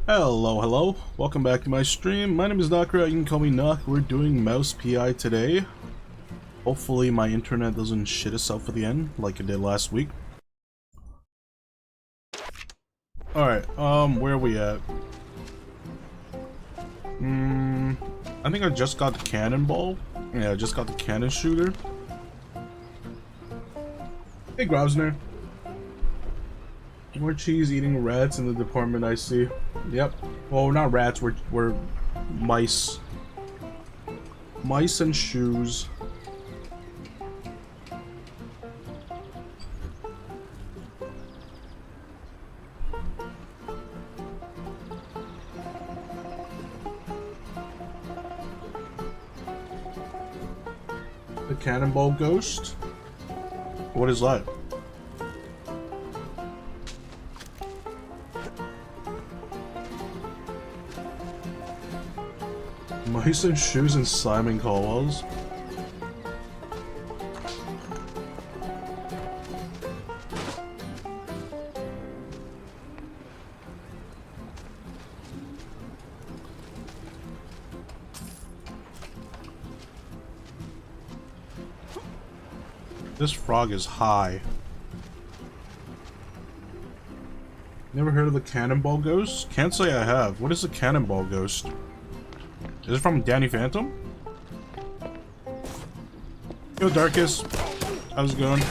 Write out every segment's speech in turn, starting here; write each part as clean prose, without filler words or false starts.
Hello, welcome back to my stream. My name is Knocker, you can call me Knock. We're doing Mouse PI today. Hopefully my internet doesn't shit itself at the end, like it did last week. Alright, where are we at? I think I just got the cannonball. Yeah, I just got the cannon shooter. Hey, Grosner. More cheese eating rats in the department, I see. Yep. Well, not rats, we're mice. Mice and shoes. The cannonball ghost? What is that? Mice and shoes and Simon Cowell's. This frog is high. Never heard of the cannonball ghost? Can't say I have. What is the cannonball ghost? Is it from Danny Phantom? Yo, Darkus. How's it going?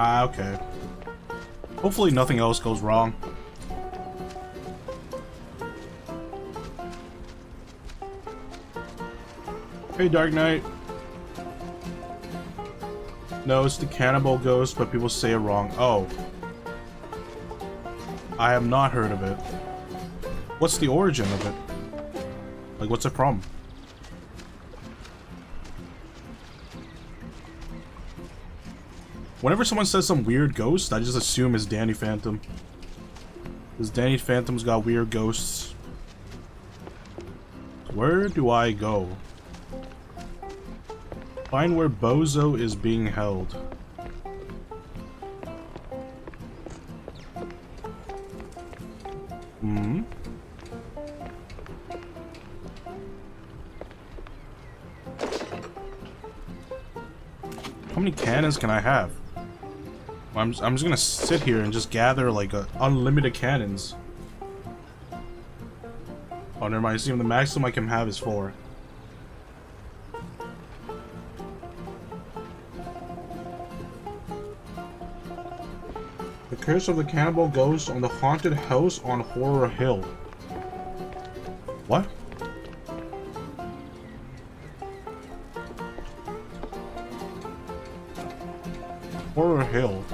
Ah, okay. Hopefully nothing else goes wrong. Hey, Dark Knight. No, it's the cannibal ghost, but people say it wrong. Oh. I have not heard of it. What's the origin of it? Like, what's it from? Whenever someone says some weird ghost, I just assume it's Danny Phantom. Because Danny Phantom's got weird ghosts. Where do I go? Find where Bozo is being held. Hmm? How many cannons can I have? I'm just gonna sit here and just gather like unlimited cannons. Oh, never mind. I see the maximum I can have is 4. The Curse of the Cannibal Ghost on the Haunted House on Horror Hill. What? Horror Hill.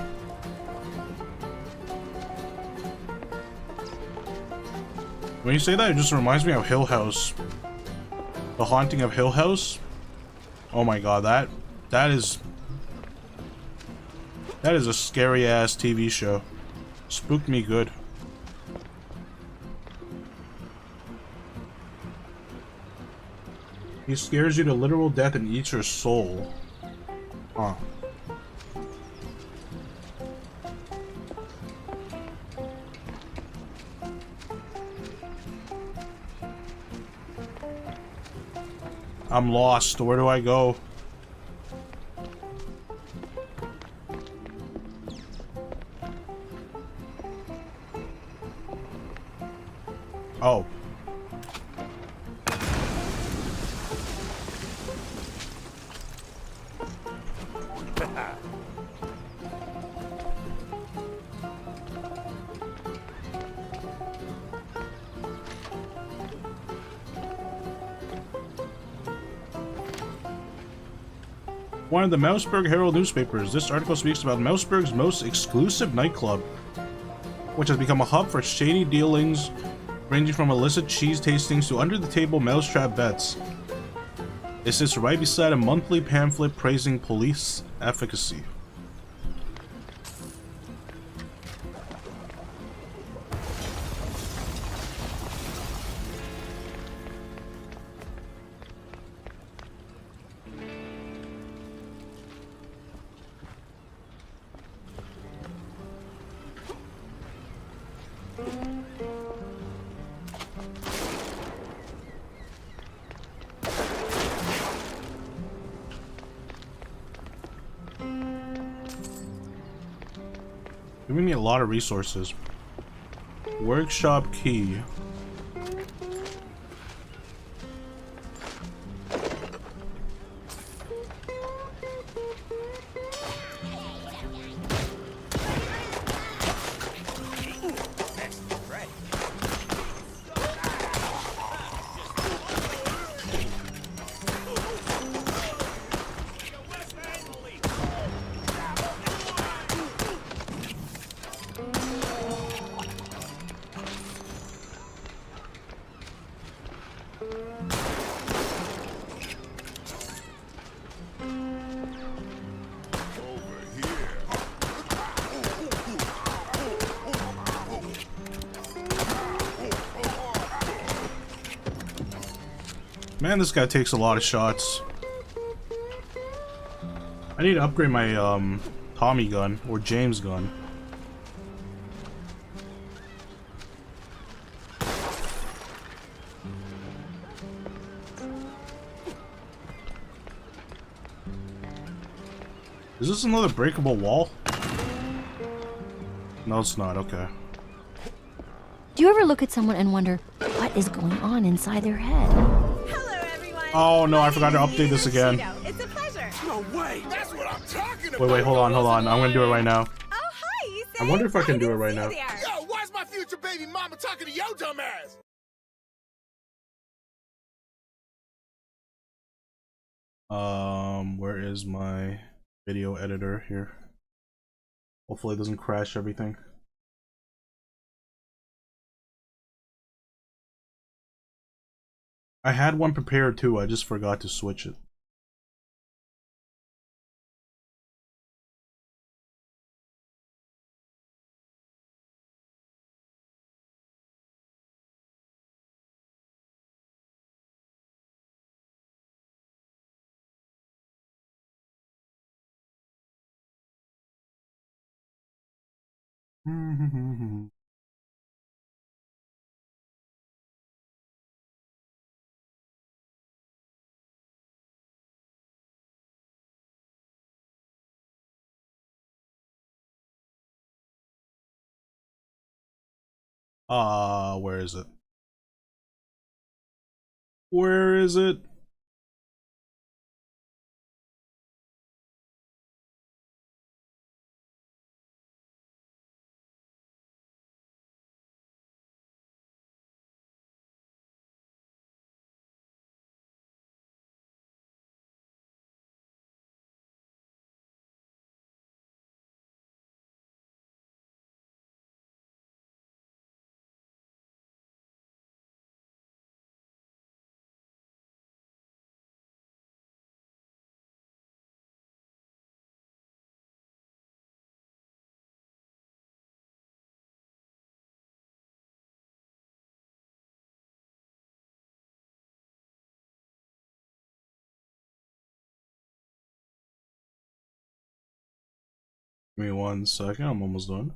When you say that, it just reminds me of Hill House. The Haunting of Hill House. Oh my god, that is a scary ass TV show. Spooked me good. He scares you to literal death and eats your soul. Huh. I'm lost. Where do I go? Oh. One of the Mouseburg Herald newspapers. This article speaks about Mouseburg's most exclusive nightclub, which has become a hub for shady dealings ranging from illicit cheese tastings to under-the-table mousetrap bets. It sits right beside a monthly pamphlet praising police efficacy. Giving me a lot of resources. Workshop key. Man, this guy takes a lot of shots. I need to upgrade my Tommy gun or James gun. Is this another breakable wall? No, it's not. Okay. Do you ever look at someone and wonder what is going on inside their head? Hello, everyone. Oh no, I forgot to update this again. It's a pleasure. No way! That's what I'm talking about! Wait, hold on. I'm gonna do it right now. Oh, hi, Ethan. I wonder if I can do it right didn't now. see you there. Yo, why's my future baby mama talking to your dumb ass? Where is my video editor here? Hopefully it doesn't crash everything. I had one prepared too, I just forgot to switch it. Where is it? Where is it? Give me 1 second, I'm almost done.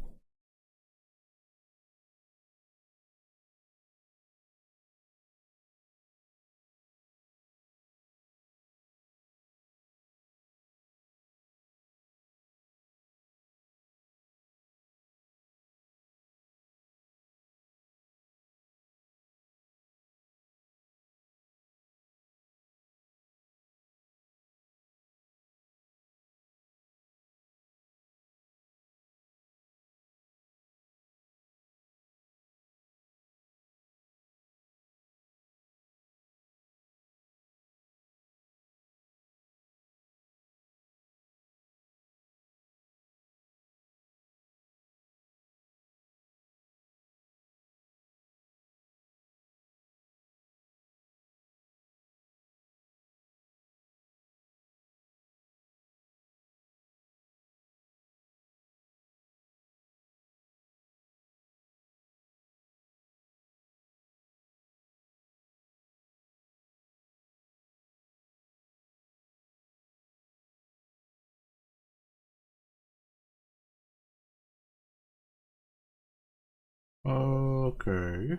Okay.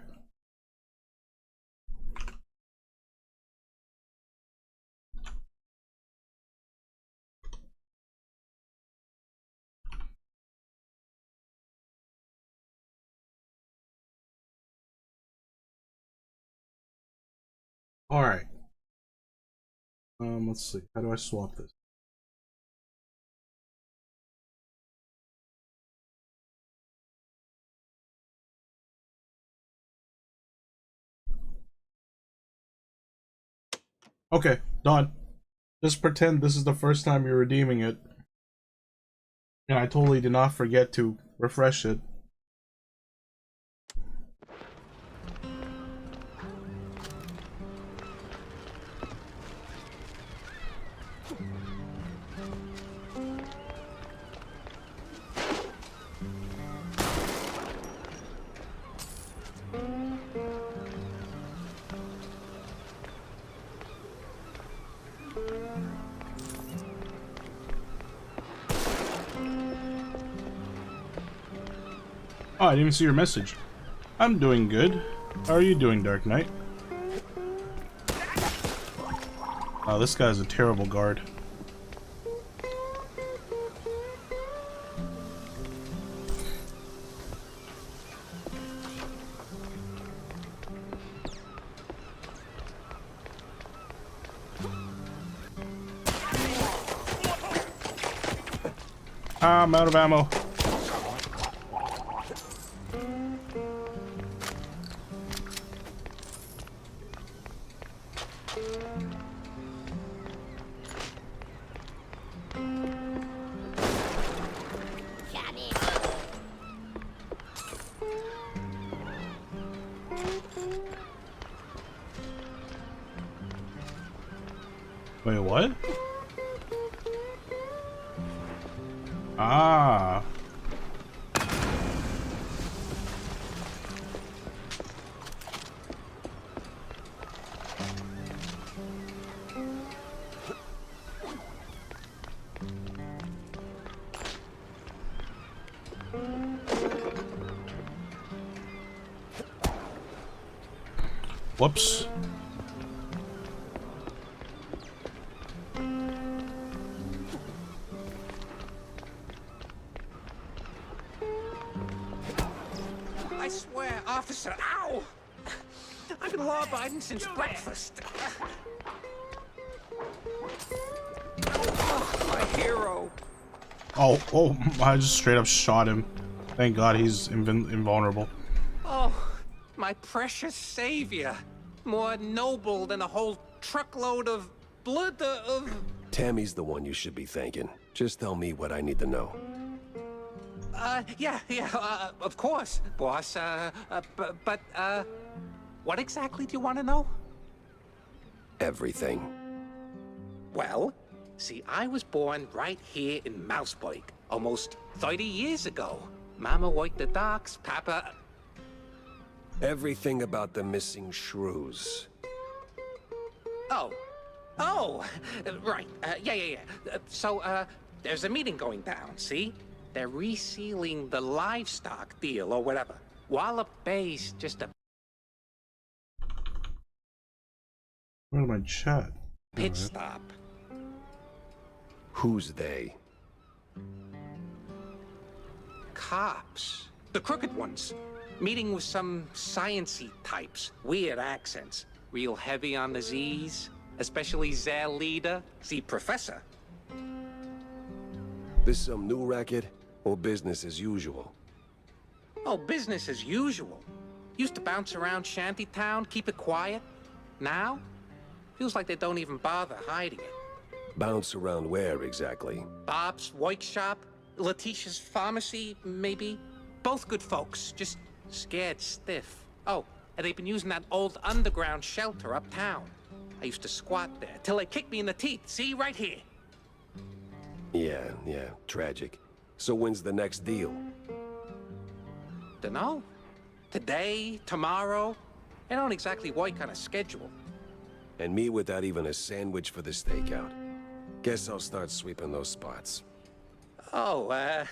All right. Let's see. How do I swap this? Okay, done. Just pretend this is the first time you're redeeming it. And I totally did not forget to refresh it. Oh, I didn't even see your message. I'm doing good. How are you doing, Dark Knight? Oh, this guy's a terrible guard. Ah, I'm out of ammo. Wait, what? Ah. Whoops. I swear, officer, ow! I've been law-abiding since breakfast. Oh, my hero. Oh, I just straight up shot him. Thank God he's invulnerable. Oh, my precious savior. More noble than a whole truckload of blood of... Tammy's the one you should be thanking. Just tell me what I need to know. Yeah, of course, boss. But, what exactly do you want to know? Everything. Well, see, I was born right here in Mouseburg, almost 30 years ago. Mama worked the docks, Papa... Everything about the missing shrews. Oh, right, yeah. So, there's a meeting going down, see? They're resealing the livestock deal or whatever. Wallop Bay's just a Where's my chat? pit stop. Who's they? Cops. The crooked ones. Meeting with some science-y types. Weird accents. Real heavy on the Z's. Especially their leader, the professor. This some new racket or business as usual? Oh, business as usual. Used to bounce around Shantytown, keep it quiet. Now, feels like they don't even bother hiding it. Bounce around where exactly? Bob's workshop, Letitia's pharmacy, maybe. Both good folks, just scared stiff. Oh, and they've been using that old underground shelter uptown. I used to squat there till they kicked me in the teeth. See, right here. Yeah, tragic. So when's the next deal? Dunno. Today, tomorrow. They don't exactly work on a schedule. And me without even a sandwich for the stakeout. Guess I'll start sweeping those spots. Oh,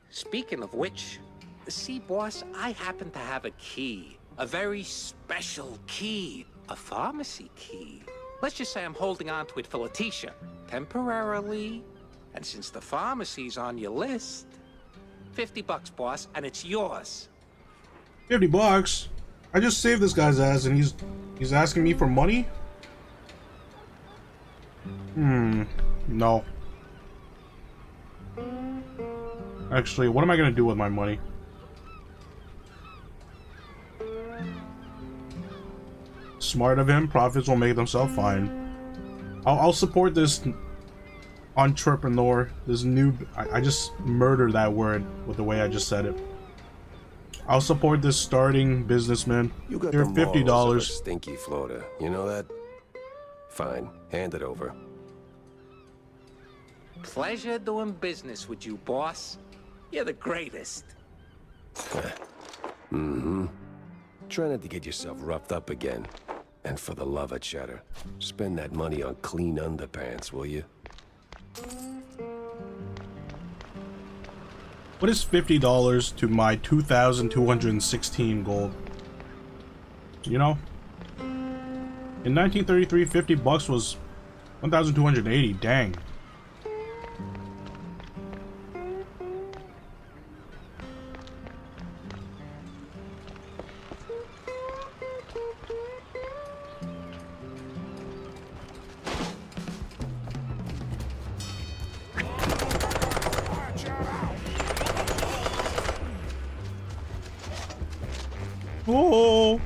speaking of which, See, boss, I happen to have a key. A very special key. A pharmacy key. Let's just say I'm holding on to it for Letitia. Temporarily. And since the pharmacy's on your list, $50, boss, and it's yours. $50? I just saved this guy's ass and he's asking me for money? No. Actually, what am I gonna do with my money? Smart of him, profits will make themselves fine. I'll support this entrepreneur, this new... I just murdered that word with the way I just said it. I'll support this starting businessman. You got Here, the morals of a $50. stinky floater. You know that? Fine. Hand it over. Pleasure doing business with you, boss. You're the greatest. Mm-hmm. Try not to get yourself roughed up again. And for the love of cheddar, spend that money on clean underpants, will you? What is $50 to my 2,216 gold? You know? In 1933, $50 was 1,280. Dang. Oh.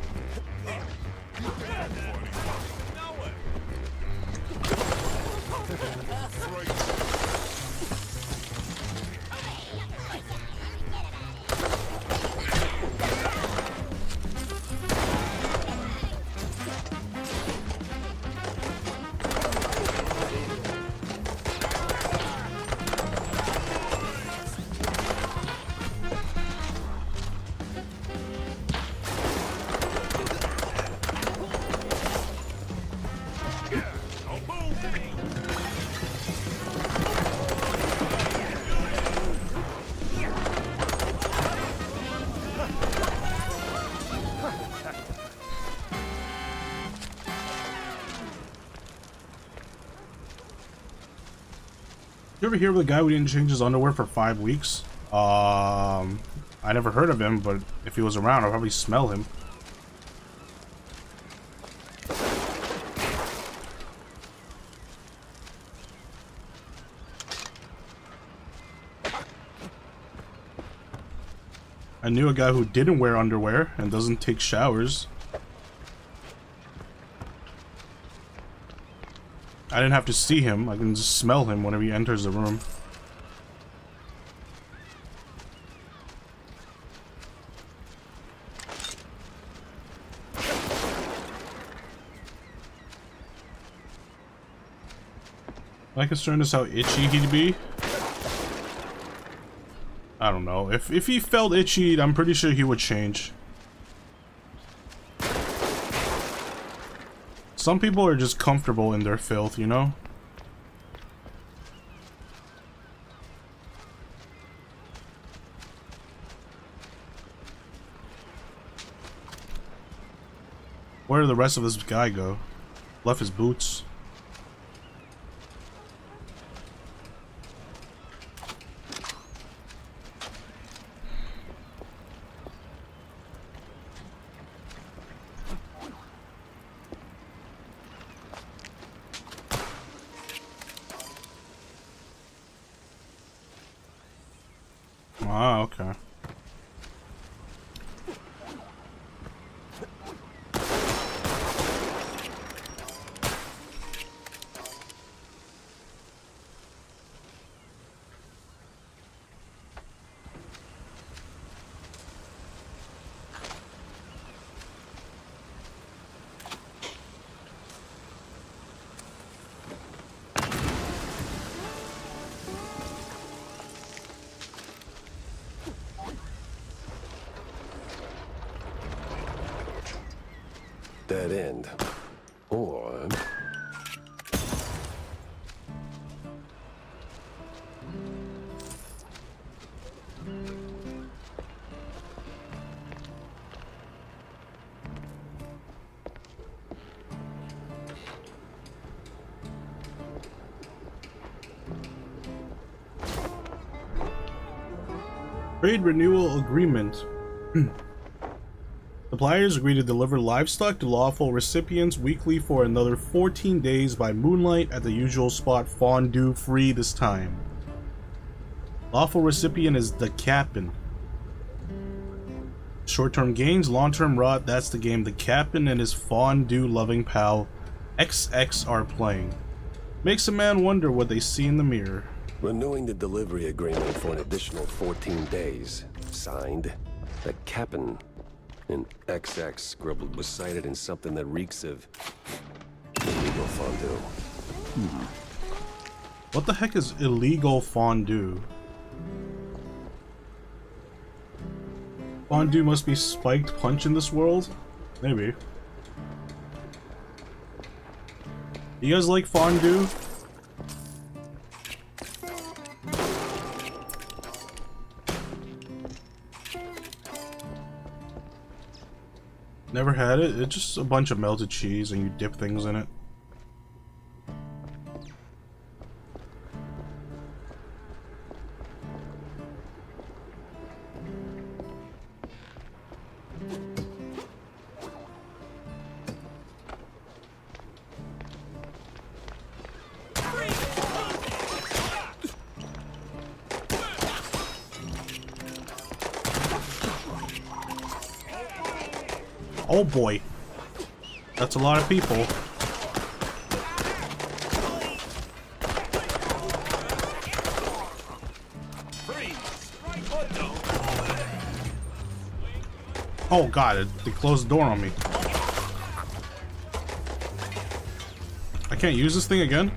You ever hear of the guy who didn't change his underwear for 5 weeks? I never heard of him, but if he was around, I'd probably smell him. I knew a guy who didn't wear underwear and doesn't take showers. I didn't have to see him, I can just smell him whenever he enters the room. My concern is how itchy he'd be. I don't know. If he felt itchy, I'm pretty sure he would change. Some people are just comfortable in their filth, you know? Where did the rest of this guy go? Left his boots. Ah, okay. Trade renewal agreement. Suppliers agree to deliver livestock to lawful recipients weekly for another 14 days by moonlight at the usual spot, fondue free this time. Lawful recipient is the captain. Short-term gains, long-term rot, that's the game the captain and his fondue-loving pal XX are playing. Makes a man wonder what they see in the mirror. Renewing the delivery agreement for an additional 14 days. Signed, the captain. And XX scribbled was cited in something that reeks of illegal fondue. What the heck is illegal fondue? Fondue must be spiked punch in this world? Maybe. You guys like fondue? Never had it. It's just a bunch of melted cheese and you dip things in it. Oh boy, that's a lot of people. Oh god, they closed the door on me. I can't use this thing again?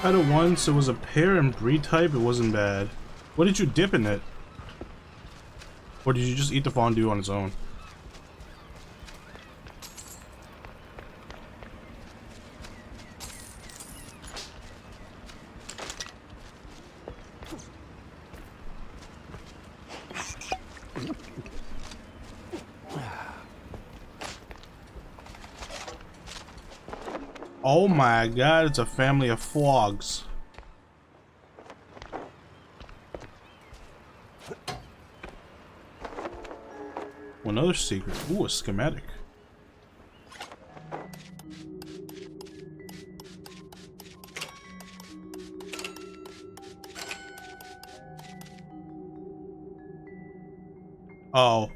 Had it once, it was a pear and brie type, it wasn't bad. What did you dip in it? Or did you just eat the fondue on its own? Oh my god, it's a family of flogs. Another secret. Ooh, a schematic. Oh.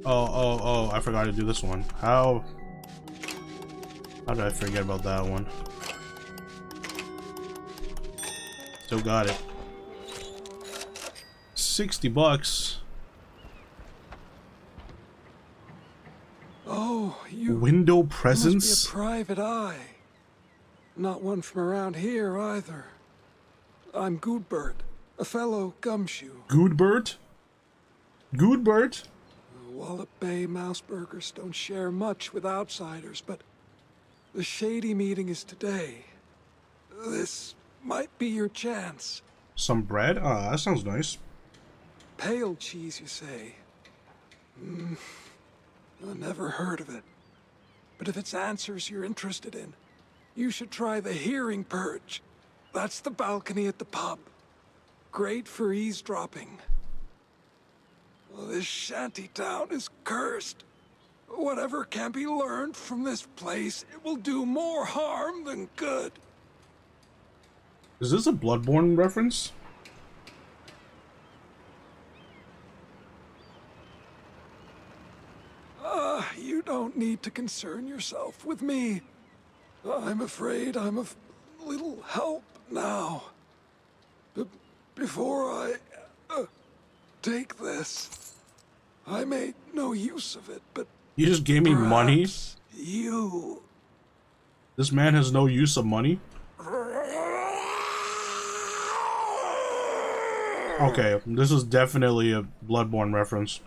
Oh, I forgot to do this one. How did I forget about that one? Still got it. 60 bucks. Oh, you Window presence? must be a private eye. Not one from around here either. I'm Goodbert, a fellow gumshoe. Goodbert? Goodbert? Wallop Bay Mouseburgers don't share much with outsiders, but the shady meeting is today. This might be your chance. Some bread? Ah, that sounds nice. Pale cheese, you say? I never heard of it. But if it's answers you're interested in, you should try the hearing purge. That's the balcony at the pub. Great for eavesdropping. Well, this shanty town is cursed. Whatever can be learned from this place, it will do more harm than good. Is this a Bloodborne reference? You don't need to concern yourself with me. I'm afraid I'm of little help now. Before I take this, I made no use of it, but You just gave me money? perhaps you... This man has no use of money? Okay, this is definitely a Bloodborne reference.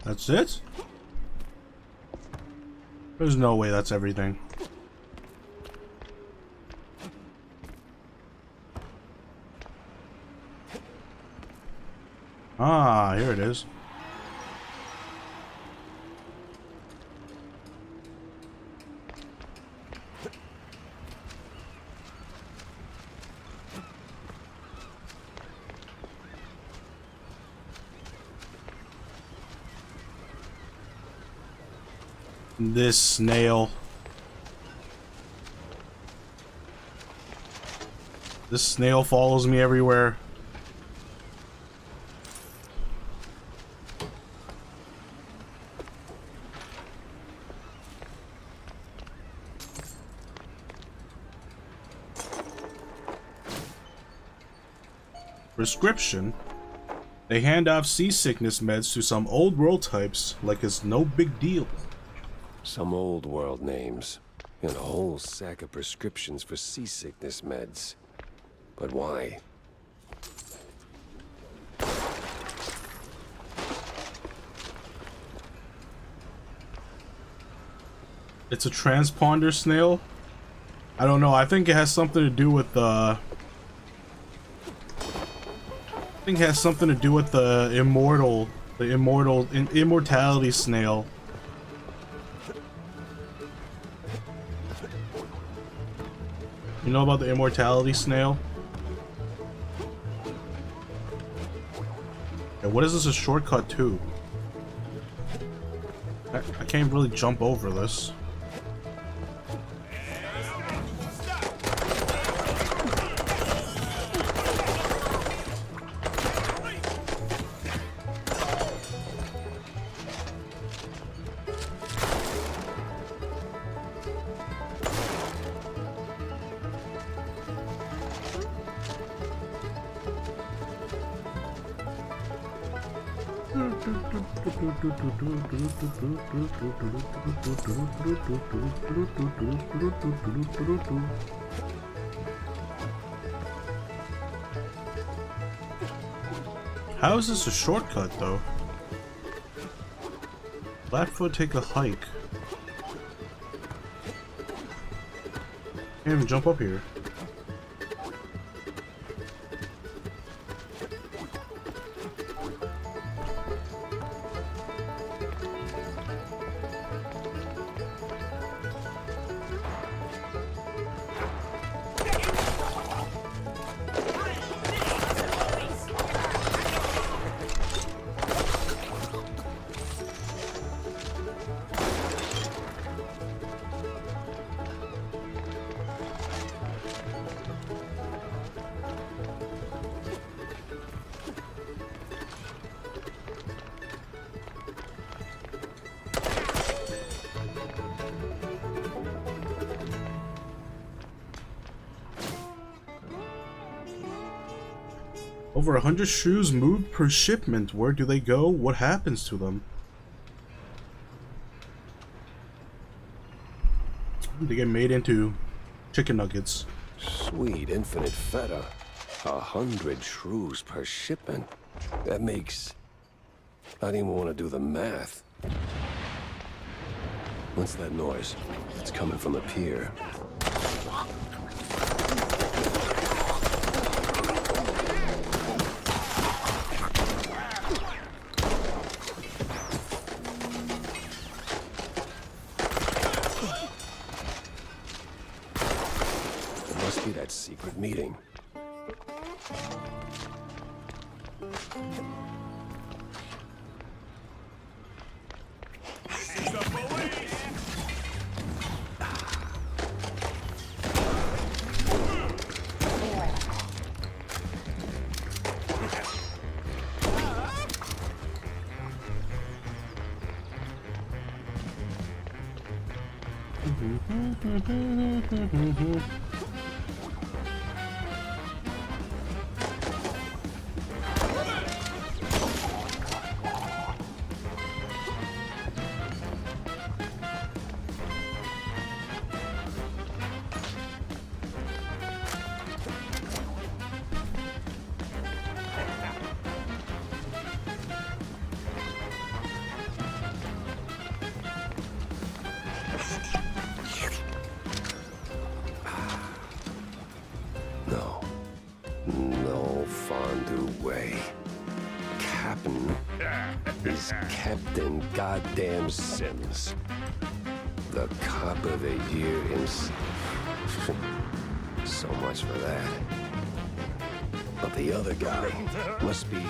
That's it? There's no way that's everything. Ah, here it is. This snail. This snail follows me everywhere. Prescription? They hand off seasickness meds to some old world types like it's no big deal. Some old world names, and a whole sack of prescriptions for seasickness meds. But why? It's a transponder snail? I don't know, I think it has something to do with the... I think it has something to do with the immortality snail. You know about the immortality snail? Yeah, what is this a shortcut to? I can't really jump over this. How is this a shortcut, though? Flatfoot, take a hike. Can't even jump up here. Over 100 shrews moved per shipment. Where do they go? What happens to them? They get made into chicken nuggets. Sweet infinite feta. 100 shrews per shipment. That makes... I don't even want to do the math. What's that noise? It's coming from the pier. meeting. No. No fondue way. Captain is Captain Goddamn Sims. The cop of the year himself. So much for that. But the other guy must be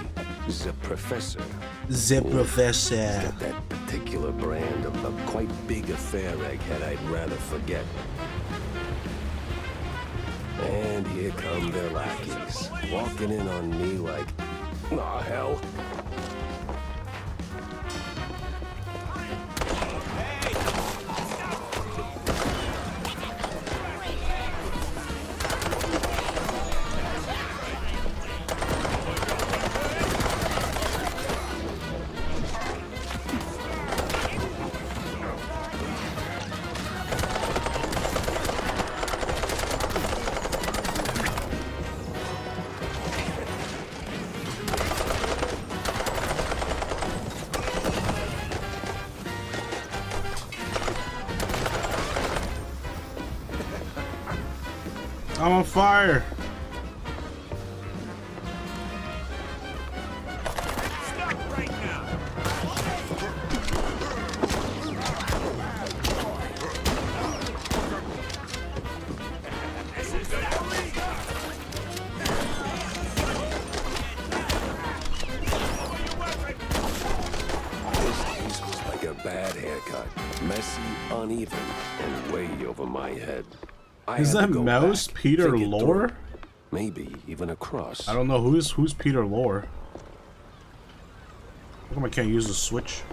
the professor. The professor. Got that particular brand of a quite big affair egghead I'd rather forget. And here come their lackeys, walking in on me like, aw, hell. I'm on fire. This was like a bad haircut. Messy, uneven, and way over my head. I Is had to that go Mouse back, Peter think it Lore? through. Maybe even across. I don't know who's Peter Lore. How come I can't use the switch?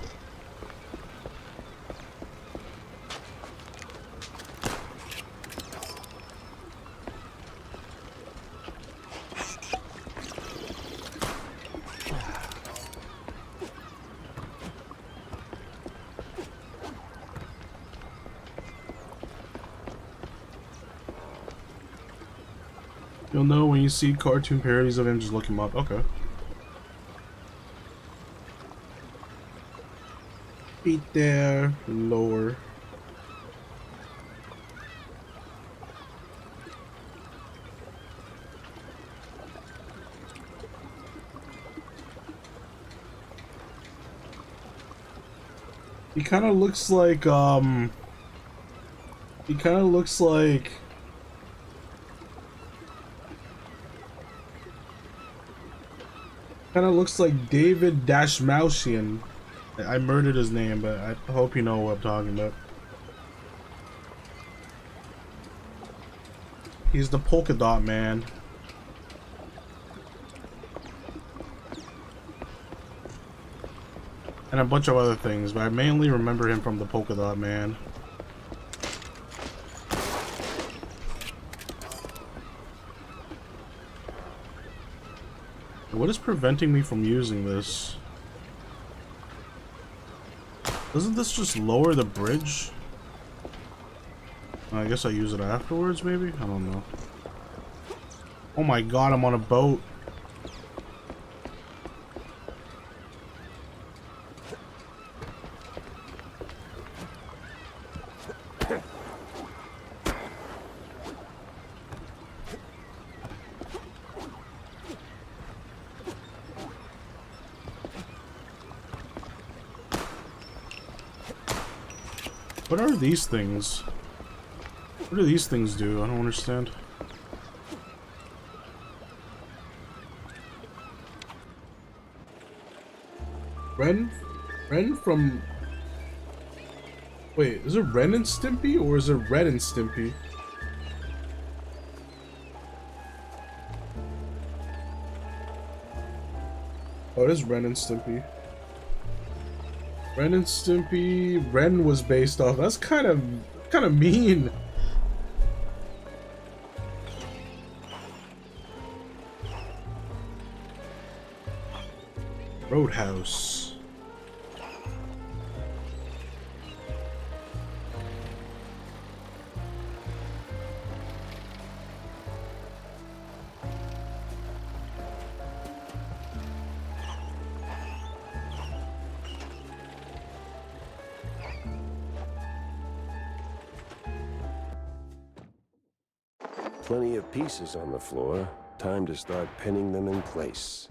You'll know when you see cartoon parodies of him, just look him up. Okay. Peter Lore. He kind of looks like, he kind of looks like... Kind of looks like David Dashmousian. I murdered his name, but I hope you know what I'm talking about. He's the polka dot man. And a bunch of other things, but I mainly remember him from the polka dot man. What is preventing me from using this? Doesn't this just lower the bridge? I guess I use it afterwards, maybe? I don't know. Oh my god, I'm on a boat. What are these things? What do these things do? I don't understand. Ren? Ren from... Wait, is it Ren and Stimpy or is it Red and Stimpy? Oh, it is Ren and Stimpy. Ren and Stimpy. Ren was based off. That's kind of mean. Roadhouse. Plenty of pieces on the floor. Time to start pinning them in place.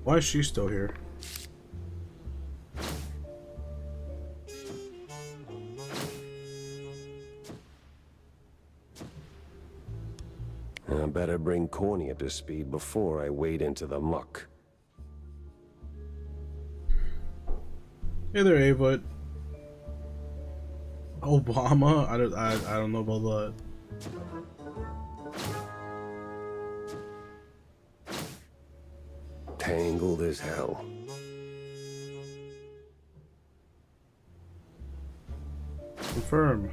Why is she still here? I better bring Corny up to speed before I wade into the muck. Hey there, Ava. Obama? I don't know about that. Tangled as hell. Confirm.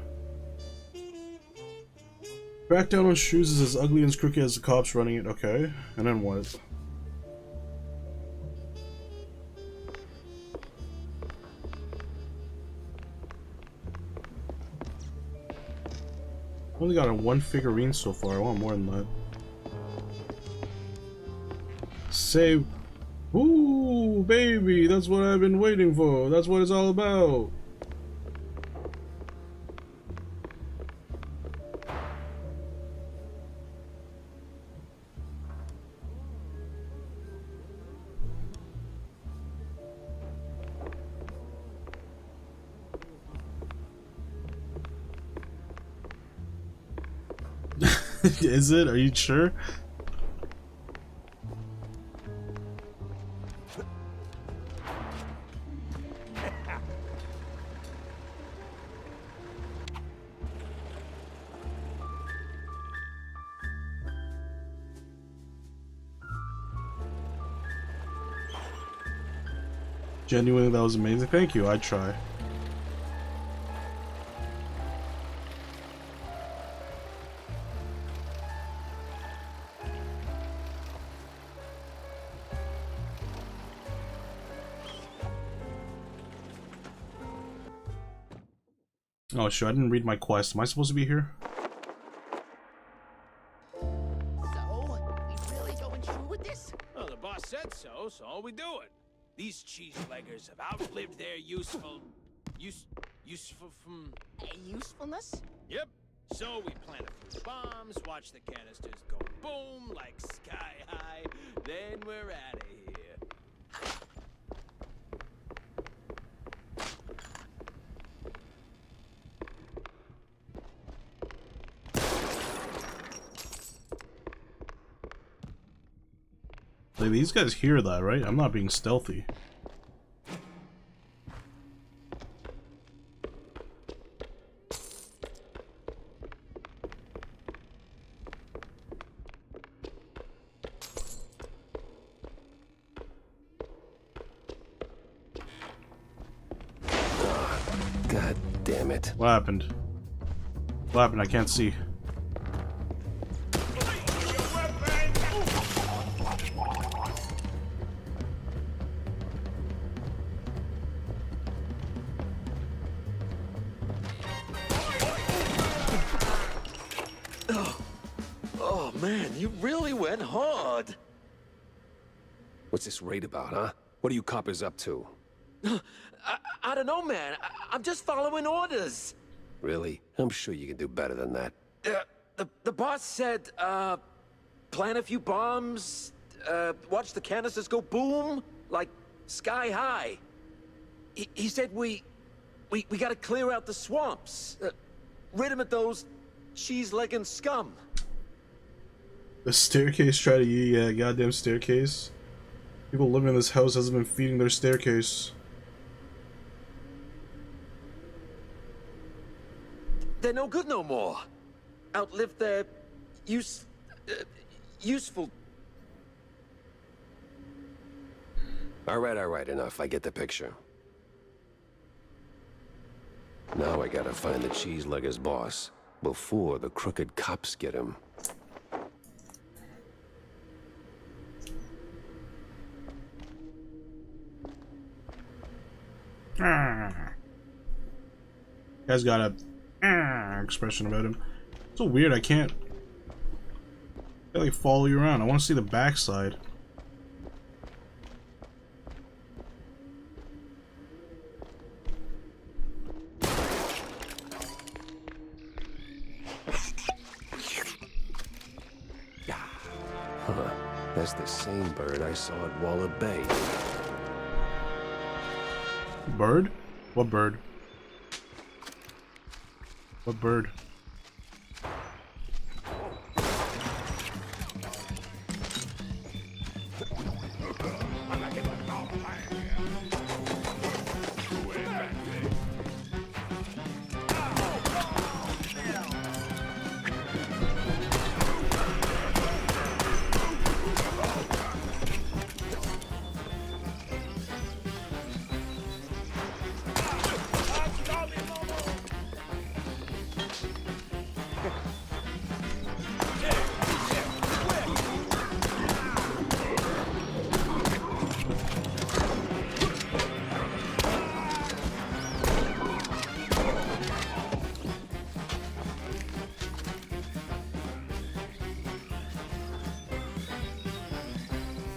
Back down on shoes is as ugly and as crooked as the cops running it. Okay. And then what? Only got one figurine so far. I want more than that. Say, ooh, baby, that's what I've been waiting for. That's what it's all about. Is it? Are you sure? Genuinely, that was amazing. Thank you. I'd try. Oh, sure. I didn't read my quest. Am I supposed to be here? So, we really going through with this? Well, the boss said so, so we do it. These cheese-leggers have outlived their useful from... Usefulness? Yep. So we plant a few bombs, watch the canisters go boom like sky high, then we're out of here. Like, these guys hear that, right? I'm not being stealthy. God damn it. What happened? What happened? I can't see. Oh man, you really went hard. What's this raid about, huh? What are you coppers up to? I don't know, man. I'm just following orders. Really? I'm sure you can do better than that. The boss said, plant a few bombs, watch the canisters go boom, like sky high. He said we gotta clear out the swamps, rid 'em of those cheese-legging scum. The staircase strategy, yeah, goddamn staircase. People living in this house hasn't been feeding their staircase. They're no good no more. Outlived their useful. All right, enough. I get the picture. Now I gotta find the cheese-legger's boss before the crooked cops get him. Guy's got a expression about him. So weird. I can't like follow you around. I want to see the backside. Huh. That's the same bird I saw at Waller Bay. Bird? What bird? What bird?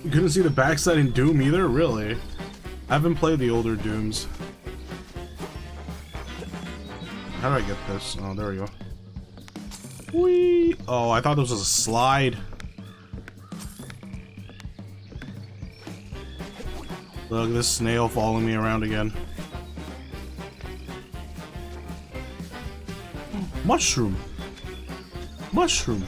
You couldn't see the backside in Doom either? Really? I haven't played the older Dooms. How do I get this? Oh, there we go. Whee! Oh, I thought this was a slide. Look at this snail following me around again. Mushroom. Mushroom.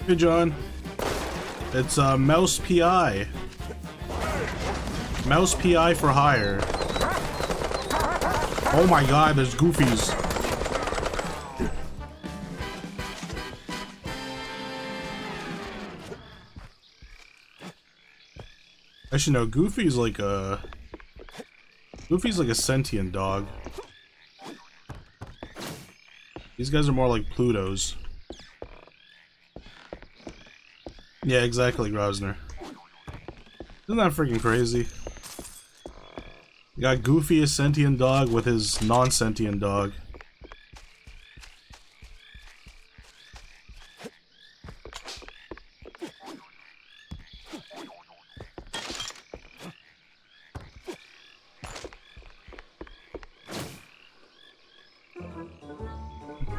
Hey, John. It's Mouse PI. Mouse PI for hire. Oh my god, there's Goofies. Actually, no, Goofy's like a sentient dog. These guys are more like Plutos. Yeah, exactly, Grosner. Isn't that freaking crazy? You got Goofy, a sentient dog, with his non-sentient dog.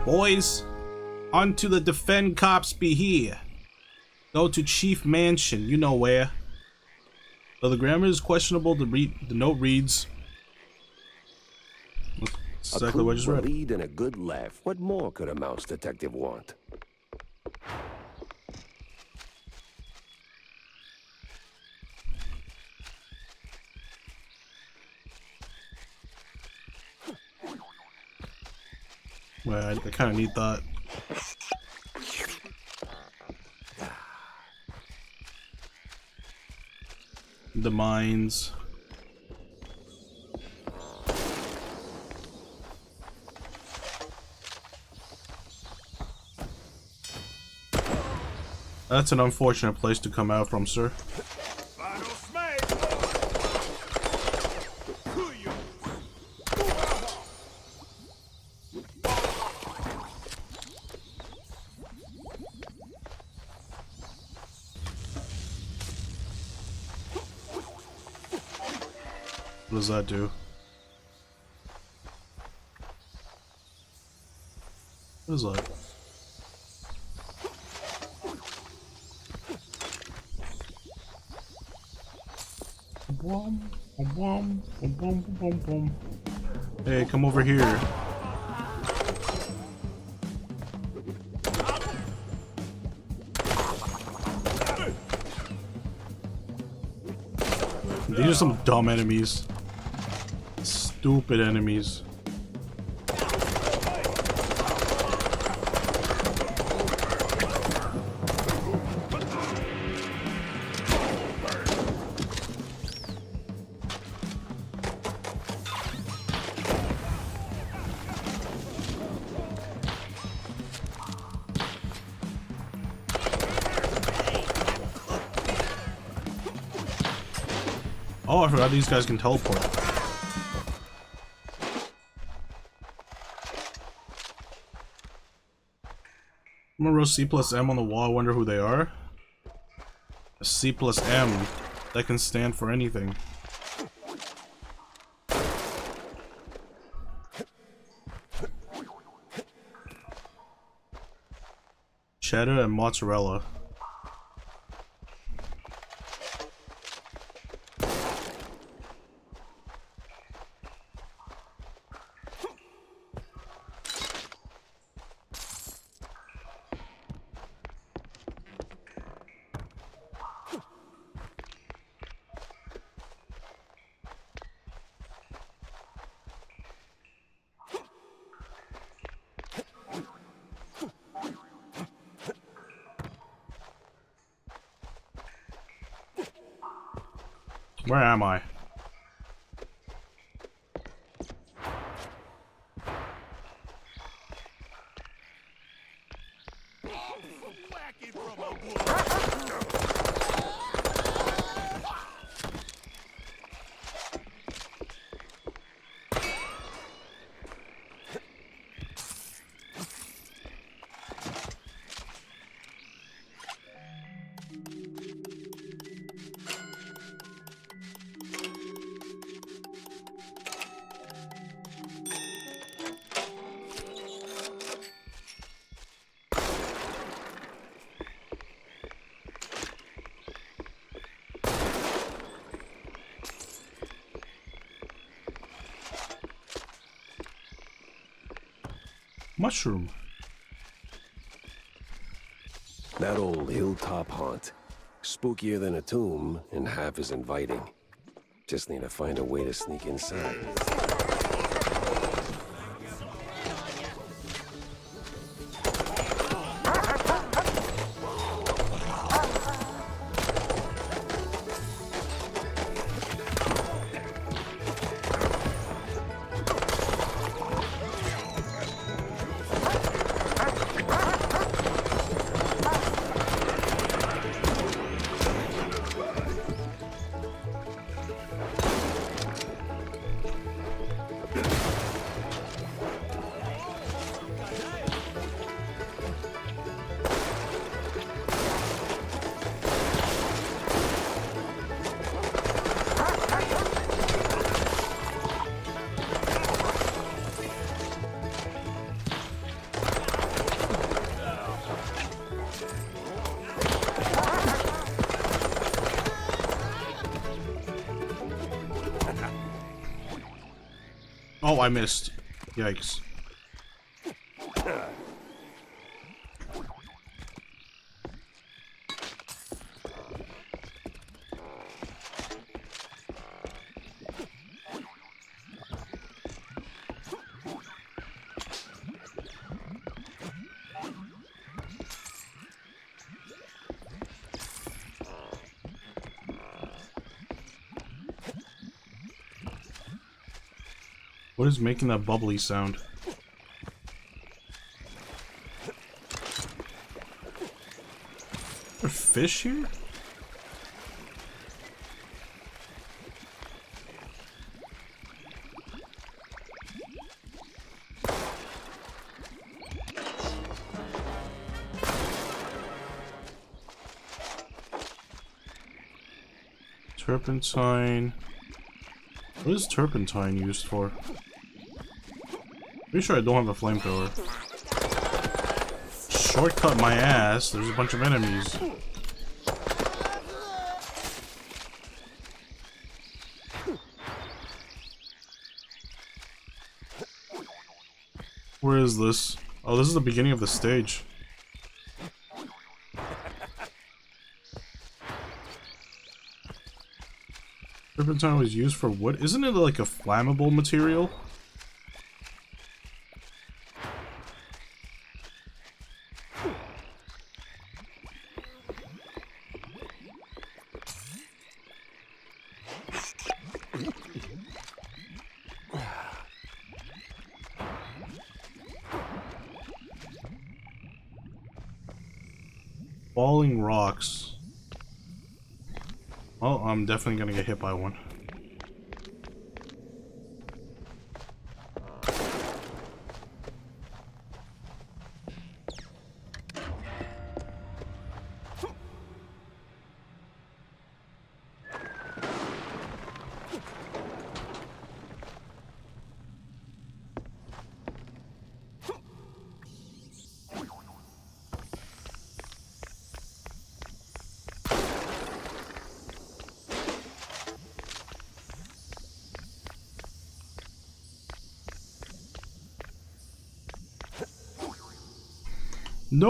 Boys, on to the defend cops be here. Go to Chief Mansion, you know where. Though the grammar is questionable, the note reads. That's exactly what I just read. A lead and a good laugh. What more could a mouse detective want? Well, I kind of need that. The mines. That's an unfortunate place to come out from, sir. What does that do? What is that? Hey, come over here. These are some dumb enemies. Stupid enemies. Oh, I forgot these guys can teleport. Remember C plus M on the wall? I wonder who they are. A C plus M. That can stand for anything. Cheddar and mozzarella. Where am I? Mushroom. That old hilltop haunt. Spookier than a tomb, and half as inviting. Just need to find a way to sneak inside. Oh, I missed. Yikes. What is making that bubbly sound? Are there fish here? Turpentine. What is turpentine used for? Pretty sure I don't have a flamethrower. Shortcut my ass. There's a bunch of enemies. Where is this? Oh, this is the beginning of the stage. Turpentine was used for wood. Isn't it like a flammable material? Falling rocks. Well, I'm definitely gonna get hit by one. No!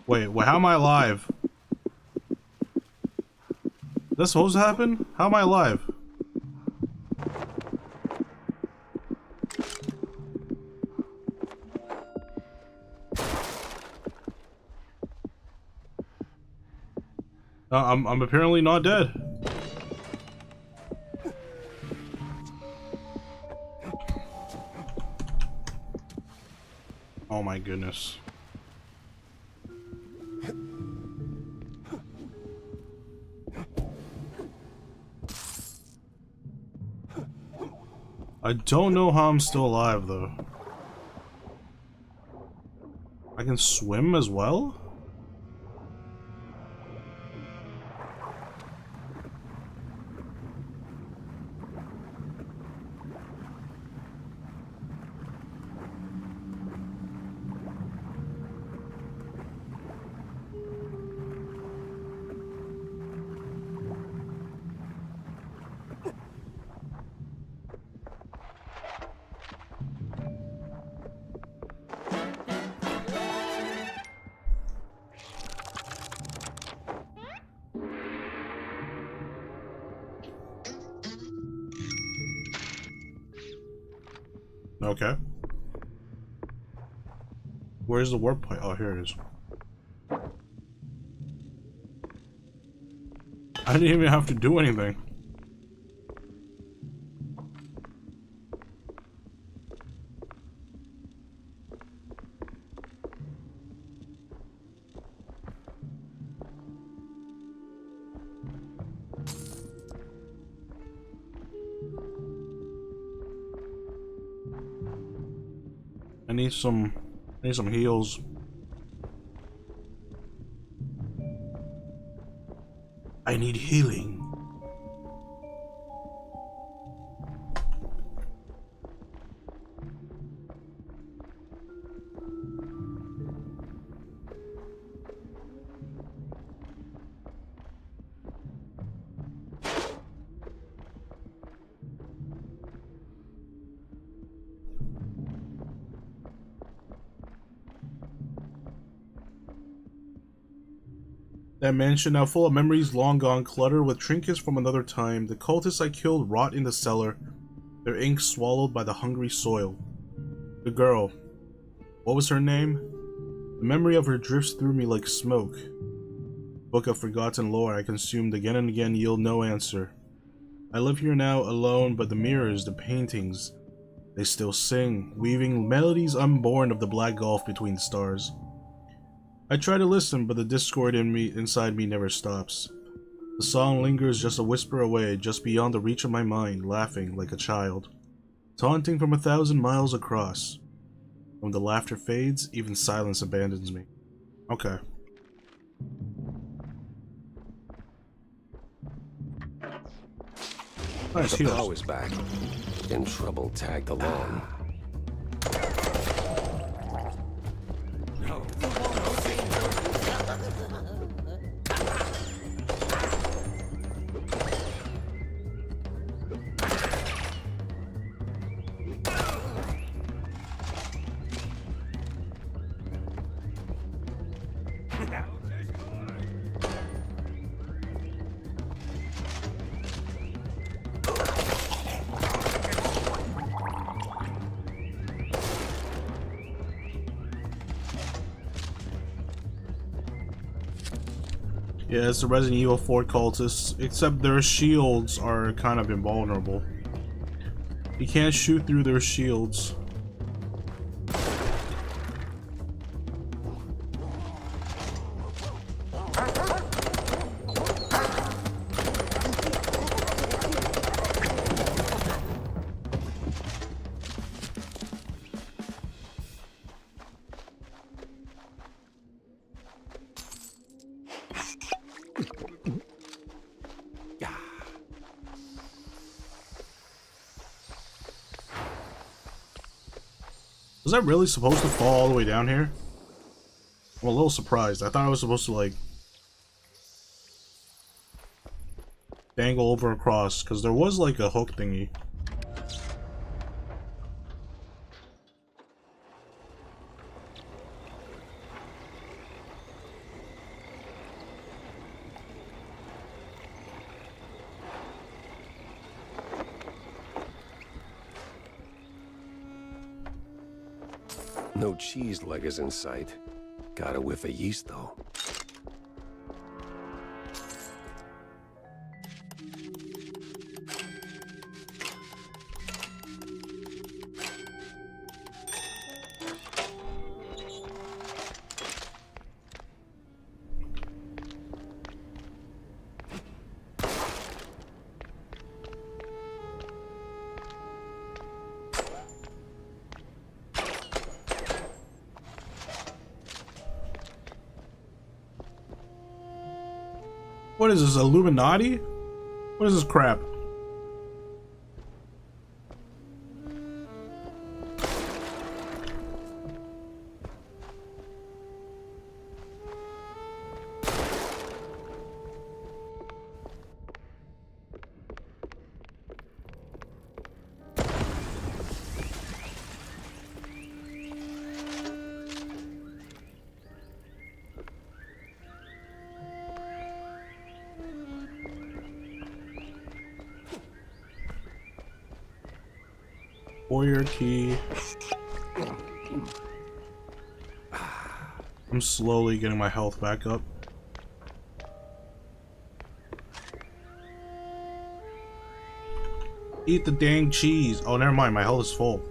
Wait, how am I alive? Is that supposed to happen? How am I alive? I'm apparently not dead. Oh my goodness. I don't know how I'm still alive though. I can swim as well? Okay. Where's the warp point? Oh, here it is. I didn't even have to do anything. I need some heals. I need healing. That mansion, now full of memories long gone, cluttered with trinkets from another time. The cultists I killed rot in the cellar, their ink swallowed by the hungry soil. The girl. What was her name? The memory of her drifts through me like smoke. Book of forgotten lore I consumed again and again yield no answer. I live here now alone, but the mirrors, the paintings, they still sing, weaving melodies unborn of the black gulf between the stars. I try to listen, but the discord inside me never stops. The song lingers just a whisper away, just beyond the reach of my mind, laughing like a child, taunting from 1,000 miles across. When the laughter fades, even silence abandons me. Okay. Nice, The power's back, and trouble tagged along. Yeah, it's the Resident Evil 4 cultists, except their shields are kind of invulnerable. You can't shoot through their shields. Was I really supposed to fall all the way down here? I'm a little surprised. I thought I was supposed to, like, dangle over across, because there was, like, a hook thingy. No cheese leggers in sight. Got a whiff of yeast, though. What is this, Illuminati? What is this crap? Warrior key. I'm slowly getting my health back up. Eat the dang cheese. Oh, never mind. My health is full.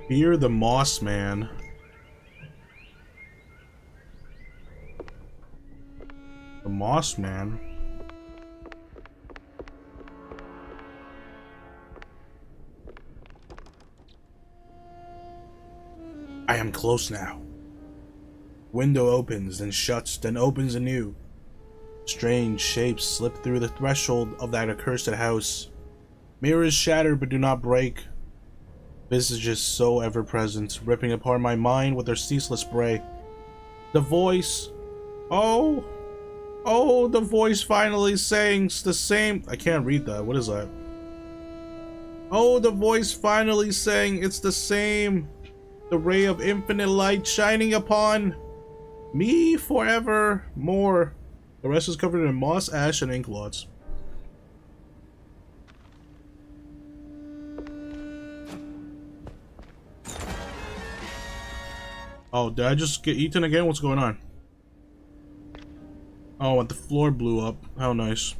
Fear the Moss Man. The Moss Man? I am close now. Window opens, then shuts, then opens anew. Strange shapes slip through the threshold of that accursed house. Mirrors shatter but do not break. Visages so ever-present, ripping apart my mind with their ceaseless bray. The voice... Oh, the voice finally saying the same... I can't read that. What is that? Oh, the voice finally saying it's the same. The ray of infinite light shining upon me forevermore. The rest is covered in moss, ash, and ink blots. Oh, did I just get eaten again? What's going on? Oh, and the floor blew up. How nice.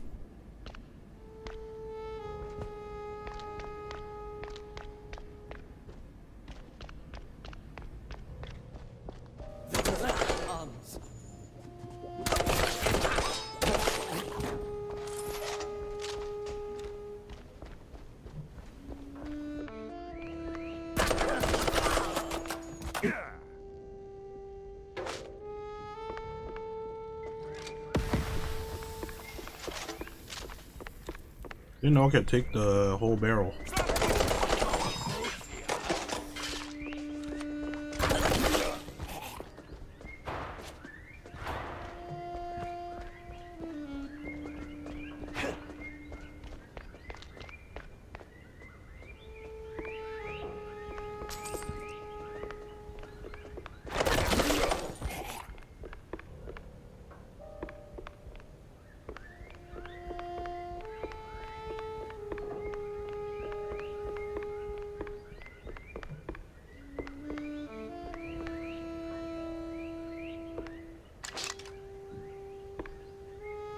Didn't know I could take the whole barrel.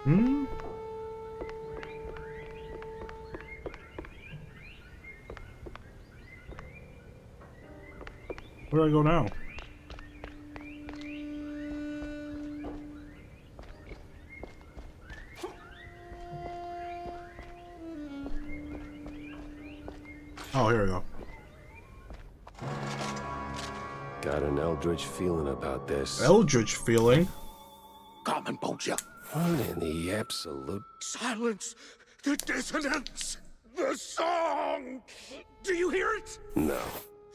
Hmm? Where do I go now? Oh, here we go. Got an eldritch feeling about this. Eldritch feeling? Carmen Bolger. What in the absolute... Silence the dissonance. The song. Do you hear it? No.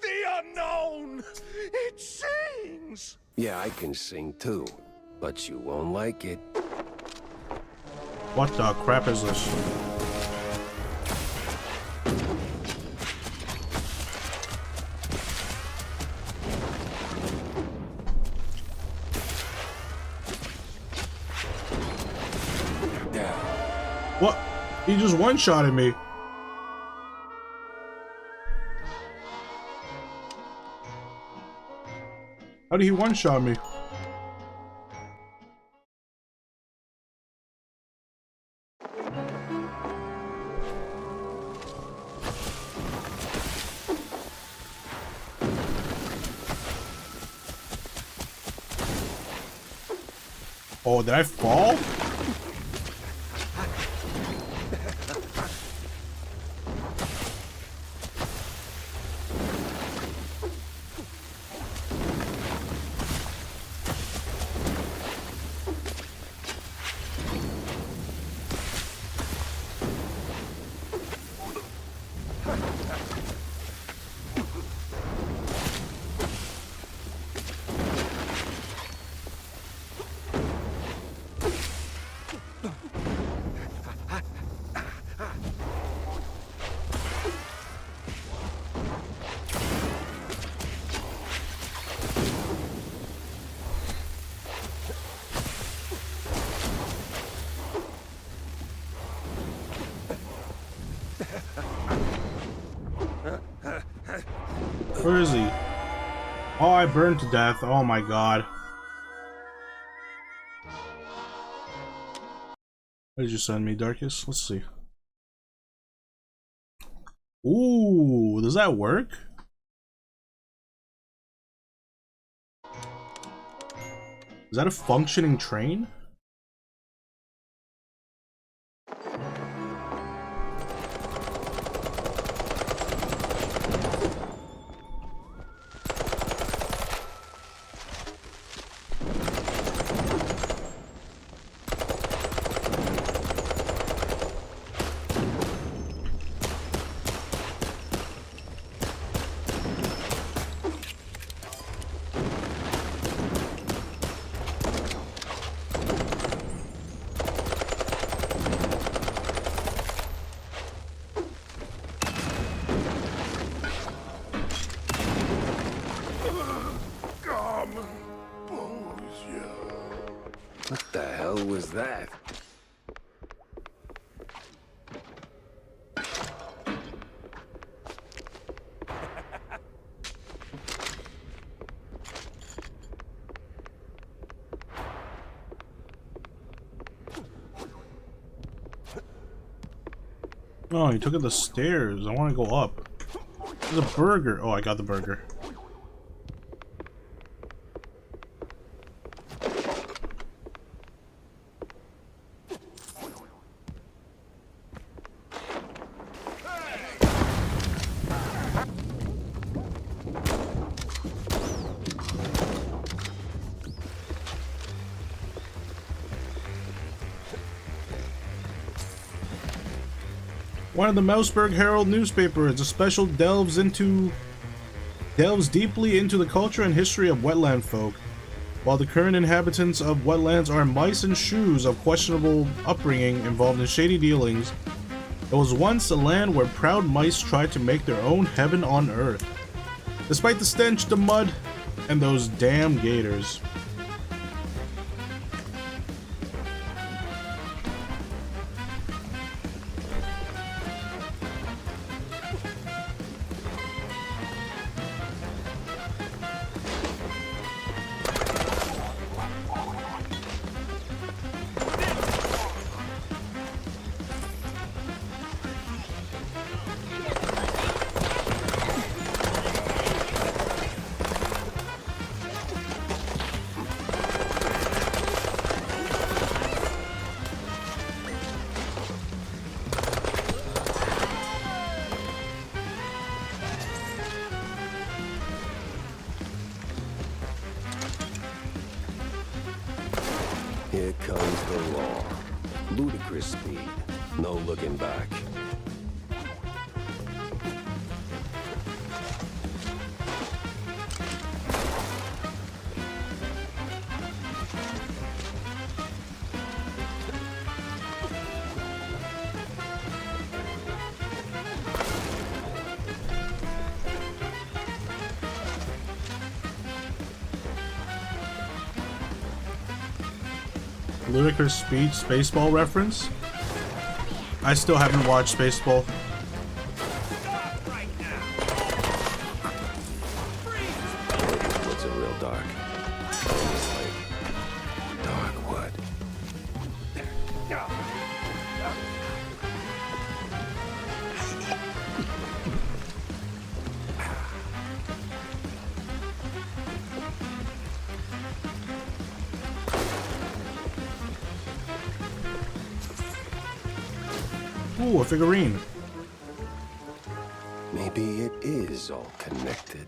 The unknown. It sings. Yeah, I can sing too, but you won't like it. What the crap is this? What? He just one-shotted me. How did he one-shot me? Oh, did I fall? Where is he? Oh, I burned to death. Oh my god. What did you send me, Darkus? Let's see. Ooh, does that work? Is that a functioning train? What the hell was that? Oh, he took it the stairs. I want to go up. There's a burger. Oh, I got the burger. One of the Mouseburg Herald newspapers, a special delves deeply into the culture and history of wetland folk. While the current inhabitants of wetlands are mice and shrews of questionable upbringing involved in shady dealings, it was once a land where proud mice tried to make their own heaven on earth. Despite the stench, the mud, and those damn gators. Here comes the law. Ludicrous speed. No looking back. Ludicrous speech, Spaceball reference? I still haven't watched Spaceball. What's a real dark? It's like dark wood. Ooh, a figurine. Maybe it is all connected.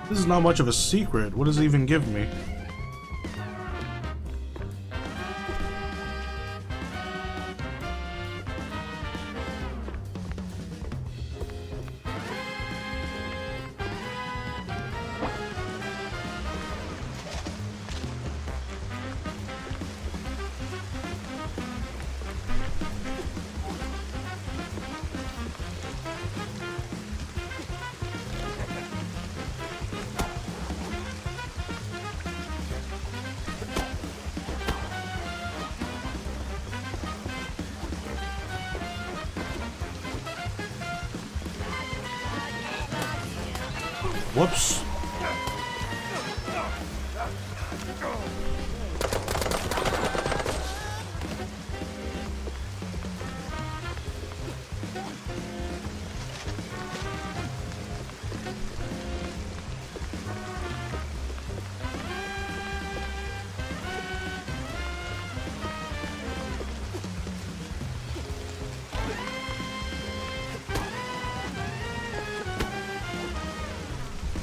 This is not much of a secret. What does it even give me? Whoops.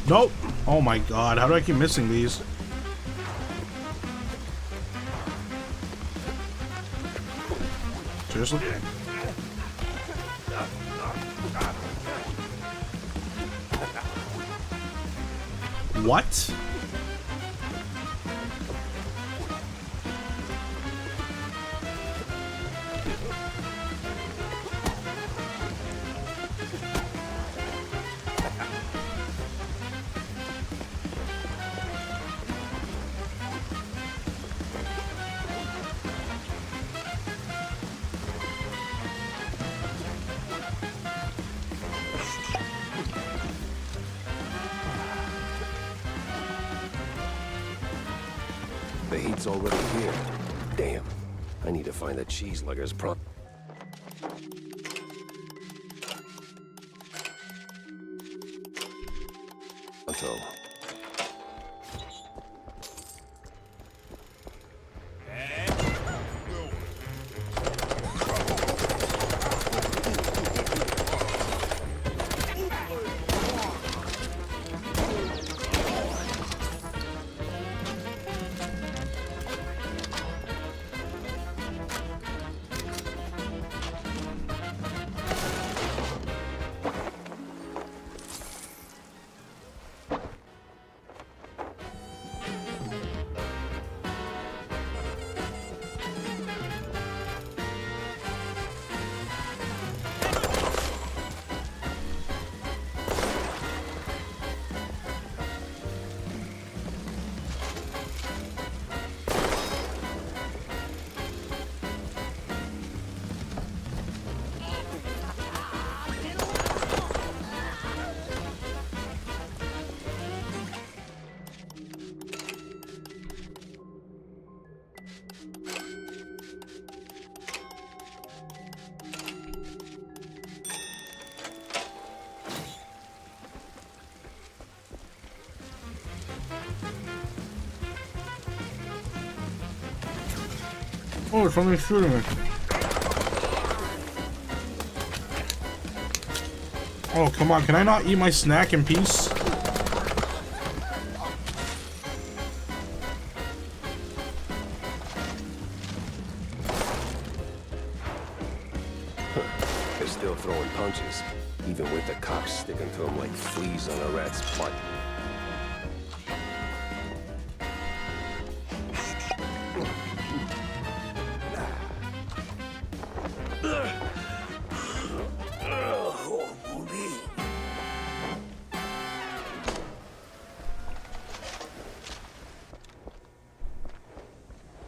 Nope. Oh my god, how do I keep missing these? Seriously? What? The heat's already here. Damn. I need to find the cheese luggers prompt. Oh, something's shooting me. Oh, come on. Can I not eat my snack in peace? They're still throwing punches, even with the cops sticking to them like fleas on a rat's butt.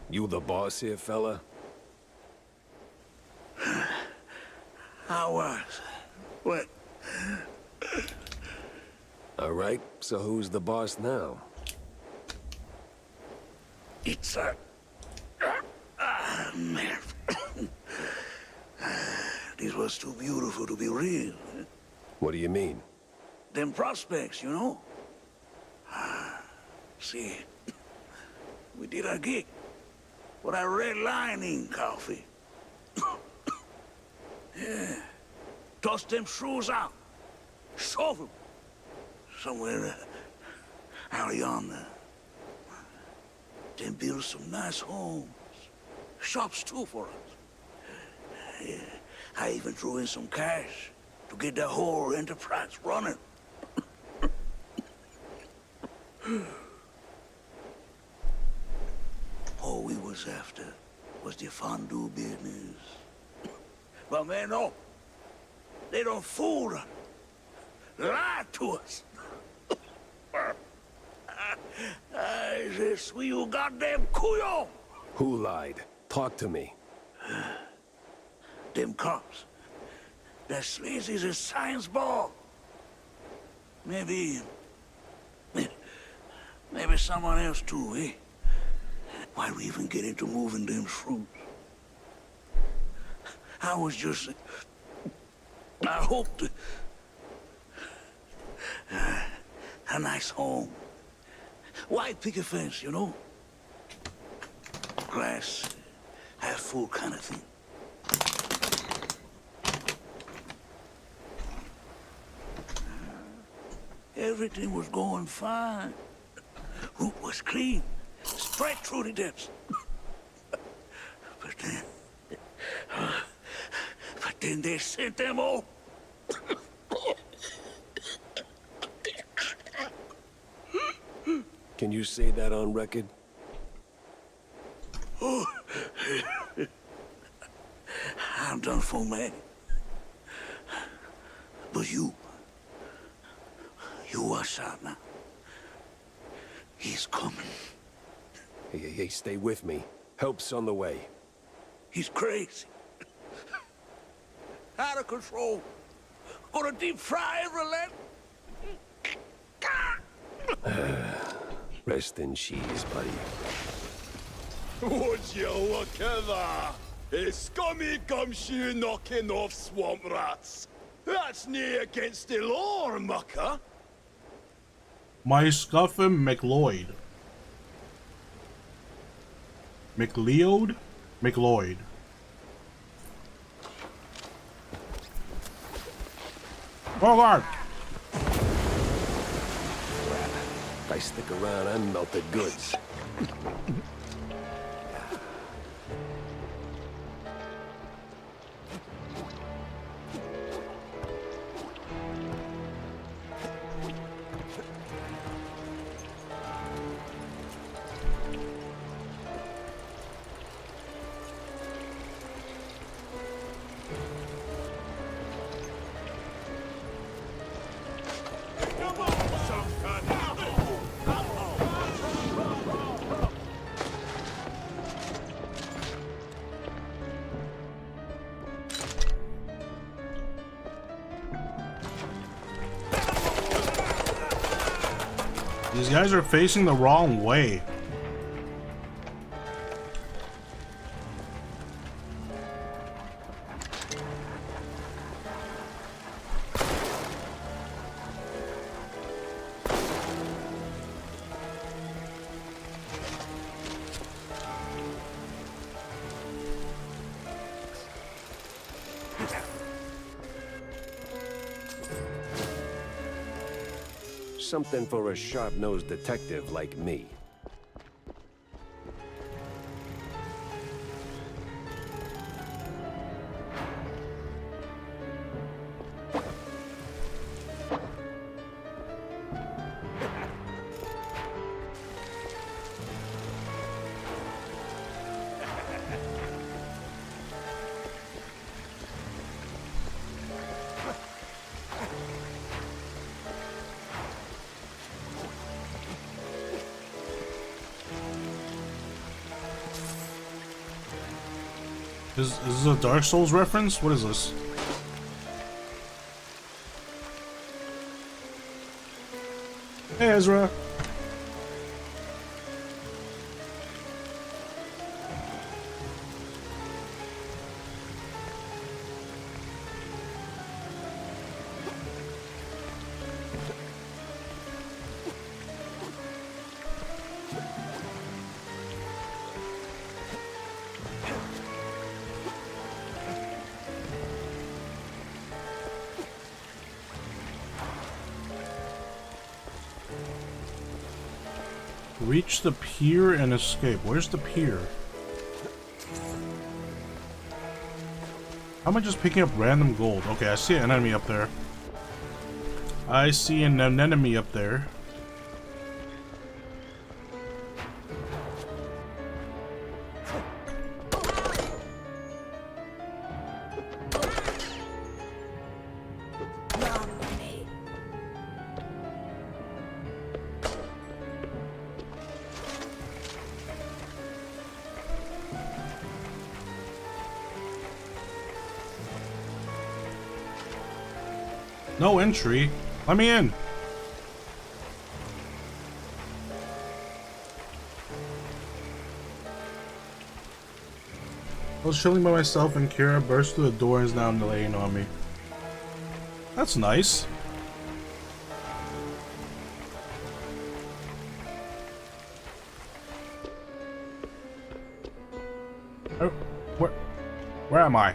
You the boss here, fella? I was. What? All right, so who's the boss now? It's man. This was too beautiful to be real. What do you mean? Them prospects, you know? See, we did our gig. For that red lining coffee. Yeah. Tossed them shrews out. Shove them. Somewhere out yonder. Then build some nice homes. Shops too for us. Yeah. I even threw in some cash to get that whole enterprise running. All we was after was the fondue business. But man, no. They don't fool us. Lie to us. I say, sweet you goddamn couillon. Who lied? Talk to me. Them cops. That sleazy's a science ball. Maybe someone else too, eh? Why we even get into moving them shrews? I was just... I hoped... a nice home. White picket fence, you know? Glass half full kind of thing. everything was going fine. Route was clean, straight through the depths. But then they sent them all. Can you say that on record? I'm done for, man. But you watch out now. He's coming. Hey, stay with me. Help's on the way. He's crazy. Out of control. Gonna deep fry every leg. Rest in cheese, buddy. Would you look at that? A scummy gumshoe knocking off swamp rats. That's nae against the law, mucker. My Scuffin McLeod. McLeod? McLeod. Oh God! If I stick around, I'm melted goods. These guys are facing the wrong way. Something for a sharp-nosed detective like me. Is this a Dark Souls reference? What is this? Hey, Ezra. Reach the pier and escape. Where's the pier? How am I just picking up random gold? Okay, I see an enemy up there. I see an enemy up there. No entry. Let me in. I was chilling by myself and Kira burst through the door and is now laying on me. That's nice. Oh, where am I?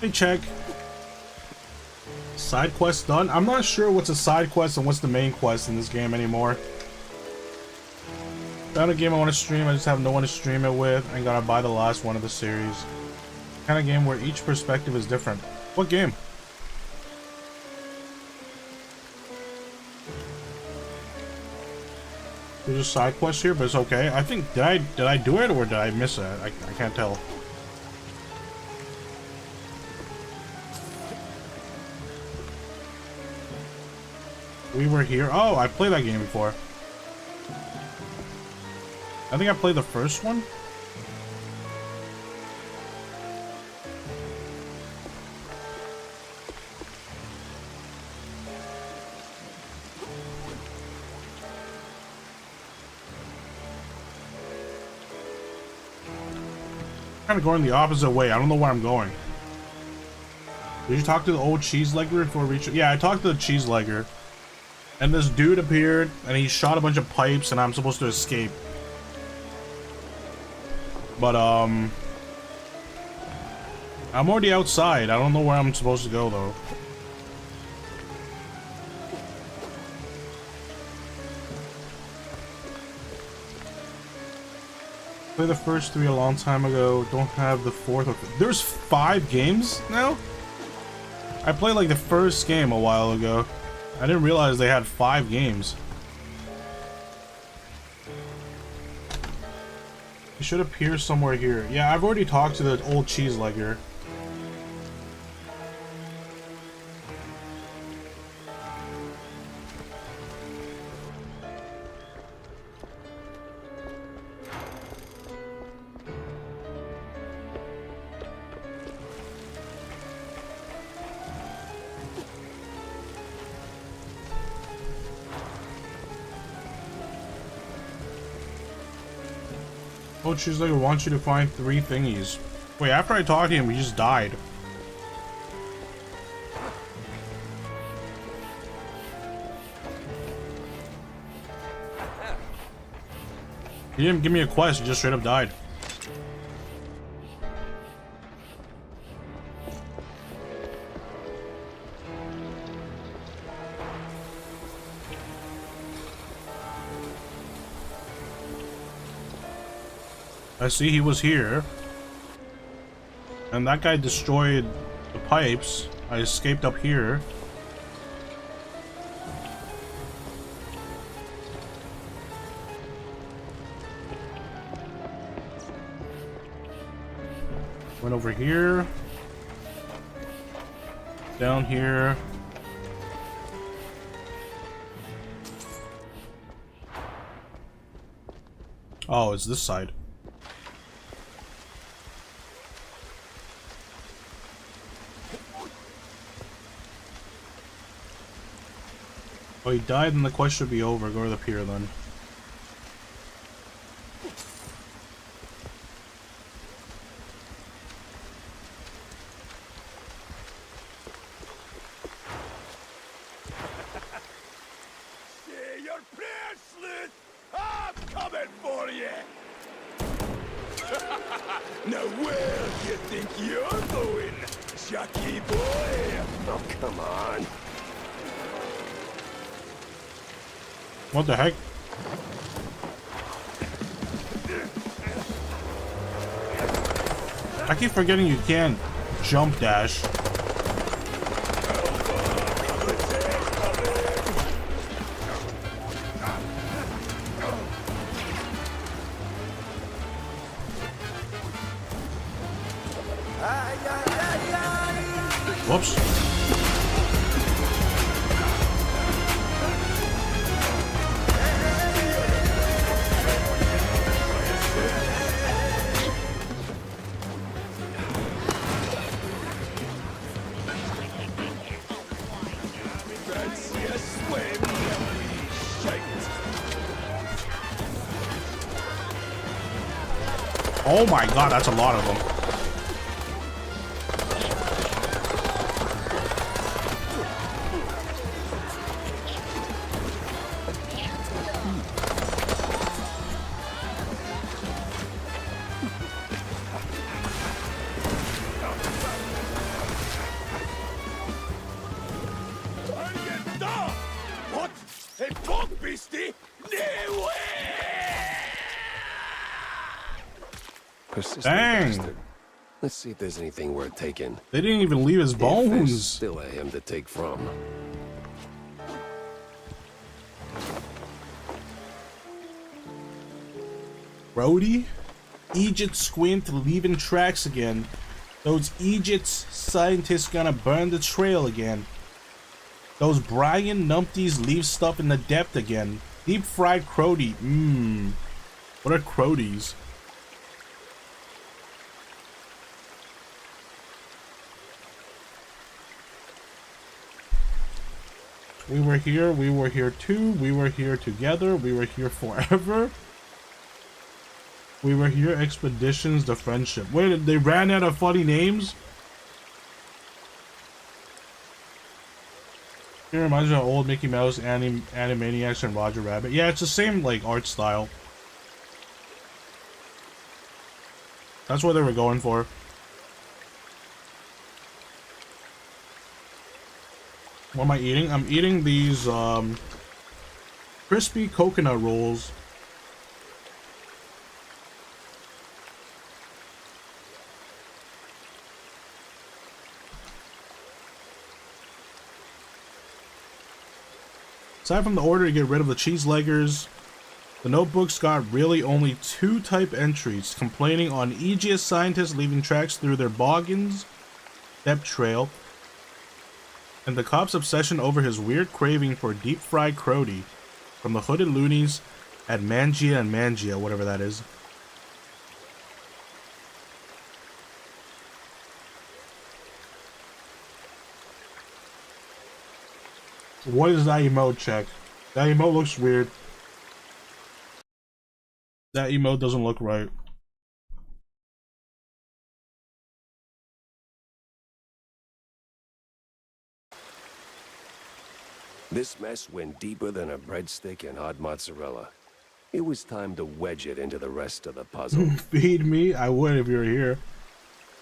Let me check. Side quest done? I'm not sure what's a side quest and what's the main quest in this game anymore. Found a game I want to stream, I just have no one to stream it with, and gotta buy the last one of the series. Kind of game where each perspective is different. What game? There's a side quest here, but it's okay. I think, did I do it or did I miss it? I can't tell. We were here. Oh, I played that game before. I think I played the first one. Kind of going the opposite way. I don't know where I'm going. Did you talk to the old cheese legger before reaching? Yeah, I talked to the cheese legger. And this dude appeared, and he shot a bunch of pipes, and I'm supposed to escape. But, I'm already outside. I don't know where I'm supposed to go, though. Played the first 3 a long time ago. Don't have the 4th or 5th. There's 5 games now? I played, like, the first game a while ago. I didn't realize they had 5 games. He should appear somewhere here. Yeah, I've already talked to the old cheese legger. Oh, she's like, I want you to find 3 thingies. Wait, after I talked to him, he just died. He didn't give me a quest, he just straight up died. I see he was here. And that guy destroyed the pipes. I escaped up here. Went over here. Down here. Oh, it's this side. Oh, he died and the quest should be over. Go to the pier then. Say your prayers, Sleuth! I'm coming for you! Now where do you think you're going, Chucky boy? Oh, come on. What the heck? I keep forgetting you can't jump dash. Whoops. Oh my god, that's a lot of them. Persistent Dang. bastard. Let's see if there's anything worth taking. They didn't even leave his If there's bones. still a him to take from. Brody? Egypt squint leaving tracks again. Those Egypt's scientists gonna burn the trail again. Those Brian numpties leave stuff in the depth again. Deep fried crody. What are crodies? We were here too, we were here together, we were here forever. We were here, expeditions, the friendship. Wait, they ran out of funny names? It reminds me of old Mickey Mouse, Animaniacs, and Roger Rabbit. Yeah, it's the same, like, art style. That's what they were going for. What am I eating? I'm eating these, crispy coconut rolls. Aside from the order to get rid of the cheese leggers, the notebooks got really only 2 type entries, complaining on Aegis scientists leaving tracks through their boggins, depth trail, and the cop's obsession over his weird craving for deep-fried crody from the hooded loonies at Mangia and Mangia, whatever that is. What is that emote, check? That emote looks weird. That emote doesn't look right. This mess went deeper than a breadstick and hot mozzarella. It was time to wedge it into the rest of the puzzle. Feed me? I would if you were here.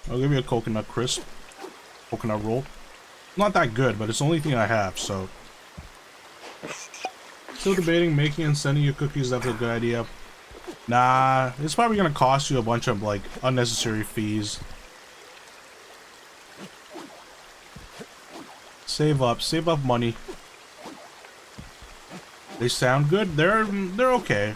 I'll give you a coconut crisp. Coconut roll. Not that good, but it's the only thing I have, so. Still debating making and sending you cookies. That's a good idea. Nah, it's probably gonna cost you a bunch of, like, unnecessary fees. Save up money. They sound good. They're okay.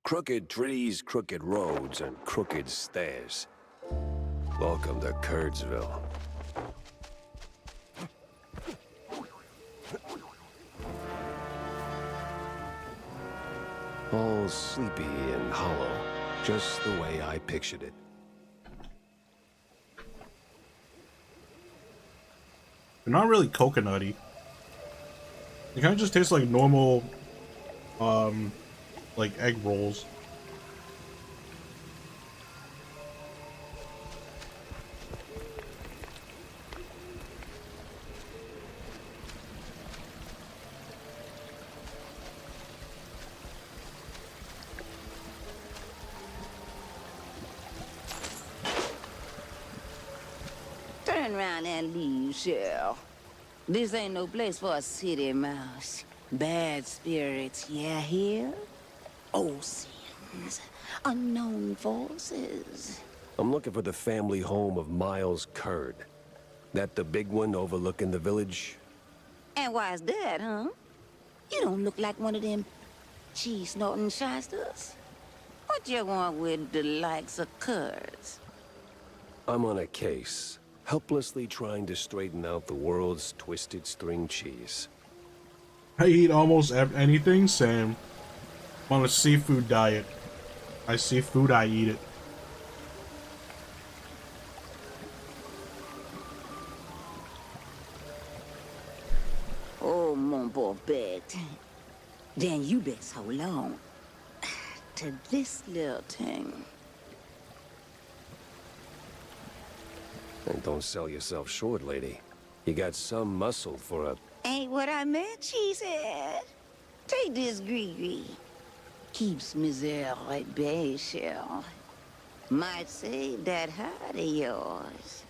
Crooked trees, crooked roads, and crooked stairs. Welcome to Curdsville. All sleepy and hollow, just the way I pictured it. They're not really coconutty. They kind of just taste like normal, like egg rolls. Turn around and leave, Shell. This ain't no place for a city mouse. Bad spirits, yeah, here? Old sins, unknown forces. I'm looking for the family home of Miles Curd. That the big one overlooking the village? And why's that, huh? You don't look like one of them cheese-snorting shysters. What you want with the likes of Curds? I'm on a case, helplessly trying to straighten out the world's twisted string cheese. I eat almost anything, same. I'm on a seafood diet. I see food, I eat it. mon beau bête. Then you best hold on to this little thing. And don't sell yourself short, lady. You got some muscle for a... Ain't what I meant, she said. Take this Gree. Keeps misère at bay, Shell. Might save that heart of yours.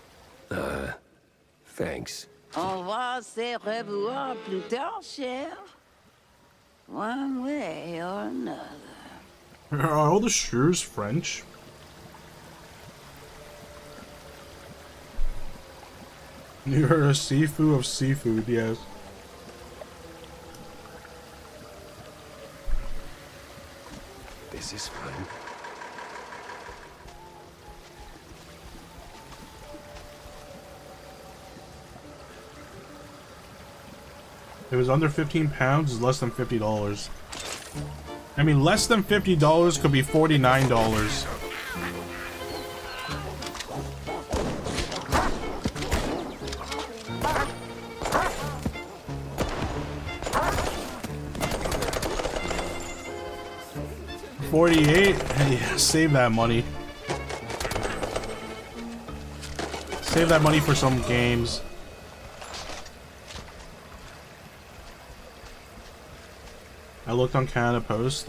Thanks. On va se revoir plus tard, Shell. One way or another. Are all the Shrews French? You're a Sifu of seafood, yes. This is fun. If it was under 15 pounds, it's less than $50. I mean, less than $50 could be $49. $48? Yeah, save that money. Save that money for some games. I looked on Canada Post.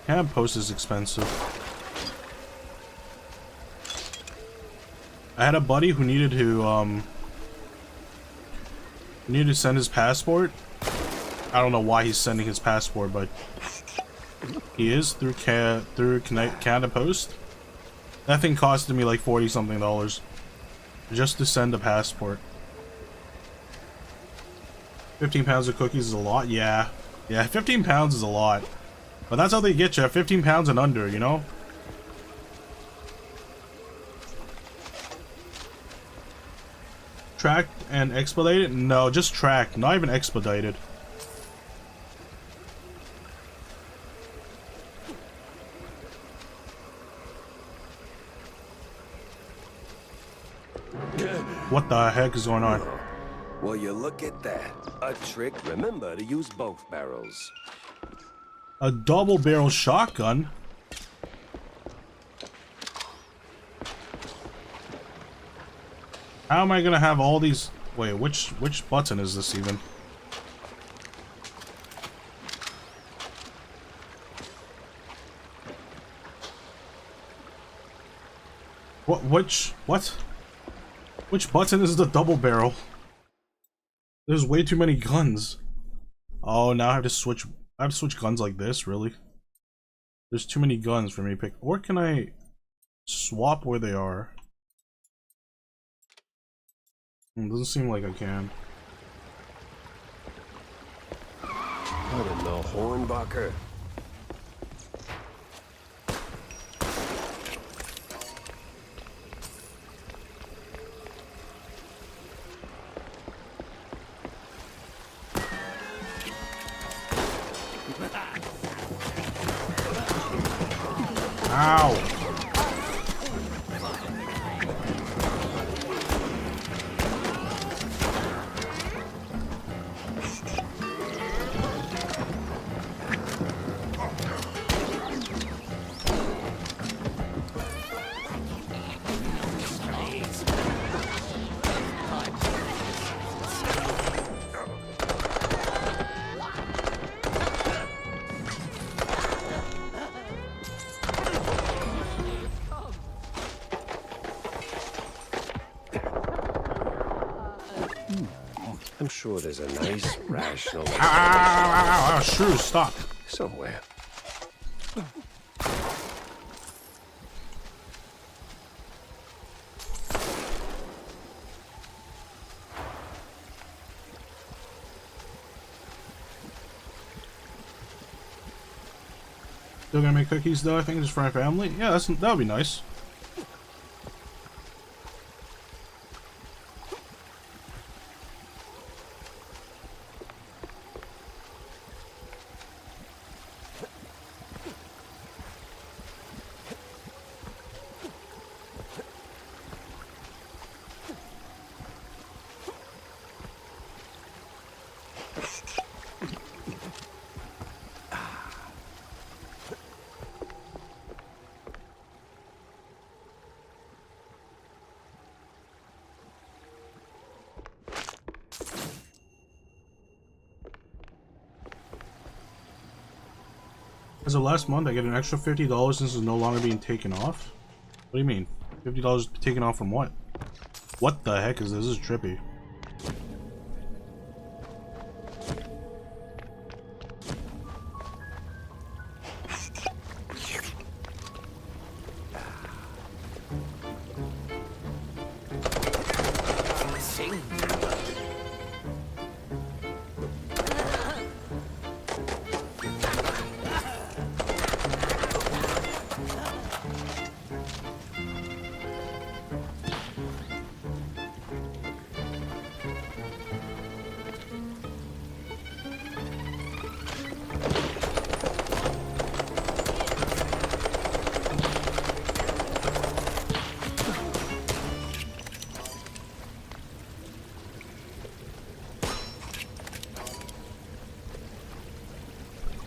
Canada Post is expensive. I had a buddy who needed to send his passport. I don't know why he's sending his passport, but he is through Canada Post. That thing costed me like $40 something just to send a passport. 15 pounds of cookies is a lot, yeah. Yeah, 15 pounds is a lot. But that's how they get you, 15 pounds and under, you know? Tracked and expedited? No, just tracked, not even expedited. What the heck is going on? Well, you look at that. A trick. Remember to use both barrels. A double barrel shotgun? How am I gonna have all these? Wait, which button is this even? Which button is the double barrel? There's way too many guns. Oh, now I have to switch guns like this, really? There's too many guns for me to pick. Or can I swap where they are? Doesn't seem like I can. I don't know, Hornbacher. Ow! I'm sure there's a nice, rational... Shrew, stop. Somewhere. Still gonna make cookies though, I think, just for my family? Yeah, that would be nice. As of last month, I get an extra $50 since it's no longer being taken off. What do you mean? $50 taken off from what? What the heck is this? This is trippy.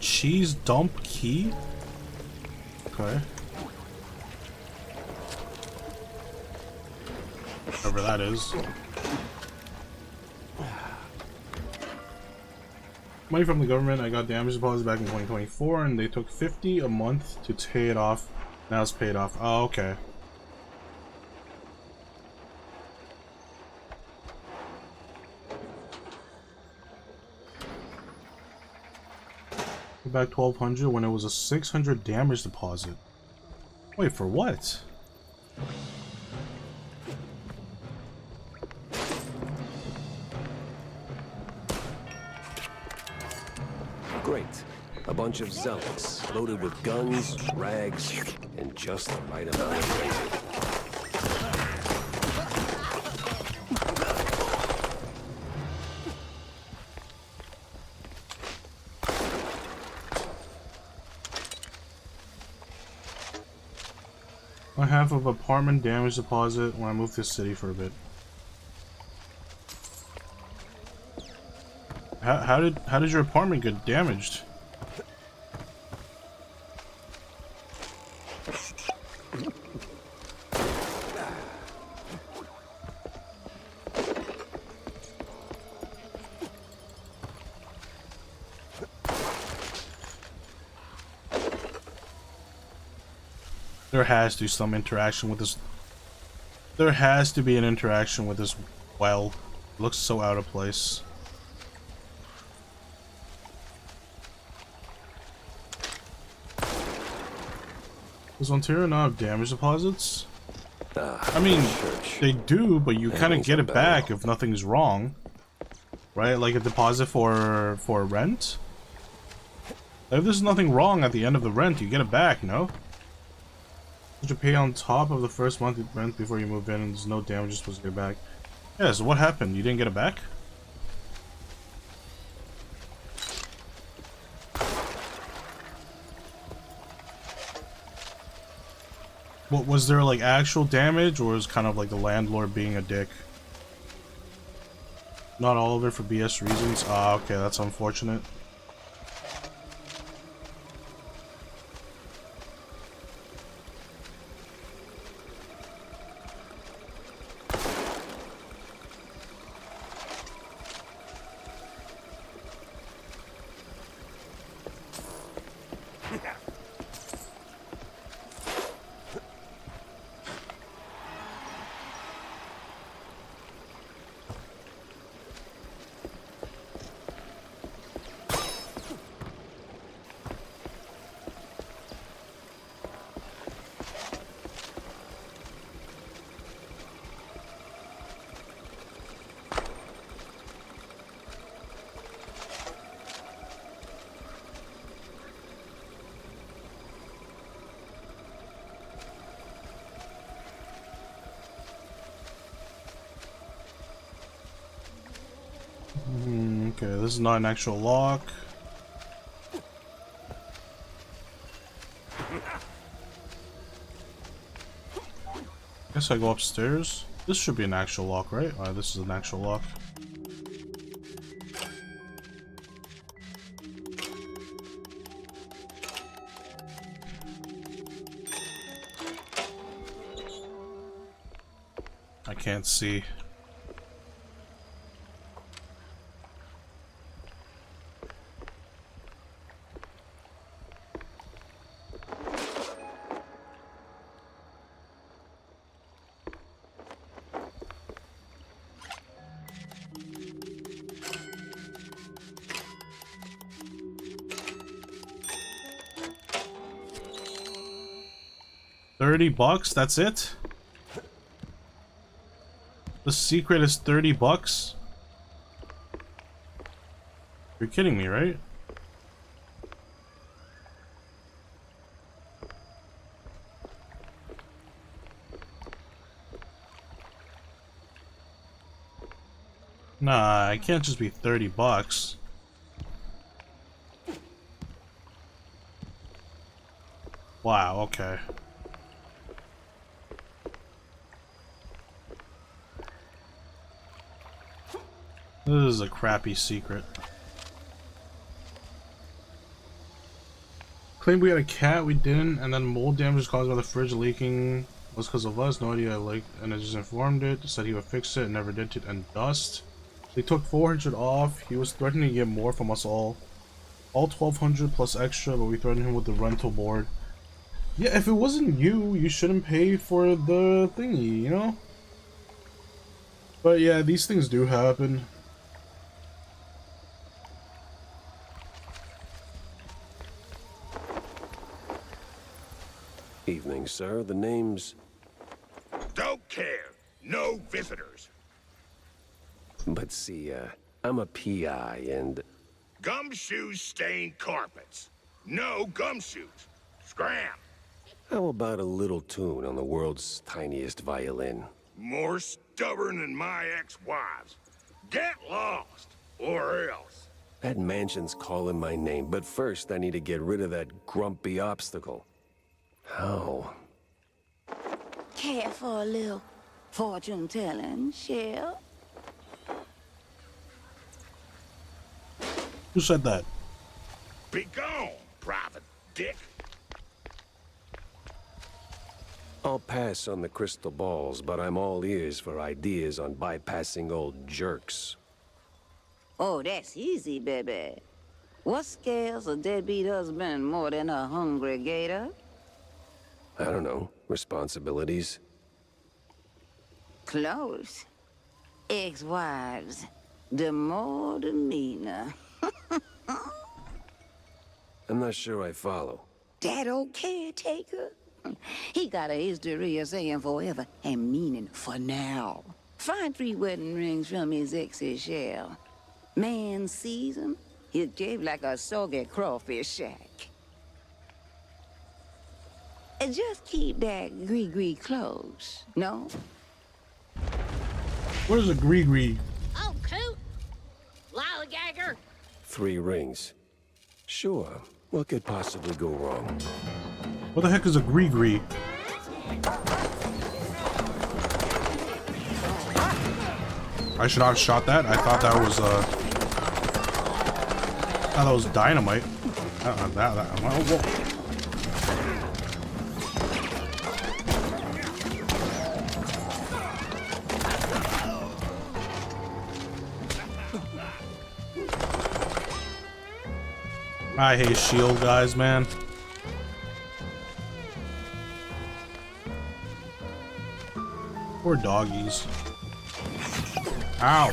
Cheese dump key? Okay. Whatever that is. Money from the government. I got damage deposits back in 2024 and they took $50 a month to pay it off. Now it's paid off. Oh, okay. Back 1200 when it was a 600 damage deposit. Wait, for what? Great. A bunch of zealots, loaded with guns, rags, and just the right amount of crazy. I have an apartment damage deposit when I move to the city for a bit. How did your apartment get damaged? There has to be some interaction with this. There has to be an interaction with this well. It looks so out of place. Does Ontario not have damage deposits? I mean, they do, but you kind of get it back if nothing's wrong. Right? Like a deposit for rent? If there's nothing wrong at the end of the rent, you get it back, no? You should pay on top of the first month rent before you move in, and there's no damage you're supposed to get back. Yeah, so what happened? You didn't get it back? What was there, like actual damage, or was kind of like the landlord being a dick? Not all of it for BS reasons. Ah, okay, that's unfortunate. Okay, this is not an actual lock. Guess I go upstairs. This should be an actual lock, right? Alright, this is an actual lock. I can't see. $30, that's it? The secret is $30? You're kidding me, right? Nah, it can't just be $30. Wow, okay. This is a crappy secret. Claimed we had a cat, we didn't, and then mold damage caused by the fridge leaking was because of us. No idea, like, and I just informed it, said he would fix it, and never did it, and dust. They took 400 off. He was threatening to get more from us all 1200 plus extra, but we threatened him with the rental board. Yeah, if it wasn't you, you shouldn't pay for the thingy, you know? But yeah, these things do happen. Evening, sir. The name's... Don't care. No visitors. But see, I'm a PI and... Gumshoes stain carpets. No gumshoes. Scram. How about a little tune on the world's tiniest violin? More stubborn than my ex-wives. Get lost, or else. That mansion's calling my name, but first I need to get rid of that grumpy obstacle. How? Care for a little fortune-telling, Shell? Who said that? Be gone, private dick. I'll pass on the crystal balls, but I'm all ears for ideas on bypassing old jerks. Oh, that's easy, baby. What scares a deadbeat husband more than a hungry gator? I don't know. Responsibilities? Close. Ex-wives. The more the meaner. I'm not sure I follow. That old caretaker? He got a history of saying forever and meaning for now. Find 3 wedding rings from his ex's shell. Man sees him, he'll cave like a soggy crawfish shack. And just keep that gree-gree close, no? What is a gree-gree? Oh, coot! Lollygagger! 3 rings. Sure. What could possibly go wrong? What the heck is a gree-gree? I should not have shot that. I thought that was dynamite. Whoa. I hate shield guys, man. Poor doggies. Ow.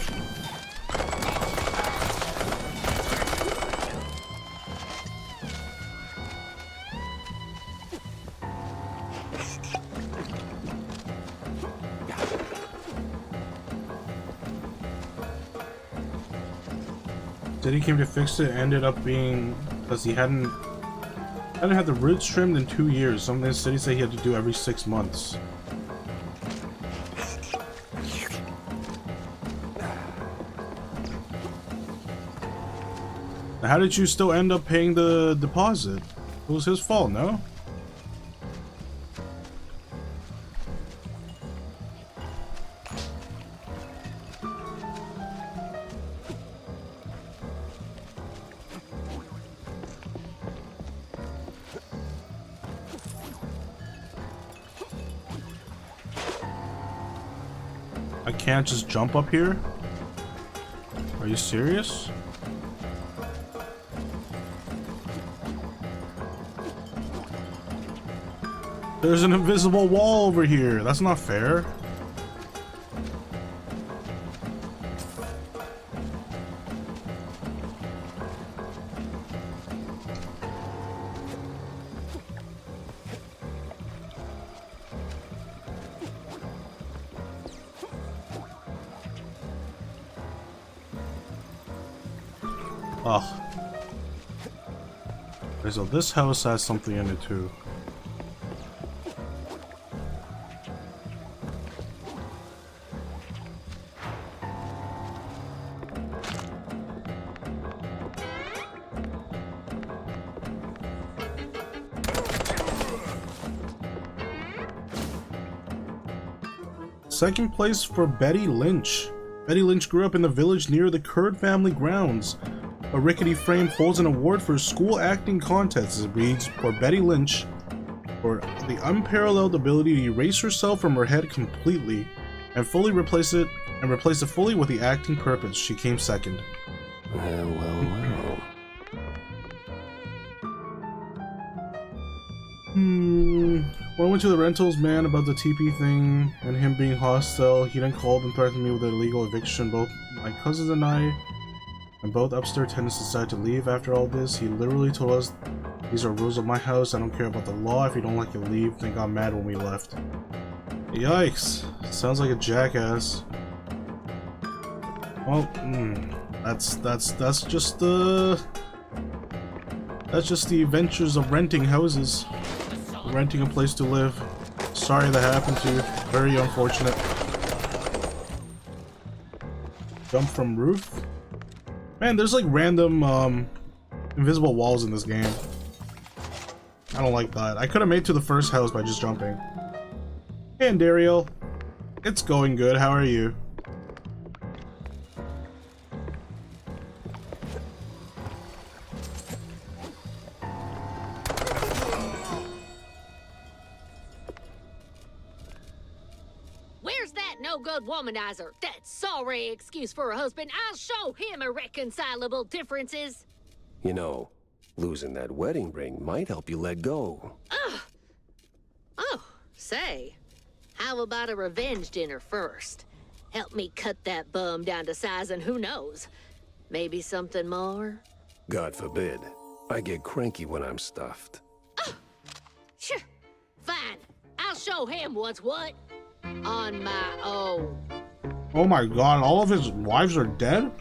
Said he came to fix it, ended up being because he hadn't had the roots trimmed in 2 years. Something the city said he had to do every 6 months. How did you still end up paying the deposit? It was his fault, no? I can't just jump up here? Are you serious? There's an invisible wall over here. That's not fair. Ugh. Okay, so this house has something in it too. Second place for Betty Lynch. Betty Lynch grew up in the village near the Curd family grounds. A rickety frame holds an award for school acting contest. It reads, for Betty Lynch, for the unparalleled ability to erase herself from her head completely and fully replace it fully with the acting purpose. She came second. Well. When I went to the rentals man about the TP thing and him being hostile, he then called and threatened me with an illegal eviction. Both my cousins and I, and both upstairs tenants decided to leave after all this. He literally told us, these are rules of my house, I don't care about the law, if you don't like it, leave. Then got mad when we left. Yikes. Sounds like a jackass. Well, that's just the adventures of renting houses. Renting a place to live. Sorry that happened to you. Very unfortunate. Jump from roof? Man, there's like random invisible walls in this game. I don't like that. I could have made it to the first house by just jumping. Hey, Andariel. It's going good. How are you? No-good womanizer. That sorry excuse for a husband. I'll show him irreconcilable differences. You know, losing that wedding ring might help you let go. Ugh. Oh, say, how about a revenge dinner first? Help me cut that bum down to size and who knows, maybe something more? God forbid. I get cranky when I'm stuffed. Oh, sure. Fine. I'll show him what's what. On my own. Oh my god, all of his wives are dead?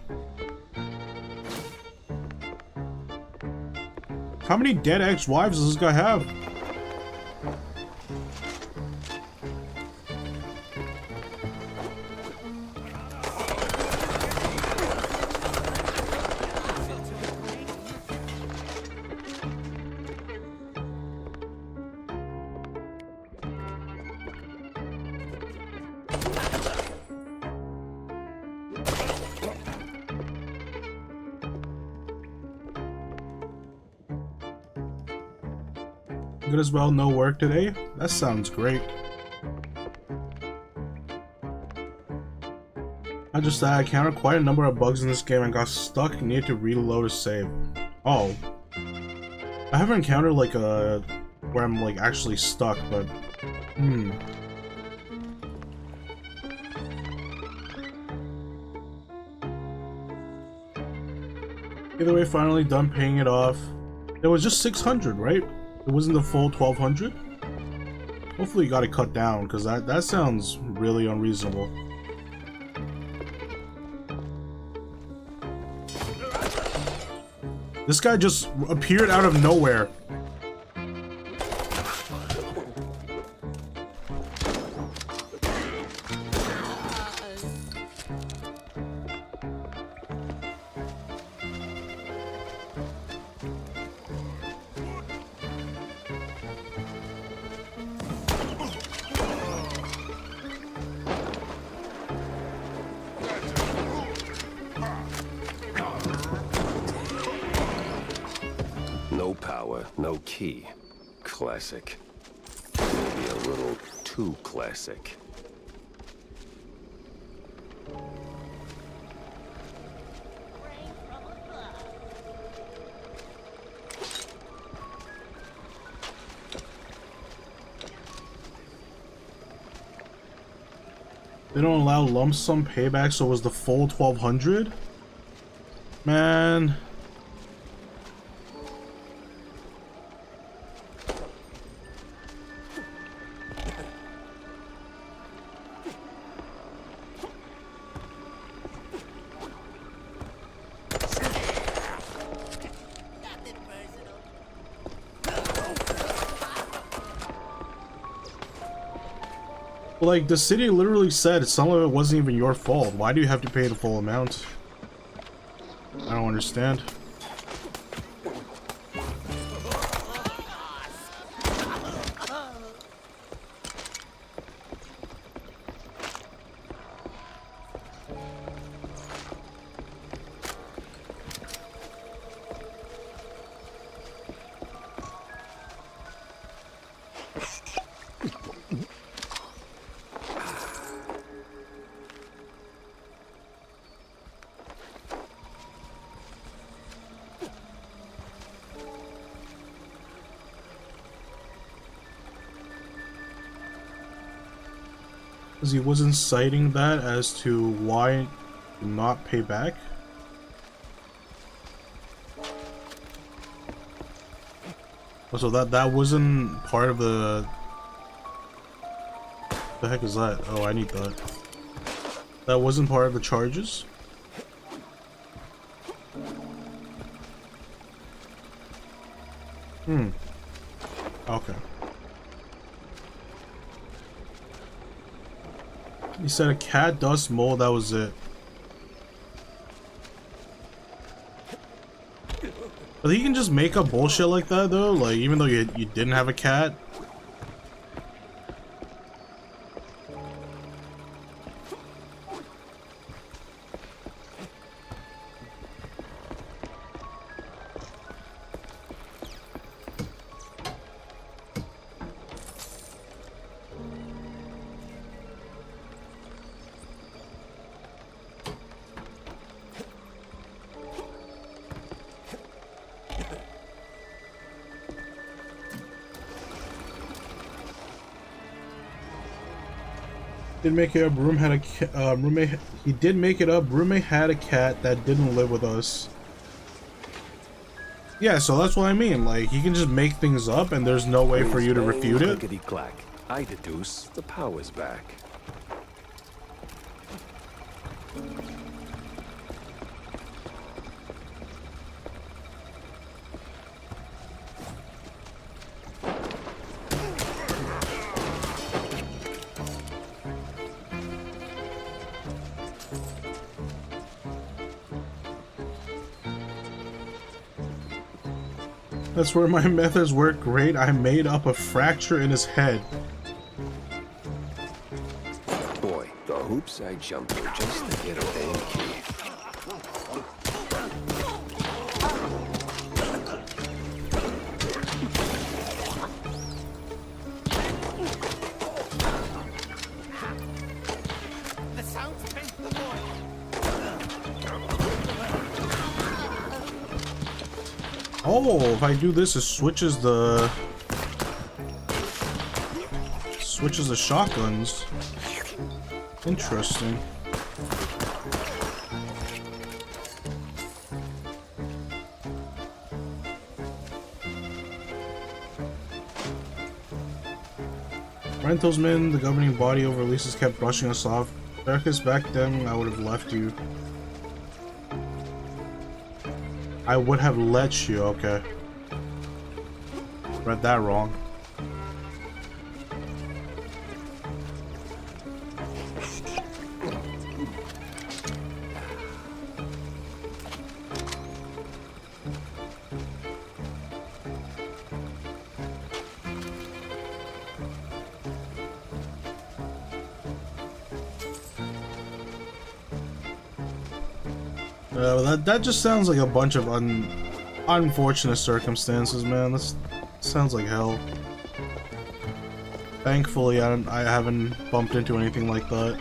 How many dead ex-wives does this guy have? Good as well, no work today? That sounds great. I just I encountered quite a number of bugs in this game and got stuck and needed to reload a save. Oh. I haven't encountered like a where I'm like actually stuck, but Either way, finally done paying it off. It was just 600, right? It wasn't the full 1200? Hopefully you got it cut down, because that sounds really unreasonable. This guy just appeared out of nowhere. No power, no key. Classic. Maybe a little too classic. They don't allow lump sum payback, so it was the full 1200? Man. Like, the city literally said some of it wasn't even your fault. Why do you have to pay the full amount? I don't understand. Because he wasn't citing that as to why not pay back. Oh, so that wasn't part of the heck is that? Oh, I need that. That wasn't part of the charges? Okay. He said a cat, dust, mold, that was it. But he can just make up bullshit like that though, like even though you didn't have a cat. Did make it up. Room had a roommate. He did make it up. Roommate had a cat that didn't live with us. Yeah, so that's what I mean. Like he can just make things up, and there's no way for you to refute it. Clack. I deduce the power's back. That's where my methods work great. I made up a fracture in his head. Boy, the hoops I jumped through just to get a damn key. Oh, if I do this, it switches the shotguns. Interesting. Rentalsman, the governing body over leases, kept brushing us off. Darkest back then, I would have left you. I would have let you, okay. Read that wrong. That just sounds like a bunch of unfortunate circumstances, man. This sounds like hell. Thankfully, I haven't bumped into anything like that.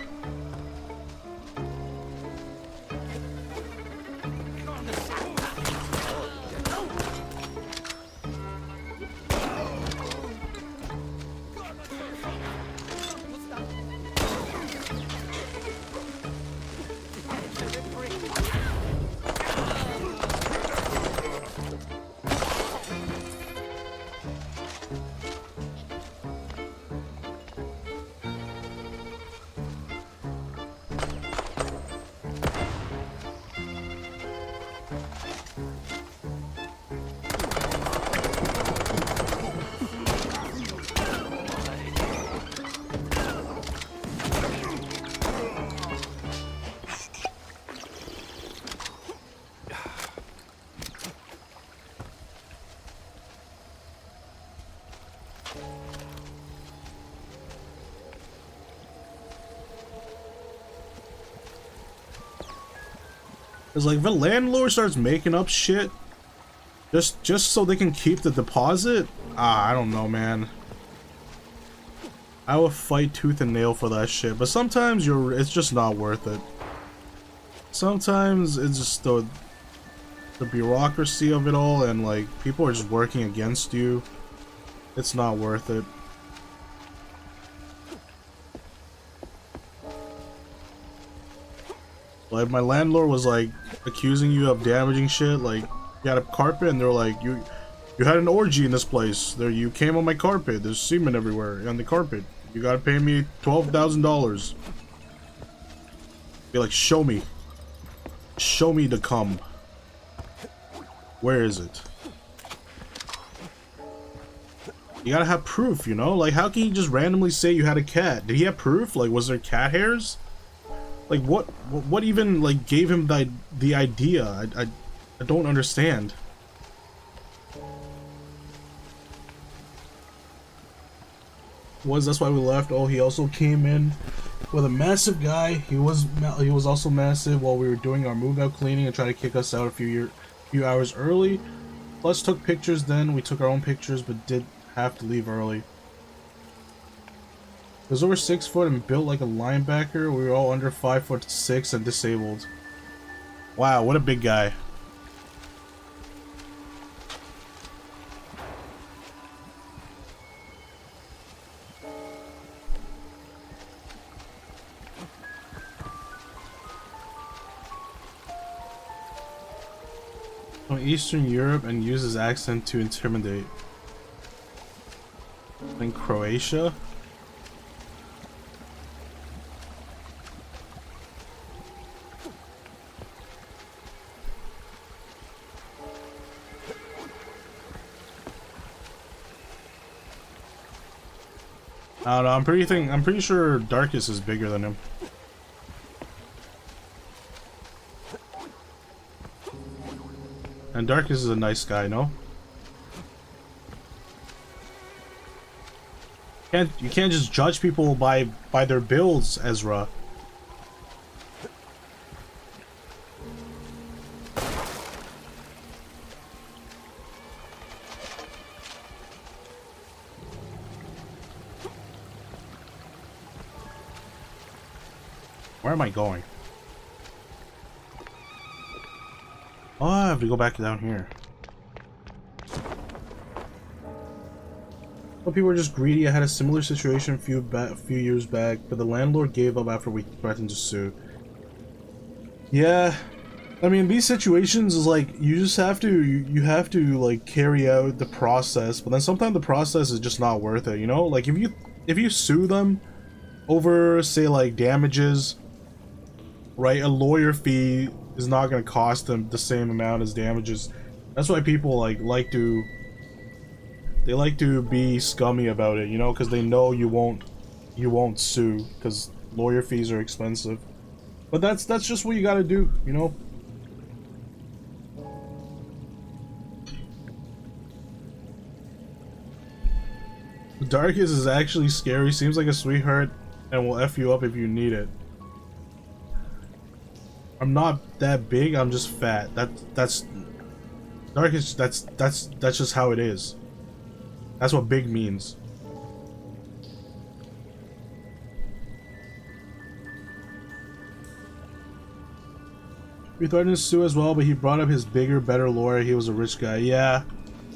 It's like if a landlord starts making up shit just so they can keep the deposit, I don't know, man. I will fight tooth and nail for that shit, but sometimes it's just not worth it. Sometimes it's just the bureaucracy of it all, and like people are just working against you. It's not worth it. Like my landlord was like accusing you of damaging shit, like you had a carpet and they're like you had an orgy in this place. There you came on my carpet. There's semen everywhere on the carpet. You gotta pay me $12,000. Be like, show me. Show me the cum. Where is it? You gotta have proof, you know? Like, how can you just randomly say you had a cat? Did he have proof? Like, was there cat hairs? Like, what even, like, gave him the idea? I don't understand. That's why we left. Oh, he also came in with a massive guy. He was also massive while we were doing our move out cleaning and tried to kick us out a few hours early. Plus took pictures then. We took our own pictures but did have to leave early. He was over 6 foot and built like a linebacker. We were all under 5'6" and disabled. Wow, what a big guy. From Eastern Europe and uses accent to intimidate. In Croatia? I don't know, I'm pretty sure Darkus is bigger than him. And Darkus is a nice guy, no? You can't just judge people by their builds, Ezra. Where am I going? Oh, I have to go back down here. Some people were just greedy. I had a similar situation a few years back, but the landlord gave up after we threatened to sue. Yeah, I mean, these situations is like you just have to you have to like carry out the process, but then sometimes the process is just not worth it. You know, like if you sue them over, say, like damages, right? A lawyer fee is not going to cost them the same amount as damages. That's why people like to be scummy about it, you know, because they know you won't sue because lawyer fees are expensive. But that's just what you got to do, you know. Darkus is actually scary. Seems like a sweetheart and will F you up if you need it. I'm not that big, I'm just fat. That's Darkus, that's just how it is. That's what big means. We threatened to sue as well, but he brought up his bigger, better lawyer. He was a rich guy. Yeah.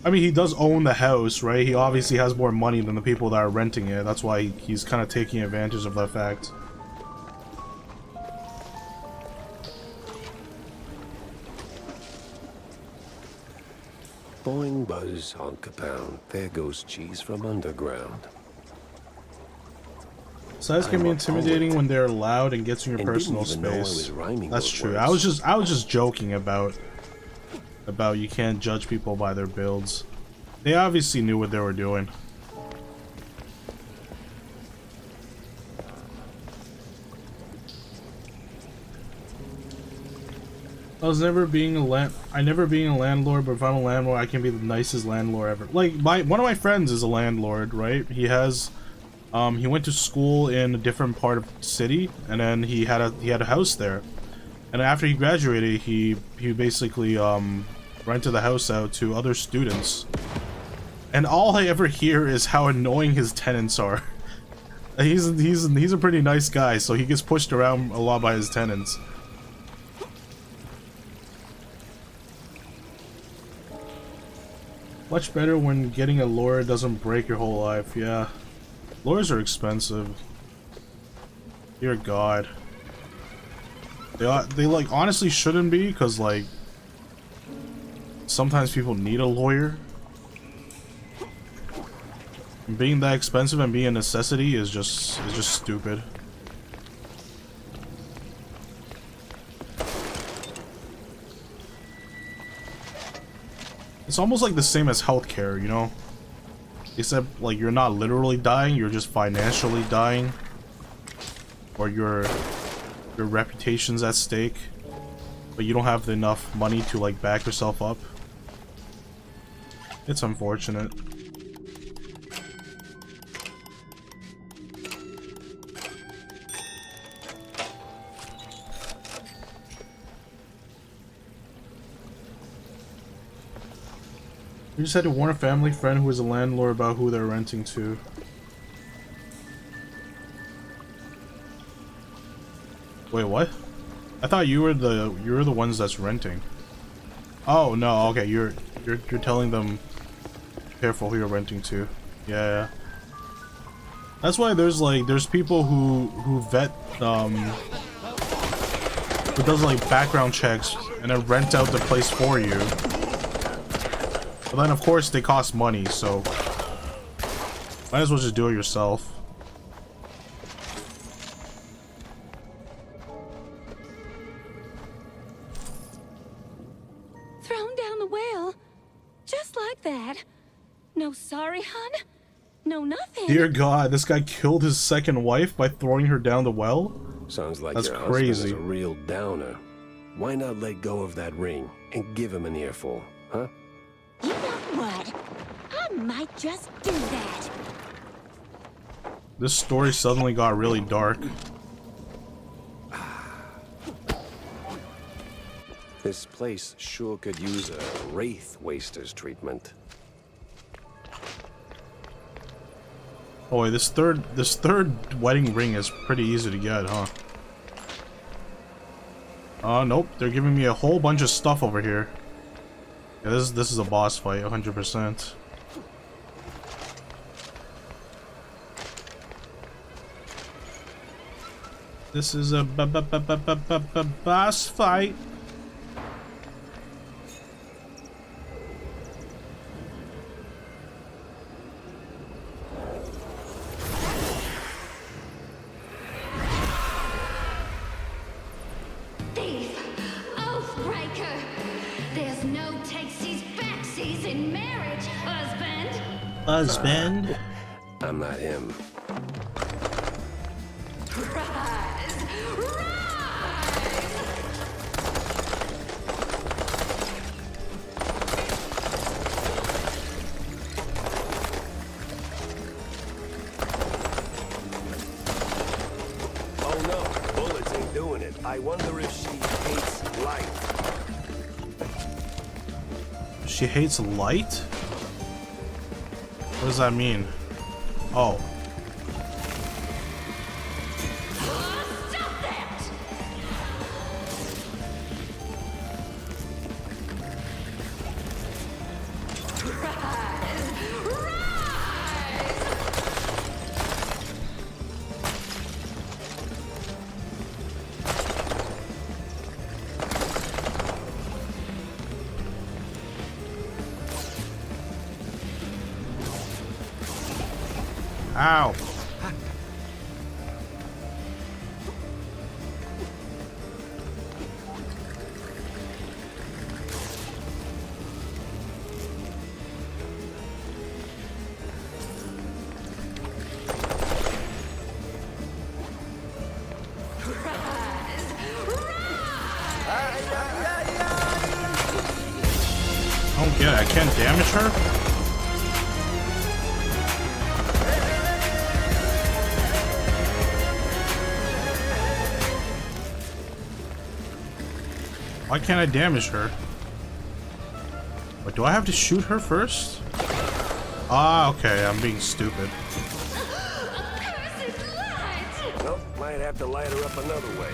I mean, he does own the house, right? He obviously has more money than the people that are renting it. That's why he's kind of taking advantage of that fact. Boing, buzz, honk a pound. There goes cheese from underground. Size can be intimidating when they're loud and gets in your personal space. That's true. I was just joking about you can't judge people by their builds. They obviously knew what they were doing. I never being a landlord, but if I'm a landlord, I can be the nicest landlord ever. Like one of my friends is a landlord, right? He has he went to school in a different part of the city, and then he had a house there. And after he graduated, he basically rented the house out to other students. And all I ever hear is how annoying his tenants are. He's a pretty nice guy, so he gets pushed around a lot by his tenants. Much better when getting a lure doesn't break your whole life. Yeah, lures are expensive. Dear God. They like honestly shouldn't be, because like sometimes people need a lawyer. And being that expensive and being a necessity is just stupid. It's almost like the same as healthcare, you know? Except like you're not literally dying, you're just financially dying. Or your reputation's at stake, but you don't have enough money to like back yourself up. It's unfortunate. You just had to warn a family friend who is a landlord about who they're renting to. Wait, what? I thought you were the ones that's renting. Oh no, okay, you're telling them careful who you're renting to. Yeah. That's why there's people who vet who does like background checks and then rent out the place for you. But then of course they cost money, so might as well just do it yourself. Thrown down the well. Just like that. No sorry, hun? No nothing. Dear God, this guy killed his second wife by throwing her down the well? Sounds like that's your crazy. husband is a real downer. Why not let go of that ring and give him an earful, huh? You know what? I might just do that. This story suddenly got really dark. This place sure could use a wraith waster's treatment. Oh wait, this third wedding ring is pretty easy to get, huh? Nope, they're giving me a whole bunch of stuff over here. Yeah, this is a boss fight, 100%. This is a boss fight. Husband? I'm not him. Oh no, bullets ain't doing it. I wonder if she hates light. She hates light? What does that mean? Oh. Stop that! Ow. I don't get it. I can't damage her? Why can't I damage her? Wait, do I have to shoot her first? Ah, okay, I'm being stupid. Well, might have to light her up another way.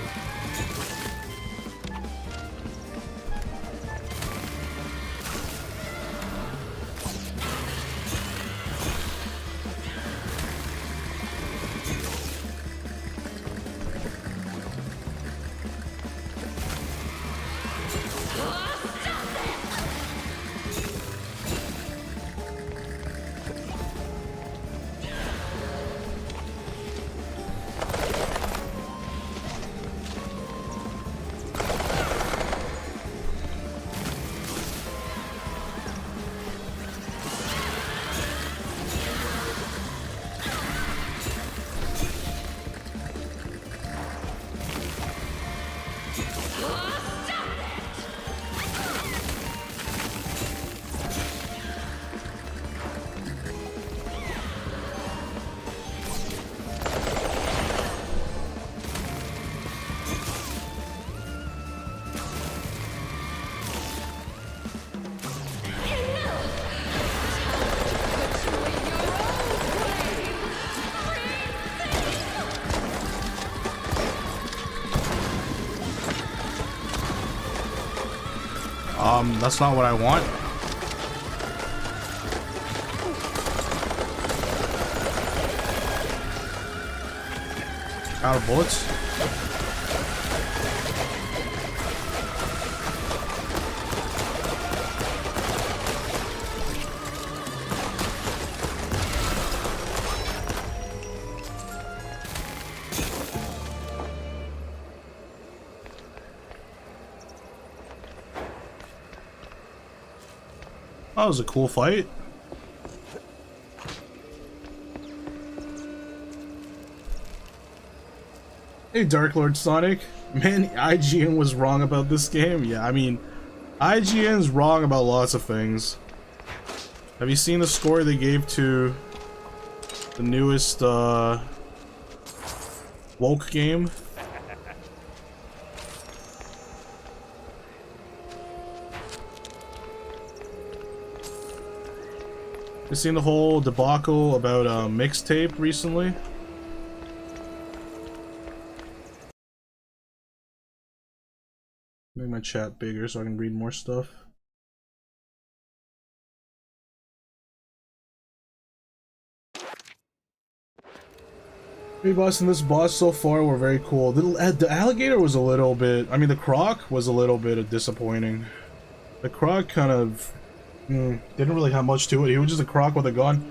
That's not what I want. Out of bullets. That was a cool fight. Hey, Dark Lord Sonic. Man, IGN was wrong about this game. Yeah, I mean, IGN's wrong about lots of things. Have you seen the score they gave to the newest woke game? You seen the whole debacle about mixtape recently? Make my chat bigger so I can read more stuff. Hey boss, and this boss so far were very cool. The alligator was a little bit, I mean the croc was a little bit disappointing. The croc kind of didn't really have much to it. He was just a croc with a gun.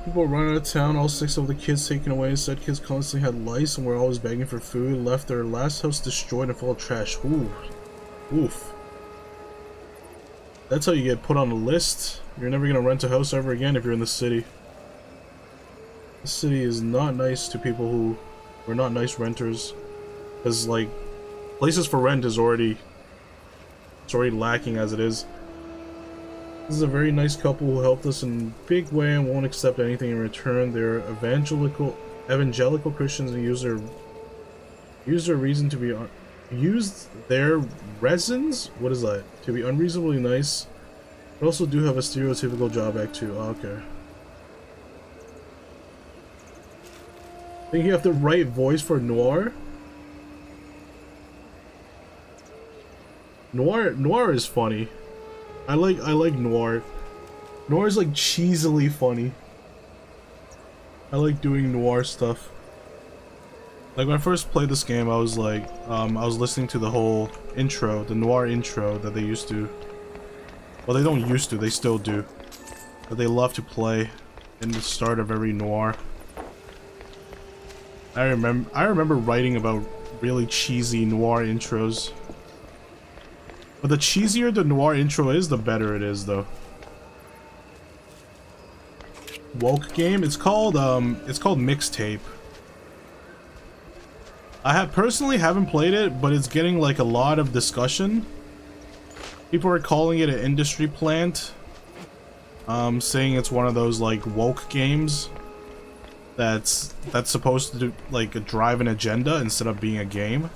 People were running out of town, all 6 of the kids taken away. Said kids constantly had lice and were always begging for food. Left their last house destroyed and full of trash. Ooh. Oof. That's how you get put on a list. You're never gonna rent a house ever again if you're in the city. The city is not nice to people who are not nice renters. Because, like, places for rent is already lacking as it is. This is a very nice couple who helped us in a big way and won't accept anything in return. They're evangelical Christians and use their reason to be used their reasons. What is that? To be unreasonably nice. They also do have a stereotypical drawback too. Oh, okay. I think you have the right voice for Noir. Noir is funny. I like Noir. Noir is like cheesily funny. I like doing Noir stuff. Like when I first played this game, I was like, I was listening to the whole intro, the Noir intro that they used to. Well, they don't used to, they still do. But they love to play in the start of every Noir. I remember writing about really cheesy Noir intros. But the cheesier the Noir intro is, the better it is, though. Woke game? It's called Mixtape. I personally haven't played it, but it's getting like a lot of discussion. People are calling it an industry plant. Saying it's one of those like woke games. that's supposed to do, like, drive an agenda instead of being a game.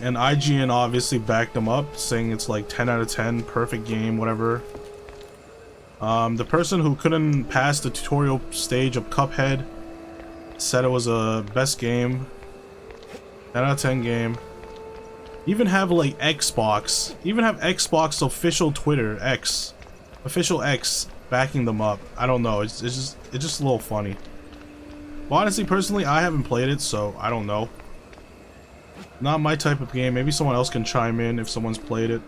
And IGN obviously backed them up, saying it's like 10 out of 10, perfect game, whatever. The person who couldn't pass the tutorial stage of Cuphead said it was a best game, 10 out of 10 game. Even have like Xbox official Twitter, official X backing them up. I don't know, it's just a little funny. But honestly, personally, I haven't played it, so I don't know. Not my type of game. Maybe someone else can chime in if someone's played it.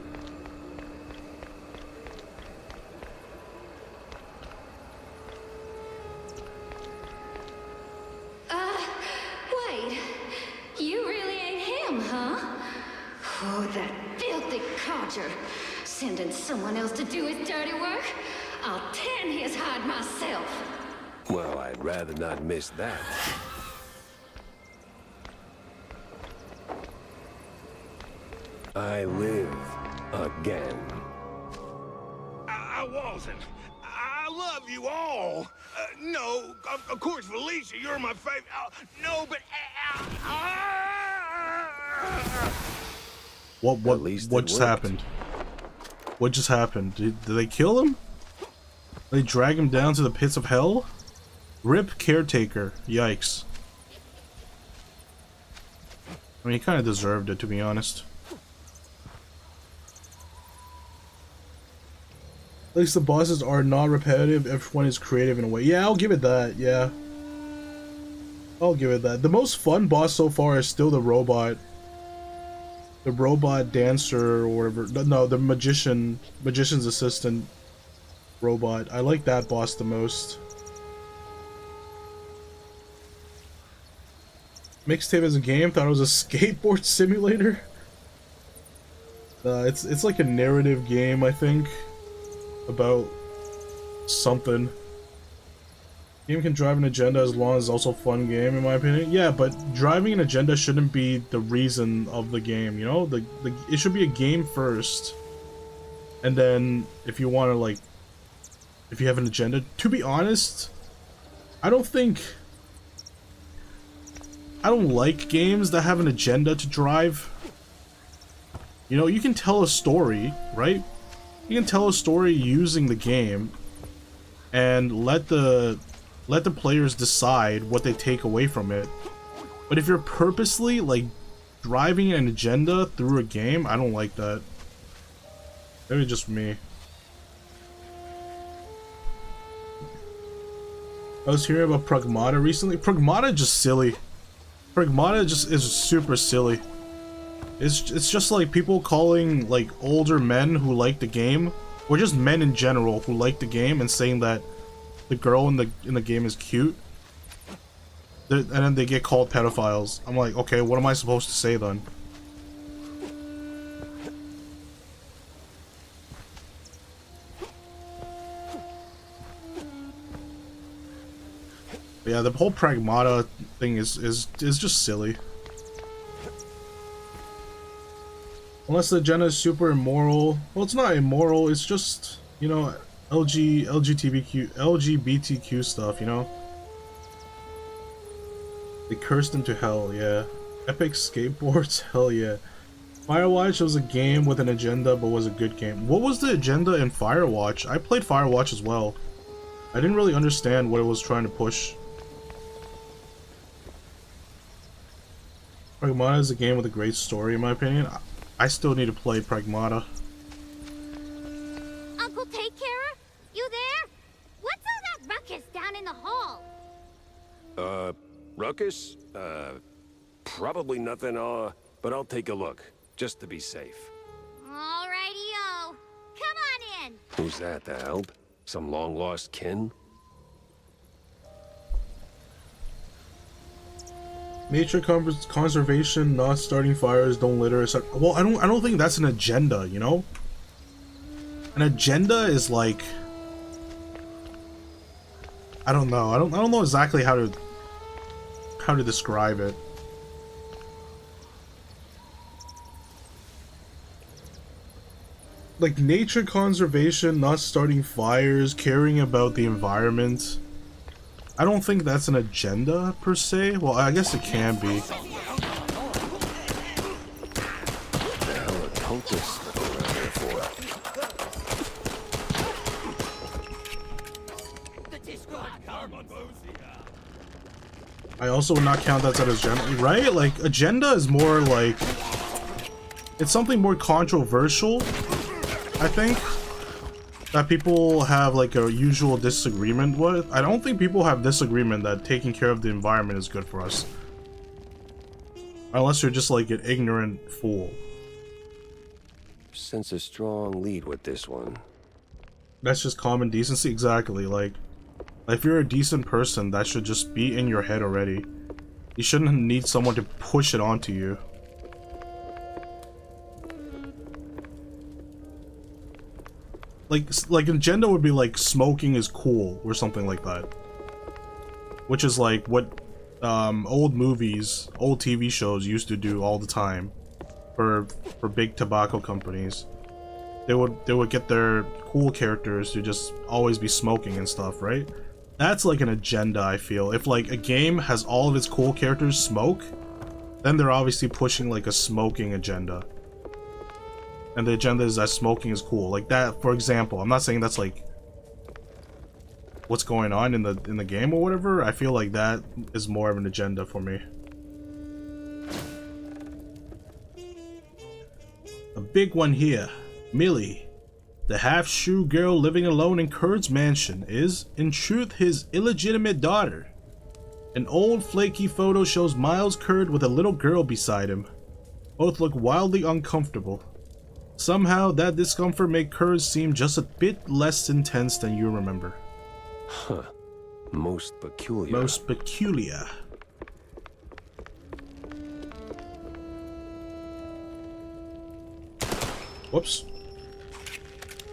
Wait. You really ain't him, huh? Oh, that filthy codger. Sending someone else to do his dirty work? I'll tan his hide myself. Well, I'd rather not miss that. I live again. I wasn't. I love you all. No, of course, Felicia, you're my favorite. No, but... What just happened? What just happened? Did they kill him? Did they drag him down to the pits of hell? Rip Caretaker. Yikes. I mean, he kind of deserved it, to be honest. At least the bosses are not repetitive, everyone is creative in a way. Yeah, I'll give it that, yeah. I'll give it that. The most fun boss so far is still the robot. The robot dancer or whatever. No, the magician's assistant robot. I like that boss the most. Mixtape as a game, thought it was a skateboard simulator. It's like a narrative game, I think. About something. Game can drive an agenda as long as it's also a fun game, in my opinion. Yeah, but driving an agenda shouldn't be the reason of the game, you know? It should be a game first. And then, if you want to, like... If you have an agenda... To be honest, I don't like games that have an agenda to drive. You know, you can tell a story, right? You can tell a story using the game and let the players decide what they take away from it. But if you're purposely like driving an agenda through a game, I don't like that. Maybe just me. I was hearing about Pragmata recently. Pragmata just silly. Pragmata just is super silly. It's just like people calling like older men who like the game, or just men in general who like the game, and saying that the girl in the game is cute, and then they get called pedophiles. I'm like, okay, what am I supposed to say then? But yeah, the whole Pragmata thing is just silly. Unless the agenda is super immoral. Well, it's not immoral, it's just, you know, LGBTQ stuff, you know? They cursed him to hell, yeah. Epic skateboards, hell yeah. Firewatch was a game with an agenda, but was a good game. What was the agenda in Firewatch? I played Firewatch as well. I didn't really understand what it was trying to push. Pragmata is a game with a great story, in my opinion. I still need to play Pragmata. Uncle Take Carer? You there? What's all that ruckus down in the hall? Ruckus? Probably nothing, but I'll take a look, just to be safe. Alrighty-o. Come on in. Who's that, the help? Some long-lost kin? Nature conservation, not starting fires, don't litter, etc. Well, I don't think that's an agenda, you know? An agenda is like, I don't know. I don't know exactly how to describe it. Like nature conservation, not starting fires, caring about the environment. I don't think that's an agenda per se. Well, I guess it can be. The hell are cultists around here for? I also would not count that as agenda, right? Like, agenda is more like... It's something more controversial, I think, that people have like a usual disagreement with. I don't think people have disagreement that taking care of the environment is good for us. Unless you're just like an ignorant fool. Sense a strong lead with this one. That's just common decency, exactly. Like, if you're a decent person, that should just be in your head already. You shouldn't need someone to push it onto you. Like agenda would be like smoking is cool or something like that, which is like what old movies, old TV shows used to do all the time for big tobacco companies. They would get their cool characters to just always be smoking and stuff, right? That's like an agenda, I feel. If like a game has all of its cool characters smoke, then they're obviously pushing like a smoking agenda. And the agenda is that smoking is cool. Like that, for example. I'm not saying that's like what's going on in the game or whatever. I feel like that is more of an agenda for me. A big one here. Millie, the half-shrew girl living alone in Kurt's mansion, is, in truth, his illegitimate daughter. An old flaky photo shows Miles Kurd with a little girl beside him. Both look wildly uncomfortable. Somehow, that discomfort made Kurd seem just a bit less intense than you remember. Huh. Most peculiar. Most peculiar. Whoops.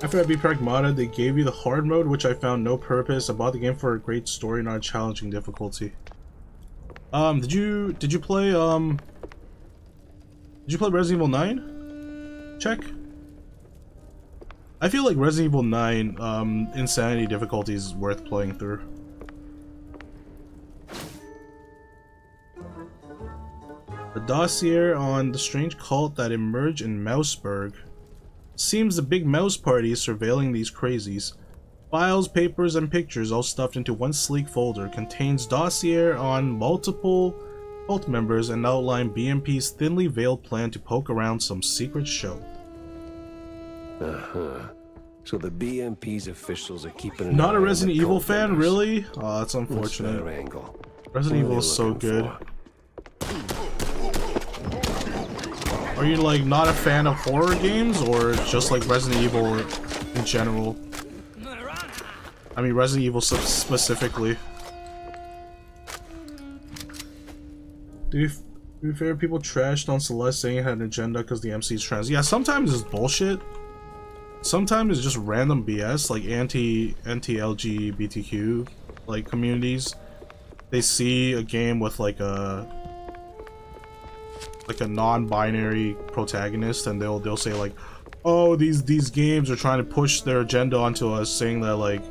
After I beat Pragmata, they gave you the hard mode, which I found no purpose. I bought the game for a great story, not a challenging difficulty. Did you play Resident Evil 9? Check. I feel like Resident Evil 9 insanity difficulty is worth playing through. The dossier on the strange cult that emerged in Mouseburg. Seems the big mouse party is surveilling these crazies. Files, papers, and pictures all stuffed into one sleek folder contains dossier on multiple cult members and outline BMP's thinly veiled plan to poke around some secret show. Uh-huh. So the BMP's officials are keeping an Not eye a on Resident the Evil cult fan, members. really? Oh, that's unfortunate. What's their angle? Resident What are Evil they is so looking good. for? Are you like not a fan of horror games or just like Resident Evil in general? I mean Resident Evil specifically. To be fair, people trashed on Celeste saying it had an agenda because the MC is trans. Yeah, sometimes it's bullshit. Sometimes it's just random BS, like anti-LGBTQ like communities. They see a game with like a non-binary protagonist and they'll say like, oh, these games are trying to push their agenda onto us, saying that like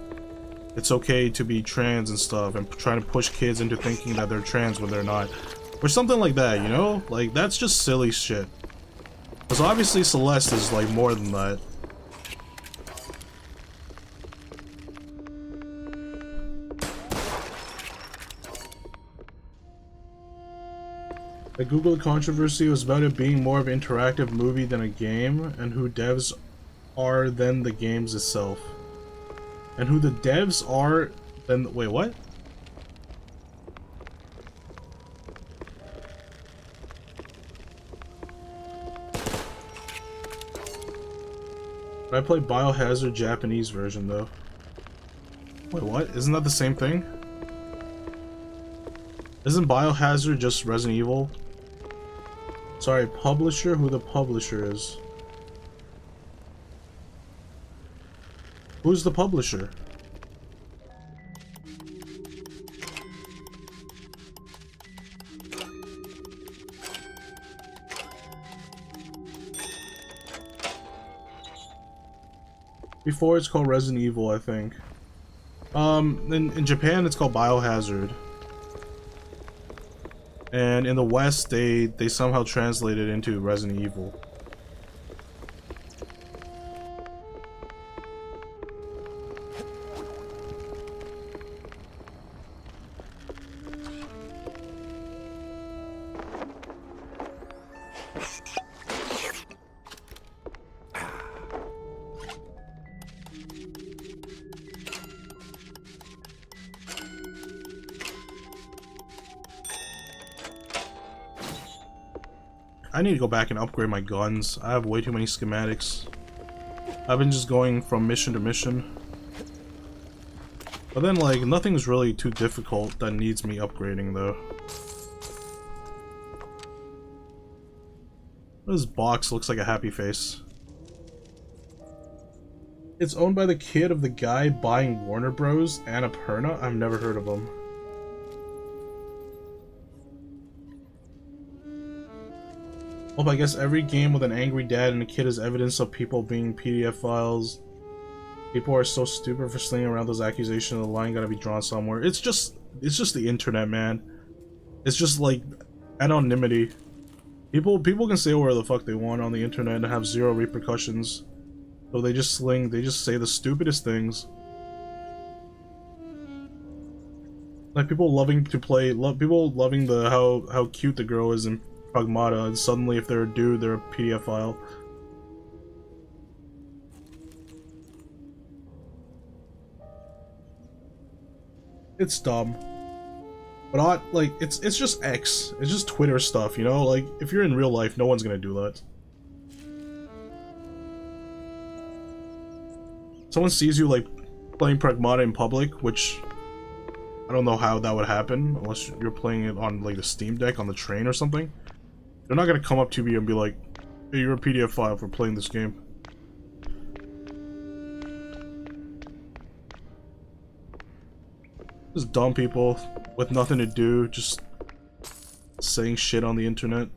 it's okay to be trans and stuff, and trying to push kids into thinking that they're trans when they're not, or something like that, you know? Like, that's just silly shit. Because obviously Celeste is like more than that. The Google controversy was about it being more of an interactive movie than a game, and who devs are than the games itself. And who the devs are then— wait, what? I play Biohazard Japanese version though. Wait, what? Isn't that the same thing? Isn't Biohazard just Resident Evil? Sorry, publisher? Who the publisher is? Who's the publisher? Before it's called Resident Evil, I think. In Japan it's called Biohazard. And in the West they somehow translate it into Resident Evil. I need to go back and upgrade my guns. I have way too many schematics. I've been just going from mission to mission. But then, like, nothing's really too difficult that needs me upgrading, though. This box looks like a happy face. It's owned by the kid of the guy buying Warner Bros. Annapurna? I've never heard of him. Well, I guess every game with an angry dad and a kid is evidence of people being PDF files. People are so stupid for slinging around those accusations. The line gotta be drawn somewhere. It's just the internet, man. It's just like anonymity. People can say whatever the fuck they want on the internet and have zero repercussions. So they just say the stupidest things. Like people loving the how cute the girl is in Pragmata, and suddenly if they're a dude, they're a PDF file. It's dumb. But not like it's just X. It's just Twitter stuff, you know? Like if you're in real life, no one's gonna do that. Someone sees you like playing Pragmata in public, which I don't know how that would happen unless you're playing it on like the Steam Deck on the train or something. They're not gonna come up to you and be like, "Hey, you're a PDF file for playing this game." Just dumb people with nothing to do, just saying shit on the internet.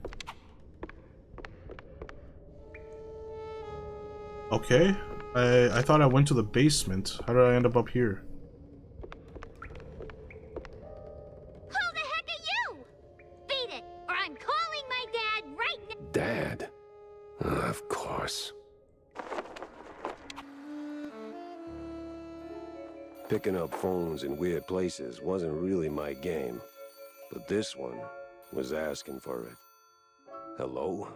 Okay, I thought I went to the basement. How did I end up here? Dad? Of course. Picking up phones in weird places wasn't really my game, but this one was asking for it. Hello?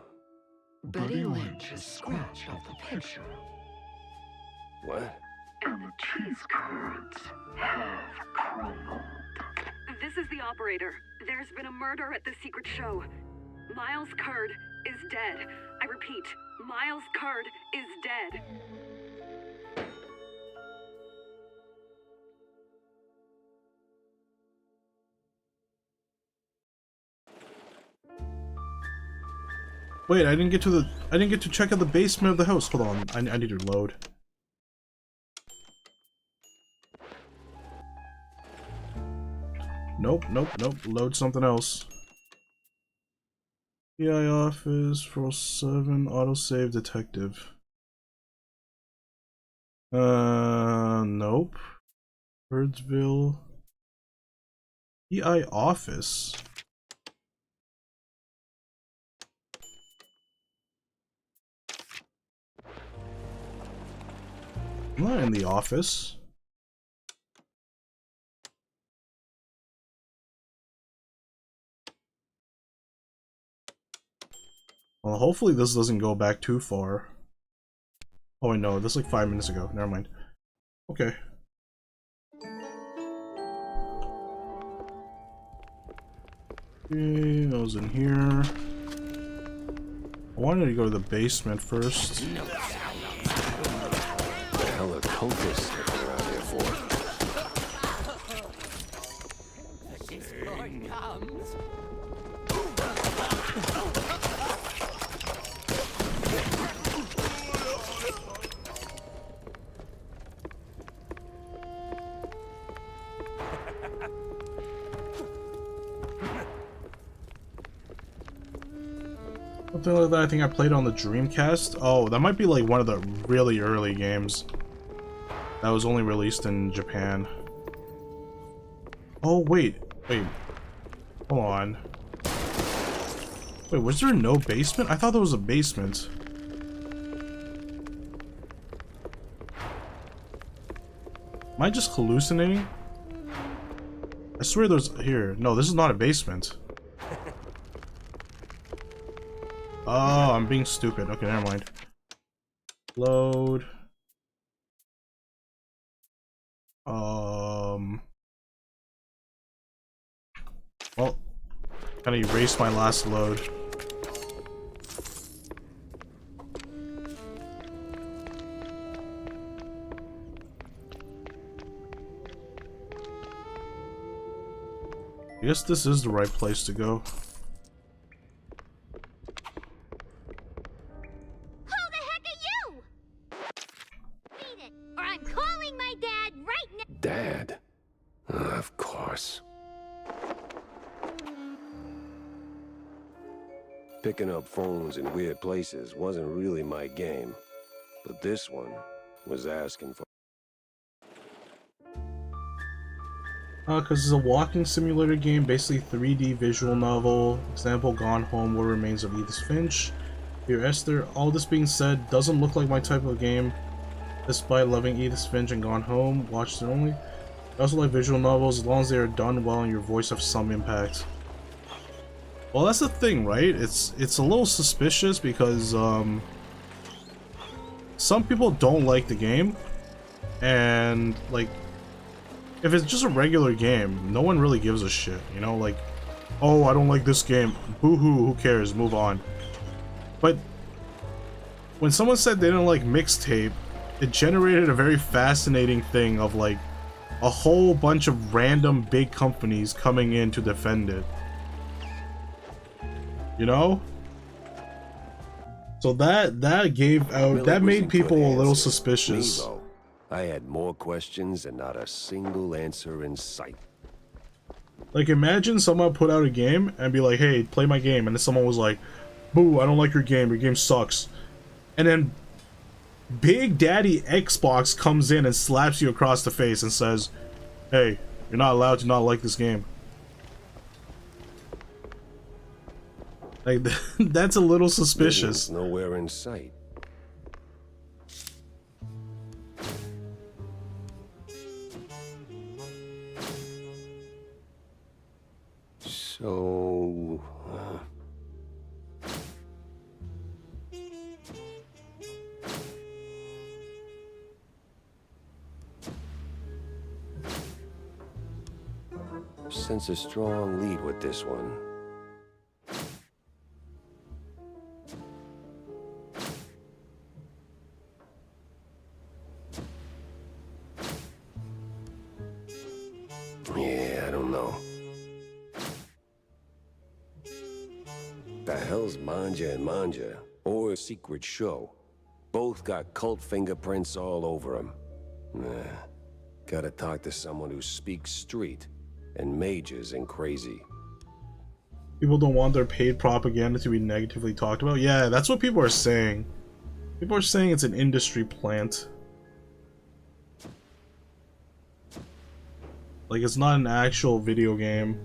Betty Lynch has scratched off the picture. What? And the cheese curds have crumbled. This is the operator. There's been a murder at the secret show. Miles Curd is dead. I repeat, Miles Curd is dead. Wait, I didn't get to check out the basement of the house. Hold on, I need to load. Nope. Load something else. PI office, 407, autosave detective. Nope. Birdsville. PI office. I'm not in the office. Well, hopefully this doesn't go back too far. Oh, I know. This is like 5 minutes ago. Never mind. Okay. Okay, I was in here. I wanted to go to the basement first. The hell are cultists sticking around here for? Something like that I think I played on the Dreamcast. Oh, that might be like one of the really early games that was only released in Japan. Oh, wait. Hold on. Wait, was there no basement? I thought there was a basement. Am I just hallucinating? I swear there's... Here. No, this is not a basement. Oh, I'm being stupid. Okay, never mind. Load. Well, kind of erased my last load. I guess this is the right place to go. Who the heck are you? Beat it, or I'm calling my dad right now. Dad? Of course. Picking up phones in weird places wasn't really my game, but this one was asking for... Because it's a walking simulator game, basically 3D visual novel. Example, Gone Home, What Remains of Edith Finch. Dear Esther, all this being said, doesn't look like my type of game. Despite loving Edith Finch and Gone Home, watched it only. I also like visual novels, as long as they are done well and your voice have some impact. Well, that's the thing, right? It's a little suspicious because, some people don't like the game, and, like, if it's just a regular game, no one really gives a shit, you know? Like, oh, I don't like this game. Boo-hoo, who cares? Move on. But when someone said they didn't like Mixtape, it generated a very fascinating thing of, like, a whole bunch of random big companies coming in to defend it. You know? So that made people a little suspicious. Me, though, I had more questions and not a single answer in sight. Like, imagine someone put out a game and be like, hey, play my game, and then someone was like, boo, I don't like your game sucks. And then Big Daddy Xbox comes in and slaps you across the face and says, hey, you're not allowed to not like this game. Like, that's a little suspicious. Nowhere in sight. So... sense a strong lead with this one. Yeah, I don't know. The hell's Manja and Manja, or a secret show? Both got cult fingerprints all over them. Nah, gotta talk to someone who speaks street and majors in crazy. People don't want their paid propaganda to be negatively talked about. Yeah, that's what people are saying. People are saying it's an industry plant. Like, it's not an actual video game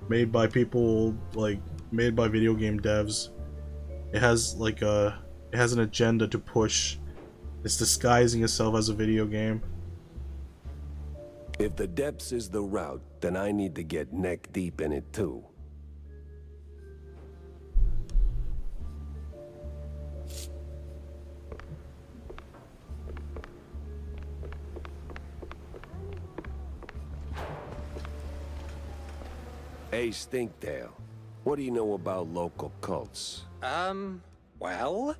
made by people, like, made by video game devs. It has, like, it has an agenda to push. It's disguising itself as a video game. If the depths is the route, then I need to get neck deep in it too. Hey, Stinktail, what do you know about local cults? Well,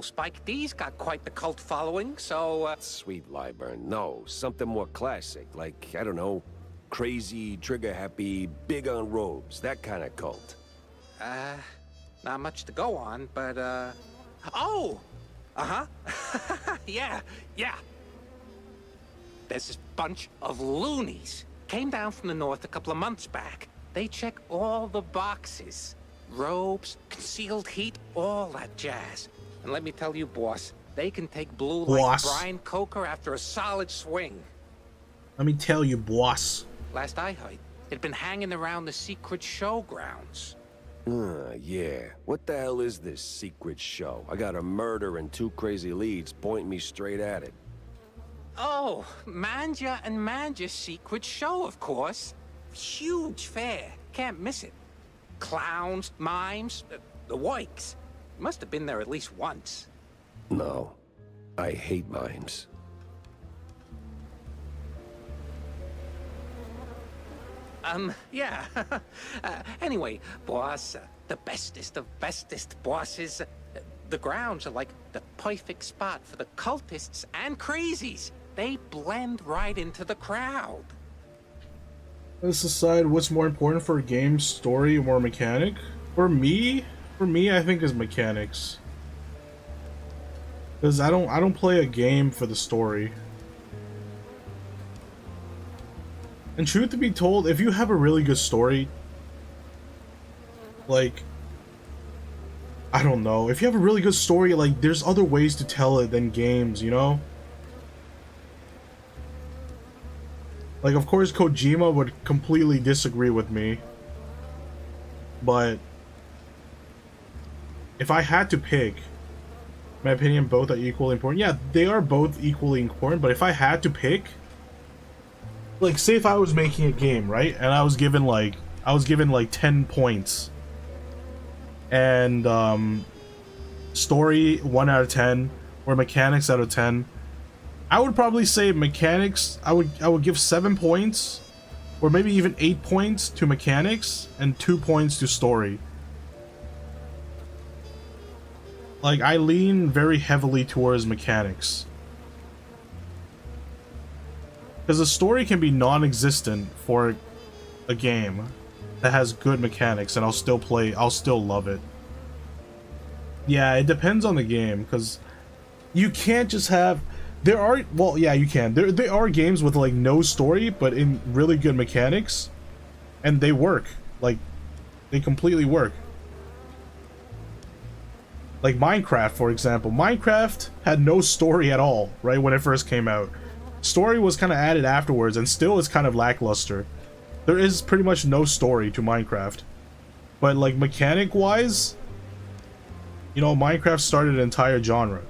Spike D's got quite the cult following, so, Sweet Lyburn, no, something more classic, like, I don't know, crazy, trigger-happy, big on robes, that kind of cult. not much to go on, but, oh! Uh-huh. Yeah. There's this bunch of loonies. Came down from the north a couple of months back. They check all the boxes. Robes, concealed heat, all that jazz. And let me tell you, boss, they can take blue like Brian Coker after a solid swing. Let me tell you, boss. Last I heard, It'd been hanging around the secret showgrounds. Yeah. What the hell is this secret show? I got a murder and 2 crazy leads pointing me straight at it. Oh, Manja and Manja's secret show, of course. Huge fair. Can't miss it. Clowns, mimes, the works. Must have been there at least once. No. I hate mimes. Yeah. Anyway, boss, the bestest of bestest bosses. The grounds are like the perfect spot for the cultists and crazies. They blend right into the crowd. Let's decide what's more important for a game, story or mechanic. For me, I think is mechanics. Because I don't play a game for the story. And truth to be told, if you have a really good story, like, I don't know, if you have a really good story, like, there's other ways to tell it than games, you know? Like, of course, Kojima would completely disagree with me, but if I had to pick, in my opinion, both are equally important. Yeah, they are both equally important, but if I had to pick, like, say if I was making a game, right, and I was given like 10 points, and story 1 out of 10, or mechanics out of 10, I would probably say mechanics. I would give 7 points, or maybe even 8 points to mechanics and 2 points to story. Like, I lean very heavily towards mechanics. Because the story can be non-existent for a game that has good mechanics, and I'll still love it. Yeah, it depends on the game, because you can't just have... well, yeah, you can. There are games with, like, no story, but in really good mechanics, and they work. Like, they completely work. Like Minecraft, for example. Minecraft had no story at all, right, when it first came out. Story was kind of added afterwards, and still is kind of lackluster. There is pretty much no story to Minecraft. But, like, mechanic-wise, you know, Minecraft started an entire genre.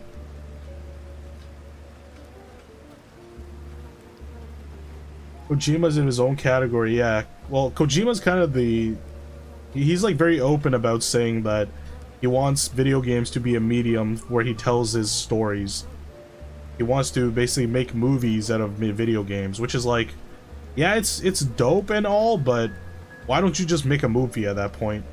Kojima's in his own category, yeah. Well, Kojima's kind of he's, like, very open about saying that he wants video games to be a medium where he tells his stories. He wants to basically make movies out of video games, which is like, yeah, it's dope and all, but why don't you just make a movie at that point?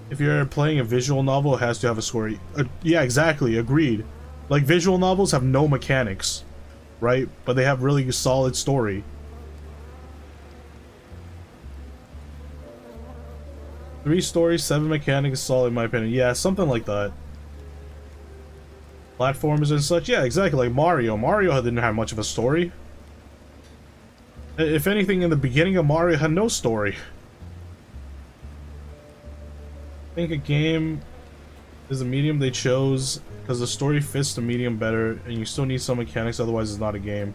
If you're playing a visual novel, it has to have a story. Yeah, exactly, agreed. Like, visual novels have no mechanics, right? But they have really solid story. Three stories, 7 mechanics, solid in my opinion. Yeah, something like that. Platformers and such, yeah, exactly, like Mario. Mario didn't have much of a story. If anything, in the beginning of Mario had no story. I think a game is a medium they chose because the story fits the medium better, and you still need some mechanics, otherwise it's not a game.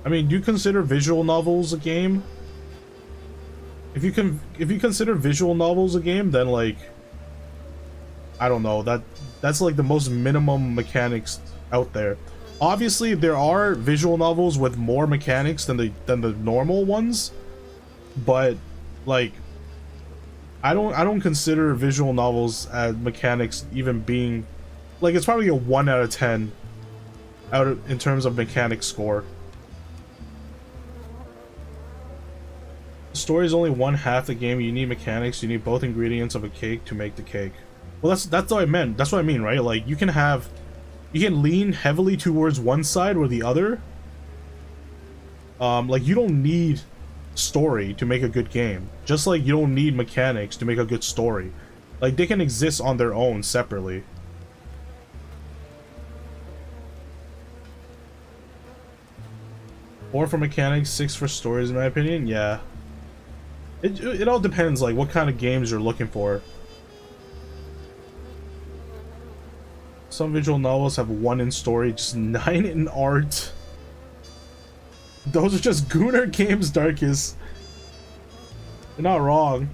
I mean, do you consider visual novels a game? If you consider visual novels a game, then, like, I don't know, that's like the most minimum mechanics out there. Obviously, there are visual novels with more mechanics than the normal ones, but, like, I don't consider visual novels as mechanics even being, like, it's probably a 1 out of 10 in terms of mechanic score. The story is only one half the game. You need mechanics. You need both ingredients of a cake to make the cake. Well, that's what I meant. That's what I mean, right? Like, you can lean heavily towards one side or the other. Like, you don't need story to make a good game. Just like you don't need mechanics to make a good story. Like, they can exist on their own separately. Four for mechanics, 6 for stories, in my opinion. Yeah. It all depends, like, what kind of games you're looking for. Some visual novels have 1 in story, just 9 in art. Those are just Gooner games, Darkus. You're not wrong.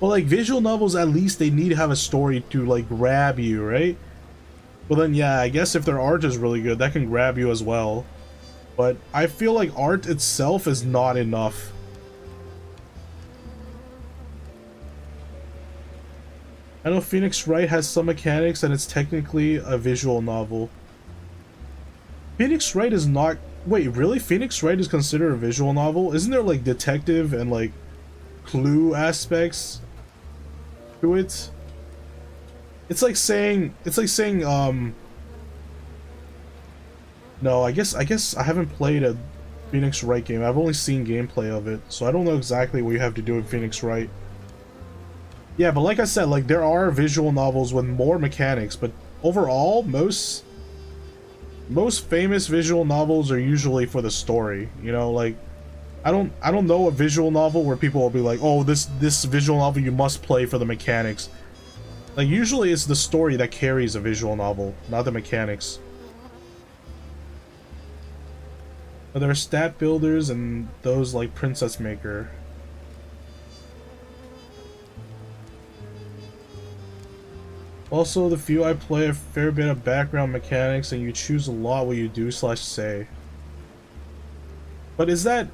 Well, like, visual novels, at least they need to have a story to, like, grab you, right? Well then, yeah, I guess if their art is really good, that can grab you as well. But I feel like art itself is not enough. I know Phoenix Wright has some mechanics and it's technically a visual novel. Phoenix Wright is not... Wait, really? Phoenix Wright is considered a visual novel? Isn't there, like, detective and, like, clue aspects to it? It's like saying, no, I guess I haven't played a Phoenix Wright game. I've only seen gameplay of it, so I don't know exactly what you have to do in Phoenix Wright. Yeah, but like I said, like, there are visual novels with more mechanics, but overall, most famous visual novels are usually for the story, you know, like, I don't know a visual novel where people will be like, oh, this visual novel you must play for the mechanics. Like, usually it's the story that carries a visual novel, not the mechanics. But there are stat builders and those like Princess Maker. Also, the few I play a fair bit of background mechanics and you choose a lot what you do / say. But is that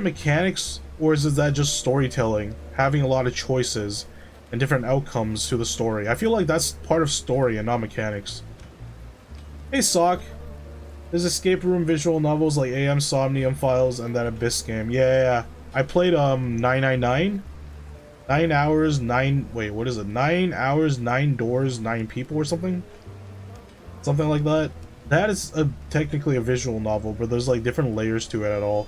mechanics, or is that just storytelling? Having a lot of choices and different outcomes to the story. I feel like that's part of story and not mechanics. Hey Sock, there's escape room visual novels like AM Somnium Files and that Abyss game. Yeah. I played 999. 9 hours, 9... Wait, what is it? 9 hours, 9 doors, 9 people or something? Something like that. That is technically a visual novel, but there's like different layers to it at all.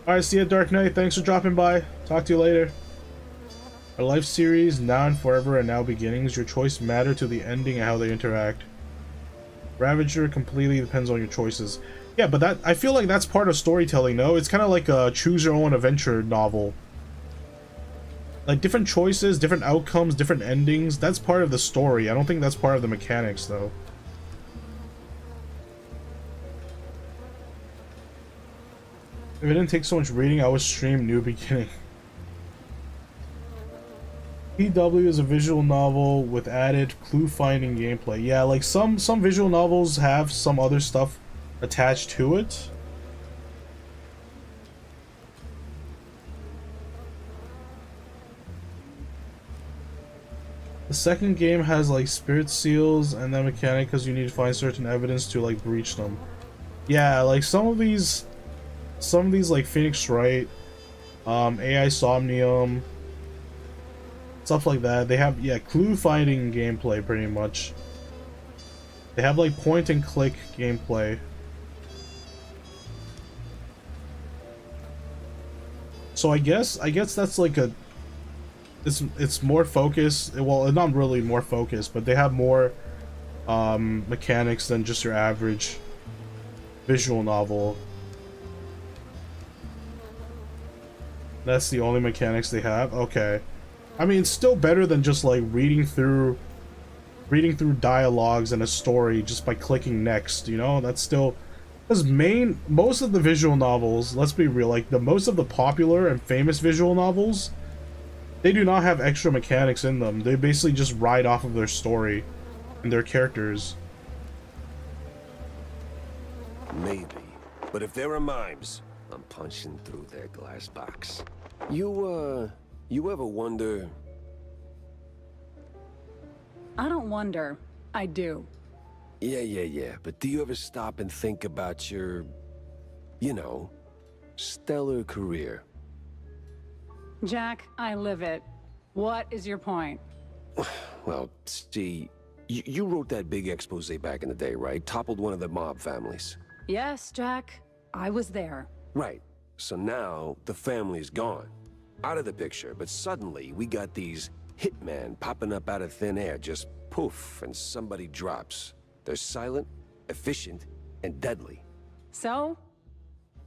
Alright, see ya, Dark Knight. Thanks for dropping by. Talk to you later. A life series, Now and Forever and Now Beginnings. Your choice matter to the ending and how they interact. Ravager completely depends on your choices. Yeah, but that, I feel like that's part of storytelling, no? It's kind of like a choose-your-own-adventure novel. Like, different choices, different outcomes, different endings. That's part of the story. I don't think that's part of the mechanics, though. If it didn't take so much reading, I would stream New Beginning. PW is a visual novel with added clue-finding gameplay. Yeah, like some visual novels have some other stuff attached to it. The second game has like spirit seals and that mechanic because you need to find certain evidence to like breach them. Yeah, like some of these like Phoenix Wright, AI Somnium, stuff like that, they have, yeah, clue finding gameplay pretty much. They have like point and click gameplay. So I guess that's like a, it's more focused. Well, not really more focused, but they have more mechanics than just your average visual novel. That's the only mechanics they have? Okay. I mean, it's still better than just like reading through dialogues and a story just by clicking next, you know? That's still, because most of the visual novels, let's be real, like most of the popular and famous visual novels, they do not have extra mechanics in them. They basically just ride off of their story and their characters. Maybe. But if there are mimes, I'm punching through their glass box. You ever wonder... I don't wonder. I do. Yeah. But do you ever stop and think about your, you know, stellar career? Jack, I live it. What is your point? Well, see, you wrote that big expose back in the day, right? Toppled one of the mob families. Yes, Jack. I was there. Right. So now, the family's gone. Out of the picture, but suddenly we got these hitmen popping up out of thin air, just poof, and somebody drops. They're silent, efficient, and deadly. So?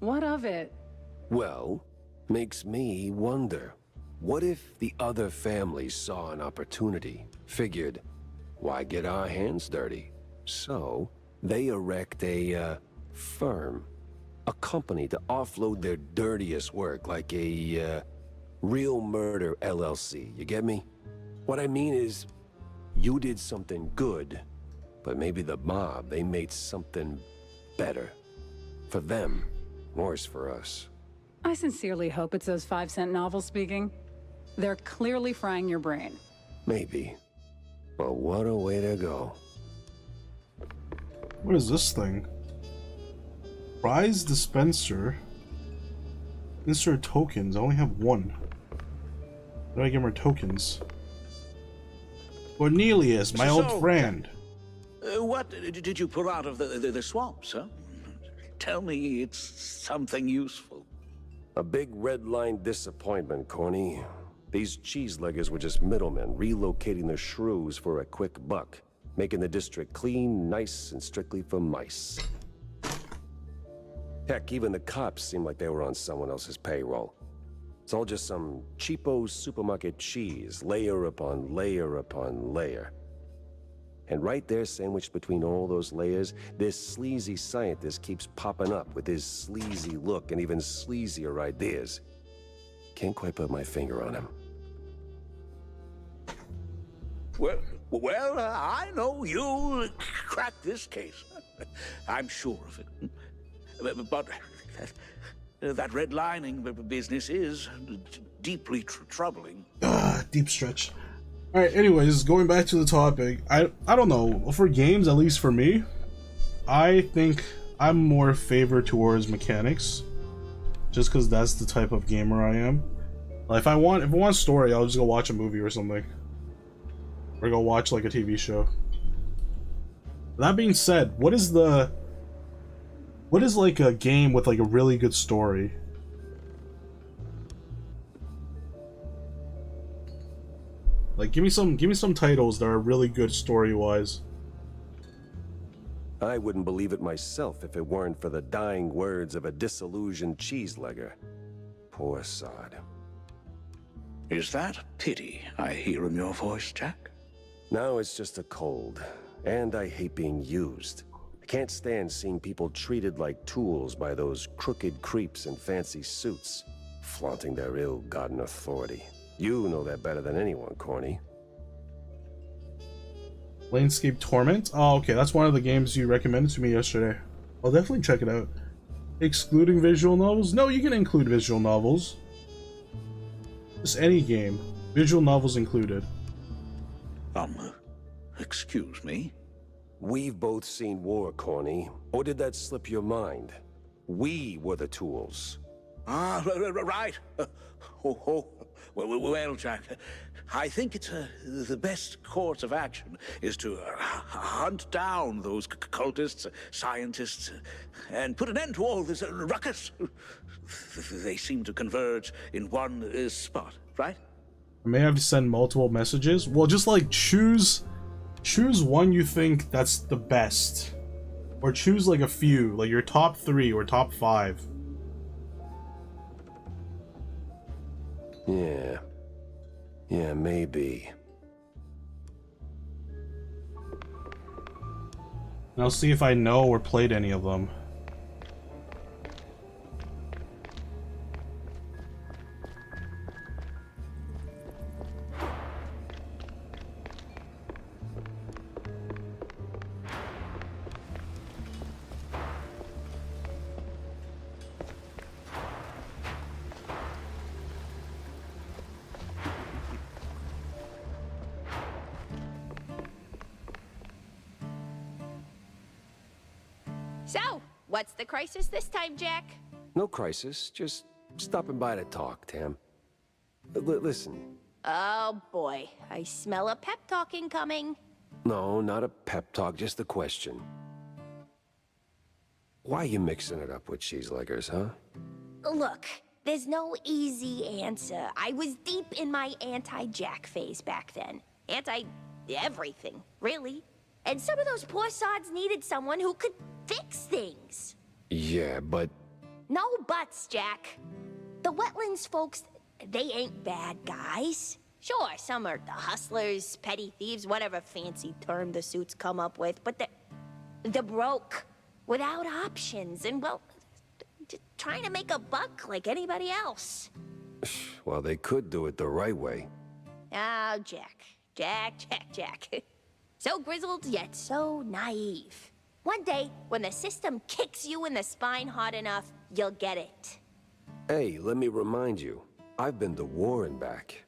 What of it? Well, makes me wonder. What if the other families saw an opportunity, figured, why get our hands dirty? So, they erect a, firm. A company to offload their dirtiest work, like a, Real Murder LLC. You get me? What I mean is, you did something good, but maybe the mob, they made something better. For them, worse for us. I sincerely hope it's those 5-cent novels speaking. They're clearly frying your brain. Maybe. But what a way to go. What is this thing? Prize dispenser. Insert tokens. I only have one. How do I get more tokens? Cornelius, my old friend. What did you pull out of the swamps, huh? Tell me it's something useful. A big red line disappointment, Corny. These cheeseleggers were just middlemen, relocating their shrews for a quick buck, making the district clean, nice, and strictly for mice. Heck, even the cops seemed like they were on someone else's payroll. It's all just some cheapo supermarket cheese, layer upon layer upon layer. And right there, sandwiched between all those layers, this sleazy scientist keeps popping up with his sleazy look and even sleazier ideas. Can't quite put my finger on him. Well, I know you'll crack this case. I'm sure of it. But that redlining business is deeply troubling. Deep stretch. Alright, anyways, going back to the topic, I don't know, for games, at least for me, I think I'm more favored towards mechanics, just because that's the type of gamer I am. Like, if I want story, I'll just go watch a movie or something. Or go watch, like, a TV show. That being said, what is like a game with like a really good story? Like, give me some titles that are really good story-wise. I wouldn't believe it myself if it weren't for the dying words of a disillusioned cheeselegger. Poor sod. Is that pity I hear in your voice, Jack? No, it's just a cold. And I hate being used. I can't stand seeing people treated like tools by those crooked creeps in fancy suits, flaunting their ill-gotten authority. You know that better than anyone, Corny. Planescape Torment? Oh, okay, that's one of the games you recommended to me yesterday. I'll definitely check it out. Excluding visual novels? No, you can include visual novels. Just any game. Visual novels included. Excuse me? We've both seen war, Corny. Or did that slip your mind? We were the tools. Ah, right. Well, Jack, I think it's the best course of action is to hunt down those cultists, scientists, and put an end to all this ruckus. They seem to converge in one spot, right? I may have to send multiple messages. Well, just like choose one you think that's the best, or choose like a few, like your top 3 or top 5. Yeah, maybe. And I'll see if I know or played any of them. So, what's the crisis this time, Jack? No crisis, just stopping by to talk, Tam. Listen. Oh boy, I smell a pep talk incoming. No, not a pep talk, just a question. Why you mixing it up with cheeseleggers, huh? Look, there's no easy answer. I was deep in my anti-Jack phase back then. Anti-everything, really. And some of those poor sods needed someone who could fix things. Yeah, but... No buts, Jack. The Wetlands folks, they ain't bad guys. Sure, some are the hustlers, petty thieves, whatever fancy term the suits come up with, but The broke, without options, and well, trying to make a buck like anybody else. Well, they could do it the right way. Oh, Jack. So grizzled, yet so naive. One day, when the system kicks you in the spine hard enough, you'll get it. Hey, let me remind you, I've been to war and back.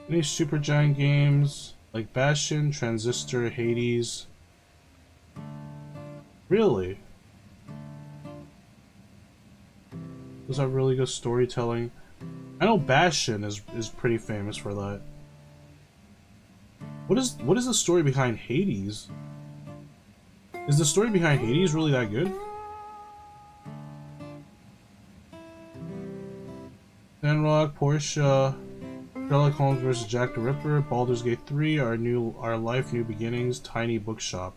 Any Supergiant games like Bastion, Transistor, Hades? Really? Those have really good storytelling. I know Bastion is pretty famous for that. What is the story behind Hades? Is the story behind Hades really that good? Sandrock, Portia, Sherlock Holmes vs. Jack the Ripper, Baldur's Gate 3, Our Life, New Beginnings, Tiny Bookshop.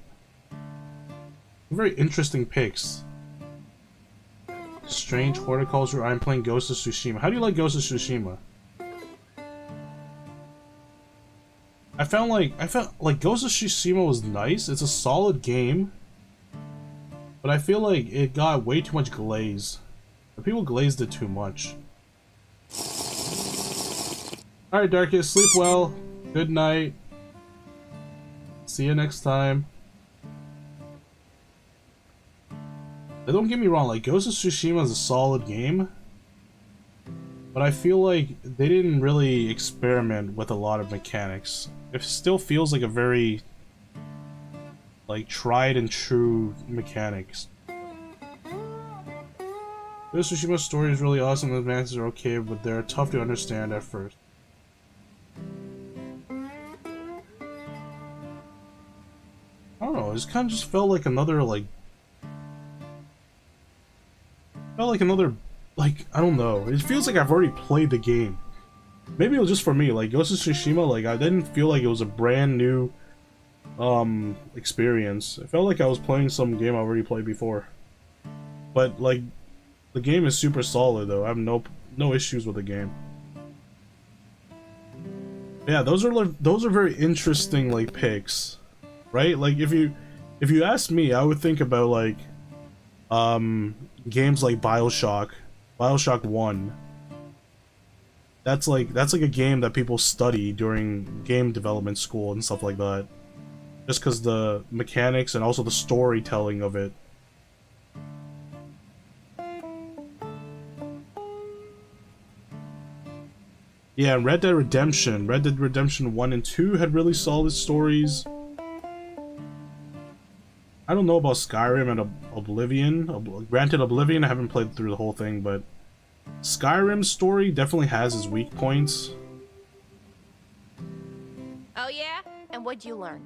Very interesting picks. Strange Horticulture, I'm playing Ghost of Tsushima. How do you like Ghost of Tsushima? I felt like Ghost of Tsushima was nice. It's a solid game. But I feel like it got way too much glaze. The people glazed it too much. Alright, Darkest, sleep well. Good night. See you next time. Now, don't get me wrong, like, Ghost of Tsushima is a solid game. But I feel like they didn't really experiment with a lot of mechanics. It still feels like a very, like, tried and true mechanics. Ghost of Tsushima's story is really awesome, the advances are okay, but they're tough to understand at first. I don't know, it just kind of just felt like another, like... I don't know. It feels like I've already played the game. Maybe it was just for me, like, Ghost of Tsushima, like, I didn't feel like it was a brand new, experience. It felt like I was playing some game I already played before. But, like, the game is super solid, though. I have no issues with the game. Yeah, those are very interesting, like, picks. Right? Like, if you ask me, I would think about, like, games like BioShock 1. That's like a game that people study during game development school and stuff like that. Just because the mechanics and also the storytelling of it. Yeah, Red Dead Redemption 1 and 2 had really solid stories. I don't know about Skyrim and Oblivion. Granted, Oblivion, I haven't played through the whole thing, but Skyrim's story definitely has its weak points. Oh yeah? And what'd you learn?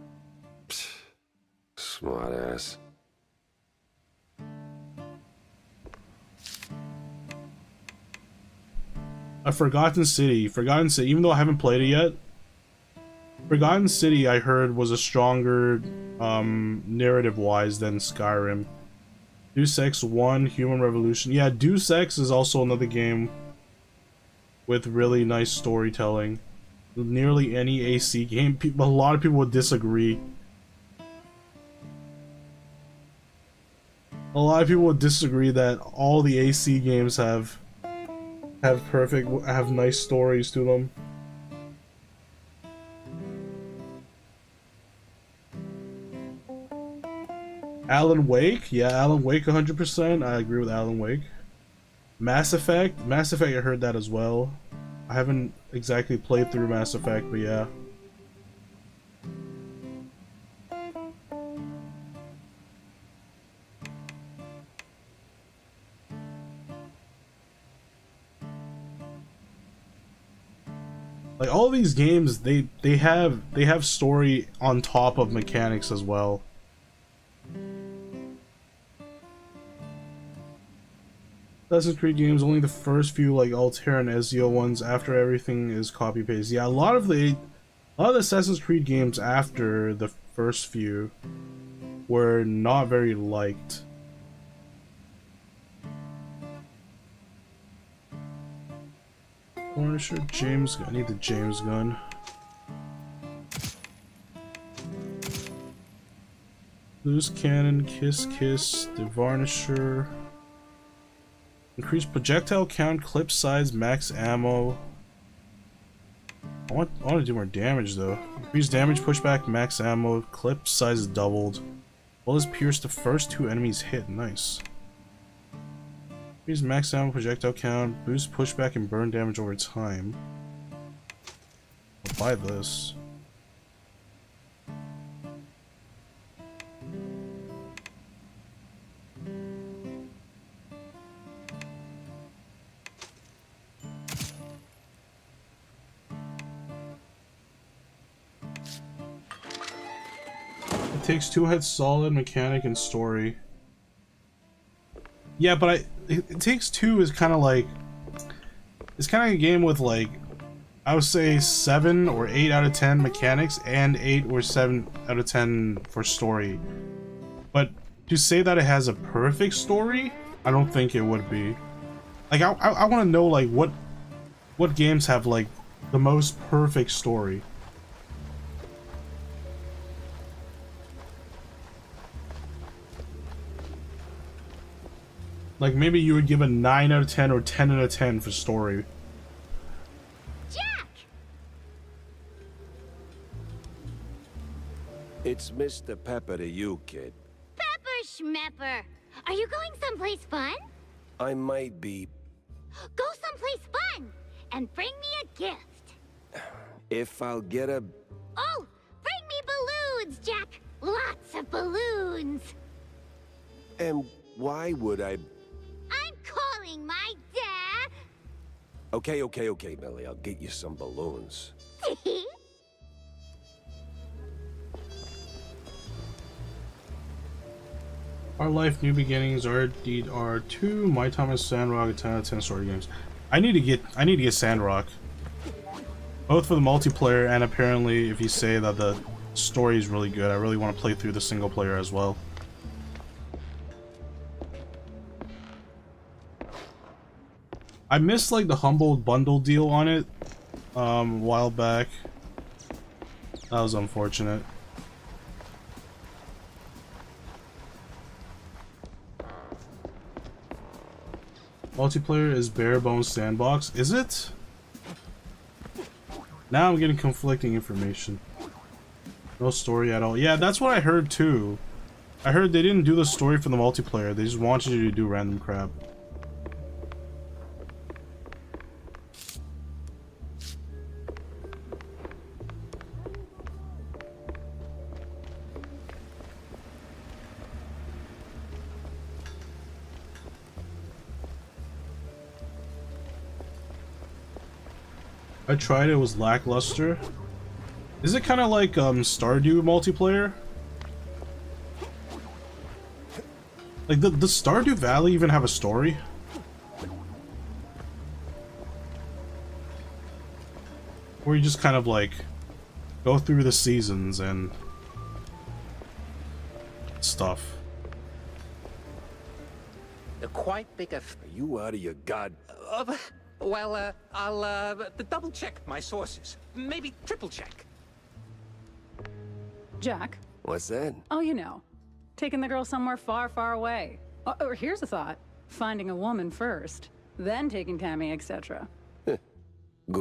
Smart ass. A Forgotten City, even though I haven't played it yet, Forgotten City I heard was a stronger narrative-wise than Skyrim. Deus Ex 1, Human Revolution. Yeah, Deus Ex is also another game with really nice storytelling. Nearly any AC game, a lot of people would disagree. A lot of people would disagree that all the AC games have nice stories to them. Alan Wake? Yeah, Alan Wake 100%. I agree with Alan Wake. Mass Effect? Mass Effect, I heard that as well. I haven't exactly played through Mass Effect, but yeah. Like, all these games, they have story on top of mechanics as well. Assassin's Creed games, only the first few, like Altair and Ezio ones. After everything is copy paste. Yeah, a lot of the Assassin's Creed games after the first few were not very liked. Punisher, James. I need the James gun. Loose cannon, kiss kiss, the varnisher. Increase projectile count, clip size, max ammo. I want to do more damage though. Increase damage, pushback, max ammo, clip size is doubled. Bullets pierce the first 2 enemies hit. Nice. Increase max ammo, projectile count, boost pushback and burn damage over time. I'll buy this. It takes 2 hits solid, mechanic, and story. Yeah, but it takes 2 is kind of like... It's kind of a game with like... I would say 7 or 8 out of 10 mechanics and 8 or 7 out of 10 for story. But to say that it has a perfect story, I don't think it would be. Like, I want to know like what games have like the most perfect story. Like, maybe you would give a 9 out of 10 or 10 out of 10 for story. Jack! It's Mr. Pepper to you, kid. Pepper Schmepper! Are you going someplace fun? I might be... Go someplace fun! And bring me a gift! If I'll get a... Oh! Bring me balloons, Jack! Lots of balloons! And why would I... I'm calling my dad! Okay, Millie. I'll get you some balloons. Our Life, New Beginnings, RDR2, My Thomas Sandrock, a 10 out of 10 story games. I need to get Sandrock. Both for the multiplayer and apparently if you say that the story is really good, I really want to play through the single player as well. I missed like the Humble bundle deal on it a while back. That was unfortunate. Multiplayer is bare bones sandbox. Is it? Now I'm getting conflicting information. No story at all. Yeah, that's what I heard too. I heard they didn't do the story for the multiplayer. They just wanted you to do random crap. I tried it, was lackluster. Is it kind of like Stardew multiplayer? Like, does Stardew Valley even have a story? Or you just kind of like go through the seasons and stuff. They're quite big of... Are you out of your god... Well, I'll double check my sources. Maybe triple check. Jack? What's that? Oh, you know. Taking the girl somewhere far, far away. Or here's a thought. Finding a woman first, then taking Tammy, etc. Good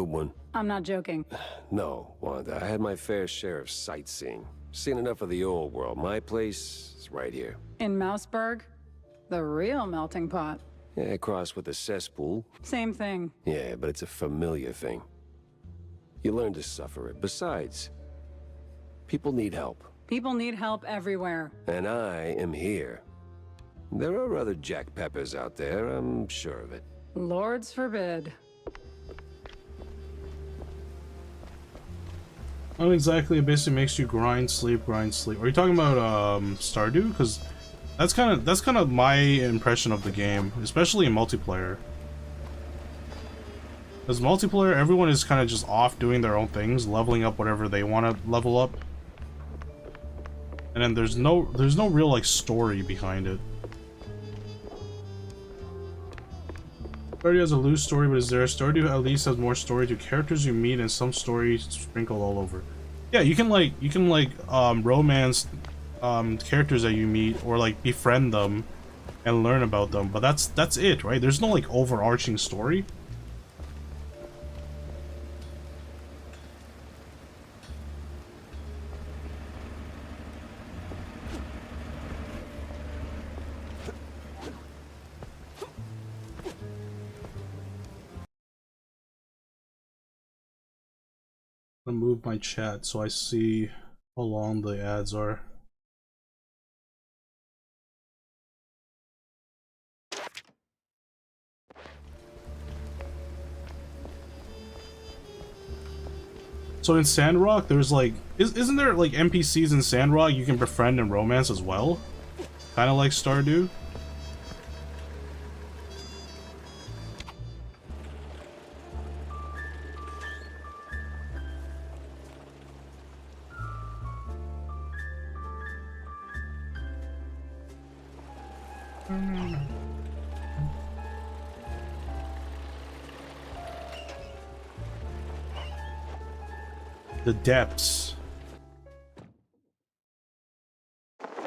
one. I'm not joking. No, Wanda, I had my fair share of sightseeing. Seen enough of the old world. My place is right here. In Mouseburg? The real melting pot. Yeah, crossed with a cesspool. Same thing. Yeah, but it's a familiar thing. You learn to suffer it. Besides, people need help. People need help everywhere. And I am here. There are other Jack Peppers out there, I'm sure of it. Lords forbid. Not exactly, it basically makes you grind, sleep. Are you talking about Stardew? Because that's kind of my impression of the game, especially in multiplayer. Because multiplayer, everyone is kind of just off doing their own things, leveling up whatever they want to level up. And then there's no real like story behind it. Stardew has a loose story, but is there? Stardew at least has more story to characters you meet and some story sprinkled all over. Yeah, you can like romance characters that you meet, or like befriend them and learn about them, but that's it, right? There's no like overarching story. I'm gonna move my chat so I see how long the ads are. So in Sandrock, there's like, isn't there like NPCs in Sandrock you can befriend and romance as well? Kind of like Stardew? The depths.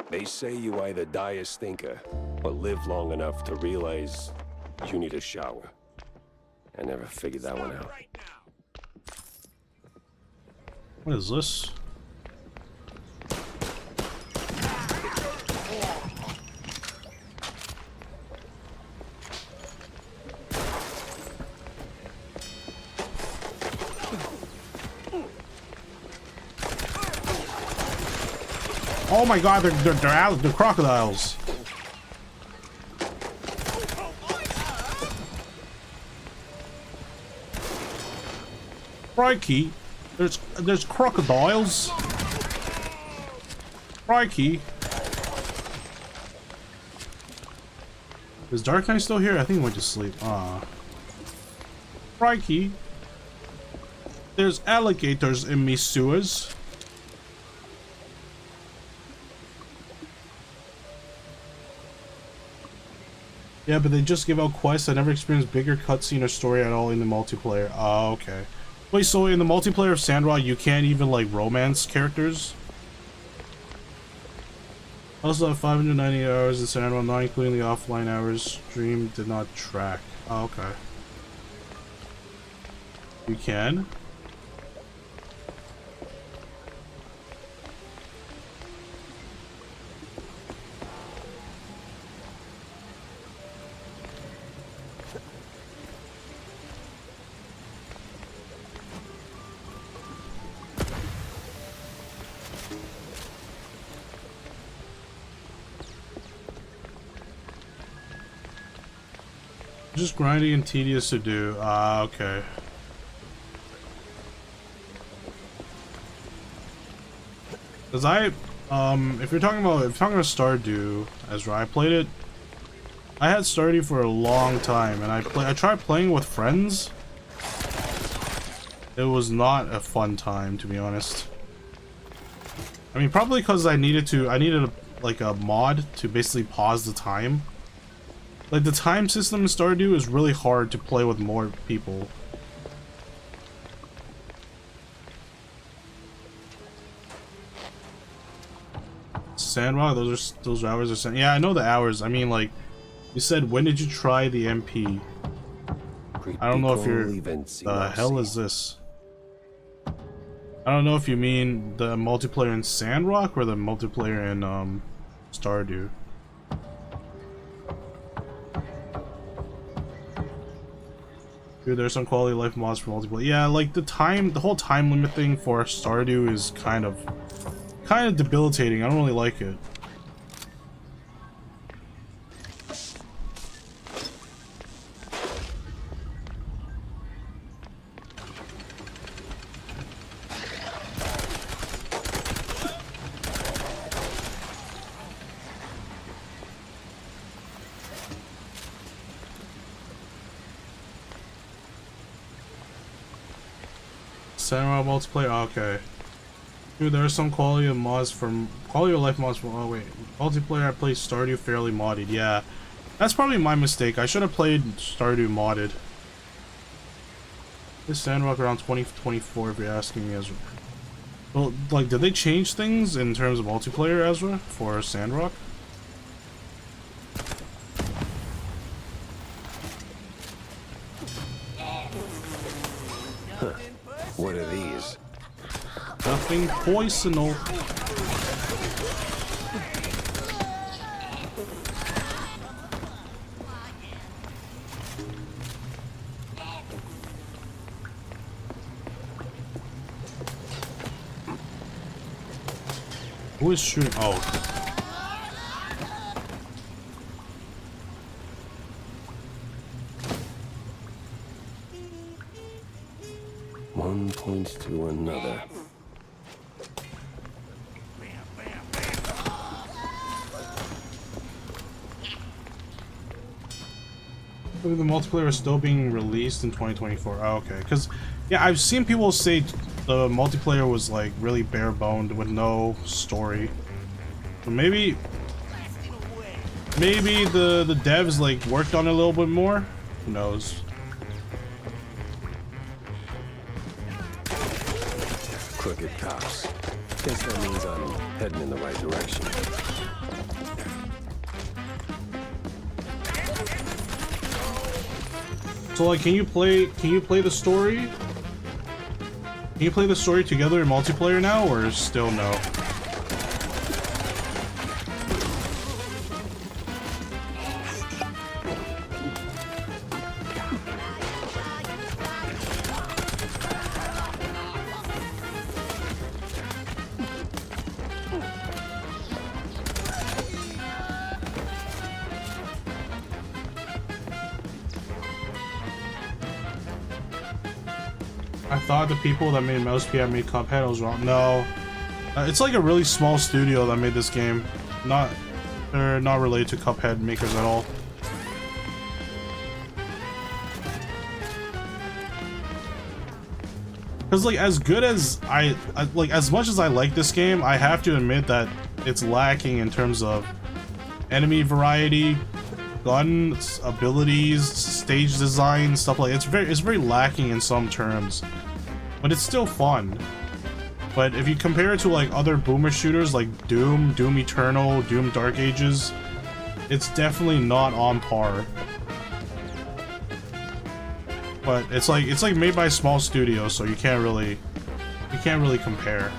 They say you either die a stinker or live long enough to realize you need a shower. I never figured that one out. What is this? Oh my god, they're crocodiles. Crikey, there's crocodiles. Crikey. Is Dark Knight still here? I think he went to sleep. Crikey. There's alligators in me sewers. Yeah, but they just give out quests. I never experienced bigger cutscene or story at all in the multiplayer. Oh, okay. Wait, so in the multiplayer of Sandrock, you can't even, like, romance characters? Also have 590 hours in Sandrock, not including the offline hours. Stream did not track. Oh, okay. You can? Just grindy and tedious to do. Ah, okay. Cause if you're talking about Stardew, Ezra, I played it. I had Stardew for a long time, and I tried playing with friends. It was not a fun time, to be honest. I mean, probably because I needed like a mod to basically pause the time. Like, the time system in Stardew is really hard to play with more people. Sandrock, those hours are sand. Yeah, I know the hours. I mean, like, you said, when did you try the MP? I don't know if you're... The hell is this? I don't know if you mean the multiplayer in Sandrock or the multiplayer in Stardew. Dude, there's some quality of life mods for multiplayer. Yeah, like the whole time limit thing for Stardew is kind of debilitating. I don't really like it. Sandrock multiplayer, okay. Dude, there are some quality of life mods from, oh wait, multiplayer I played Stardew fairly modded, yeah. That's probably my mistake, I should have played Stardew modded. This Sandrock around 2024 if you're asking me, Ezra. Well, like, did they change things in terms of multiplayer, Ezra, for Sandrock? Huh. What are these? Nothing poisonal. Who is shooting? Oh. 1 points to another. The multiplayer is still being released in 2024. Oh, okay. Because, yeah, I've seen people say the multiplayer was, like, really bare-boned with no story. But maybe the devs, like, worked on it a little bit more? Who knows? Crooked cops. Guess that means I'm heading in the right direction. So, like, can you play the story? Can you play the story together in multiplayer now, or still no? I thought the people that made Mouse Pia made Cuphead. I was wrong. No, it's like a really small studio that made this game. They're not related to Cuphead makers at all. Because like as good as I like, as much as I like this game, I have to admit that it's lacking in terms of enemy variety, guns, abilities, stage design, stuff like that. It's very lacking in some terms, but it's still fun. But if you compare it to like other boomer shooters like Doom, Doom Eternal, Doom Dark Ages, it's definitely not on par. But it's like made by a small studio, so you can't really compare.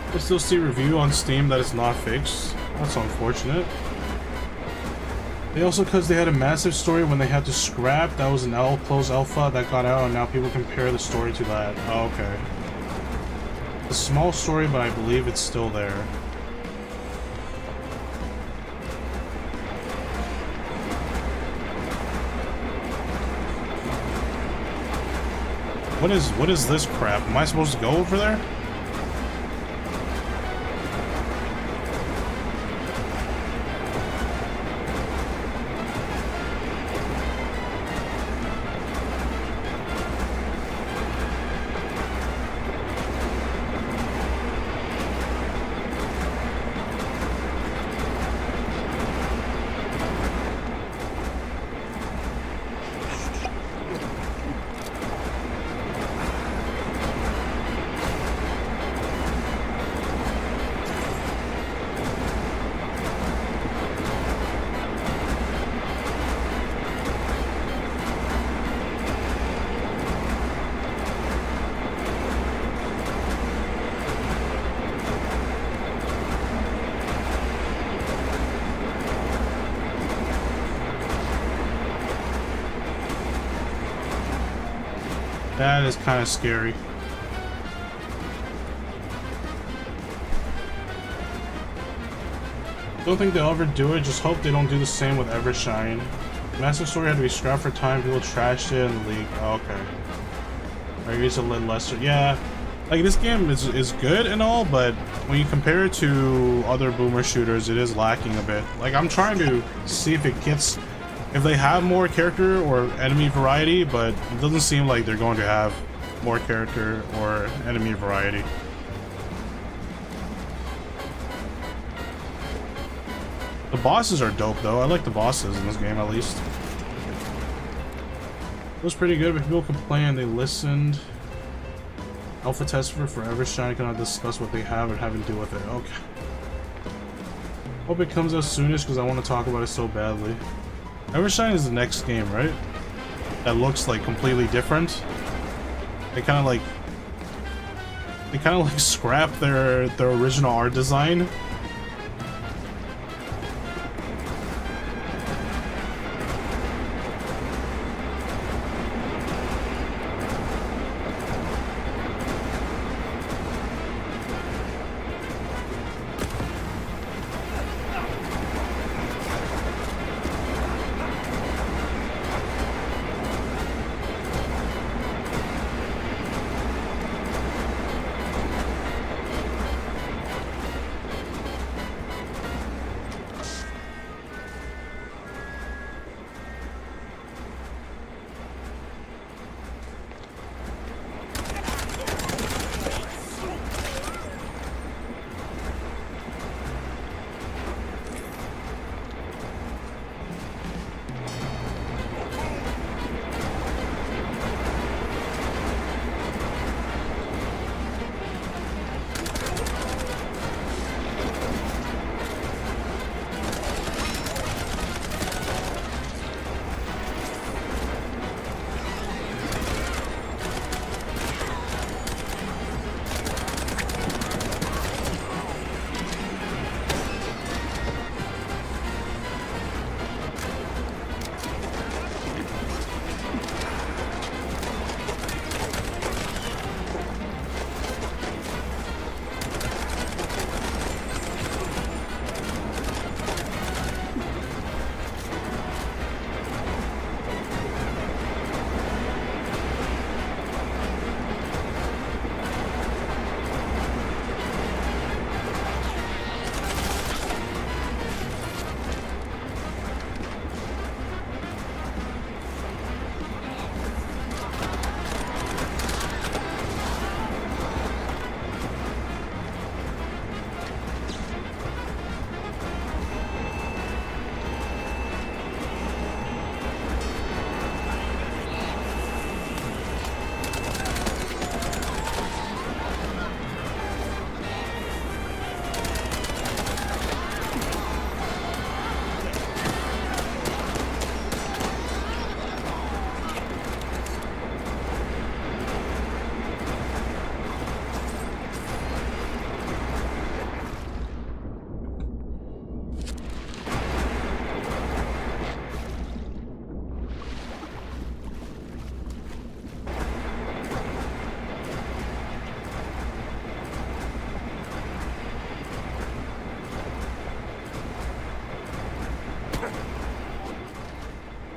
I still see a review on Steam that it's not fixed. That's unfortunate. They also, because they had a massive story when they had to scrap, that was an closed alpha that got out, and now people compare the story to that. Oh, okay. A small story, but I believe it's still there. What is this crap? Am I supposed to go over there? That is kind of scary. Don't think they'll ever do it, just hope they don't do the same with Evershine. Master Story had to be scrapped for time, people trashed it in the league. Oh, okay. I guess a little lesser. Yeah, like this game is good and all, but when you compare it to other boomer shooters, it is lacking a bit. Like I'm trying to see if it gets, if they have more character or enemy variety, but it doesn't seem like they're going to have more character or enemy variety. The bosses are dope though. I like the bosses in this game at least. It was pretty good, but people complained they listened. Alpha test for Evershine cannot discuss what they have and have to do with it. Okay. Hope it comes out soonish because I want to talk about it so badly. Evershine is the next game, right? That looks like completely different. They kind of like scrap their original art design.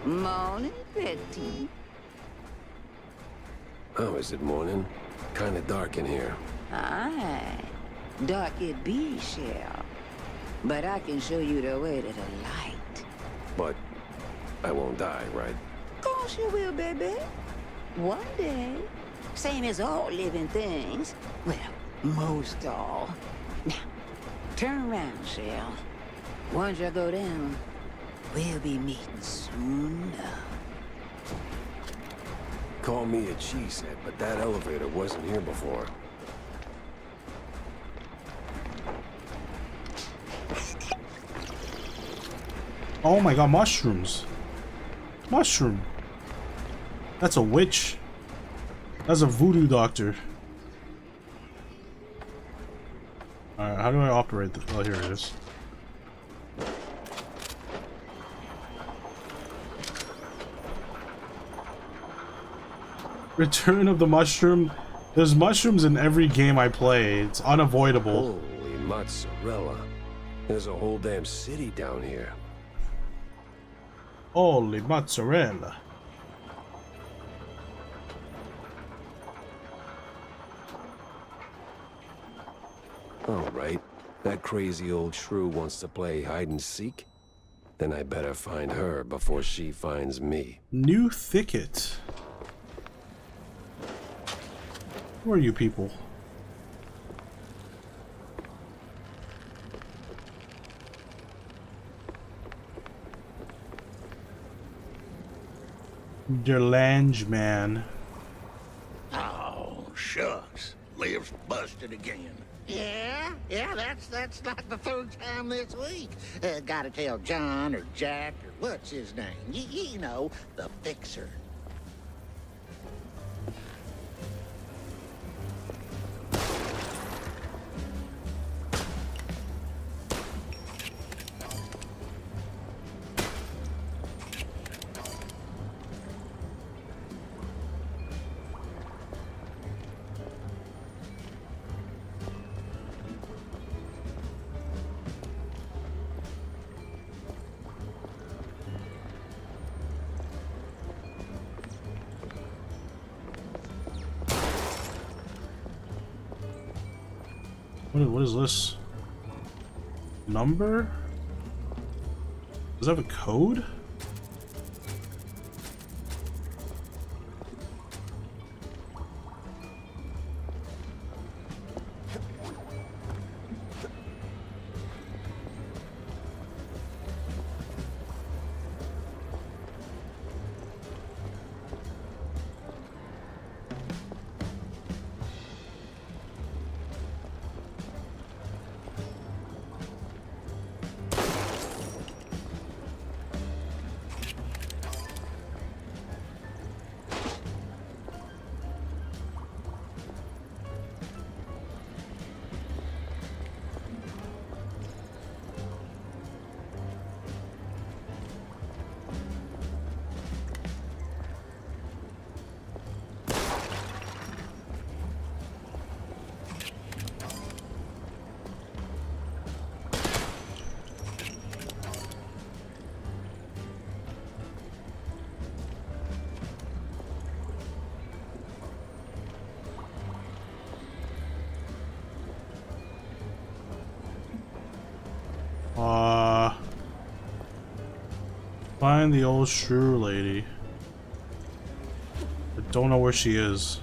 Morning, Betty. Oh, is it morning? Kinda dark in here. Aye. Dark it be, Shell. But I can show you the way to the light. But I won't die, right? Course you will, baby. One day. Same as all living things. Well, most all. Now, turn around, Shell. Once you go down, we'll be meeting soon enough. Call me a cheesehead, but that elevator wasn't here before. Oh my god, mushrooms. Mushroom. That's a witch. That's a voodoo doctor. Alright, how do I operate this? Oh, here it is. Return of the mushroom. There's mushrooms in every game I play. It's unavoidable. Holy mozzarella. There's a whole damn city down here. Holy mozzarella. All right. That crazy old shrew wants to play hide and seek? Then I better find her before she finds me. New thicket. Who are you people? Derlange man. Oh, shucks. Lives busted again. Yeah, that's like the third time this week. Gotta tell John or Jack or what's his name. You know, the fixer. What is this? Number? Does it have a code? Find the old shrew lady. I don't know where she is.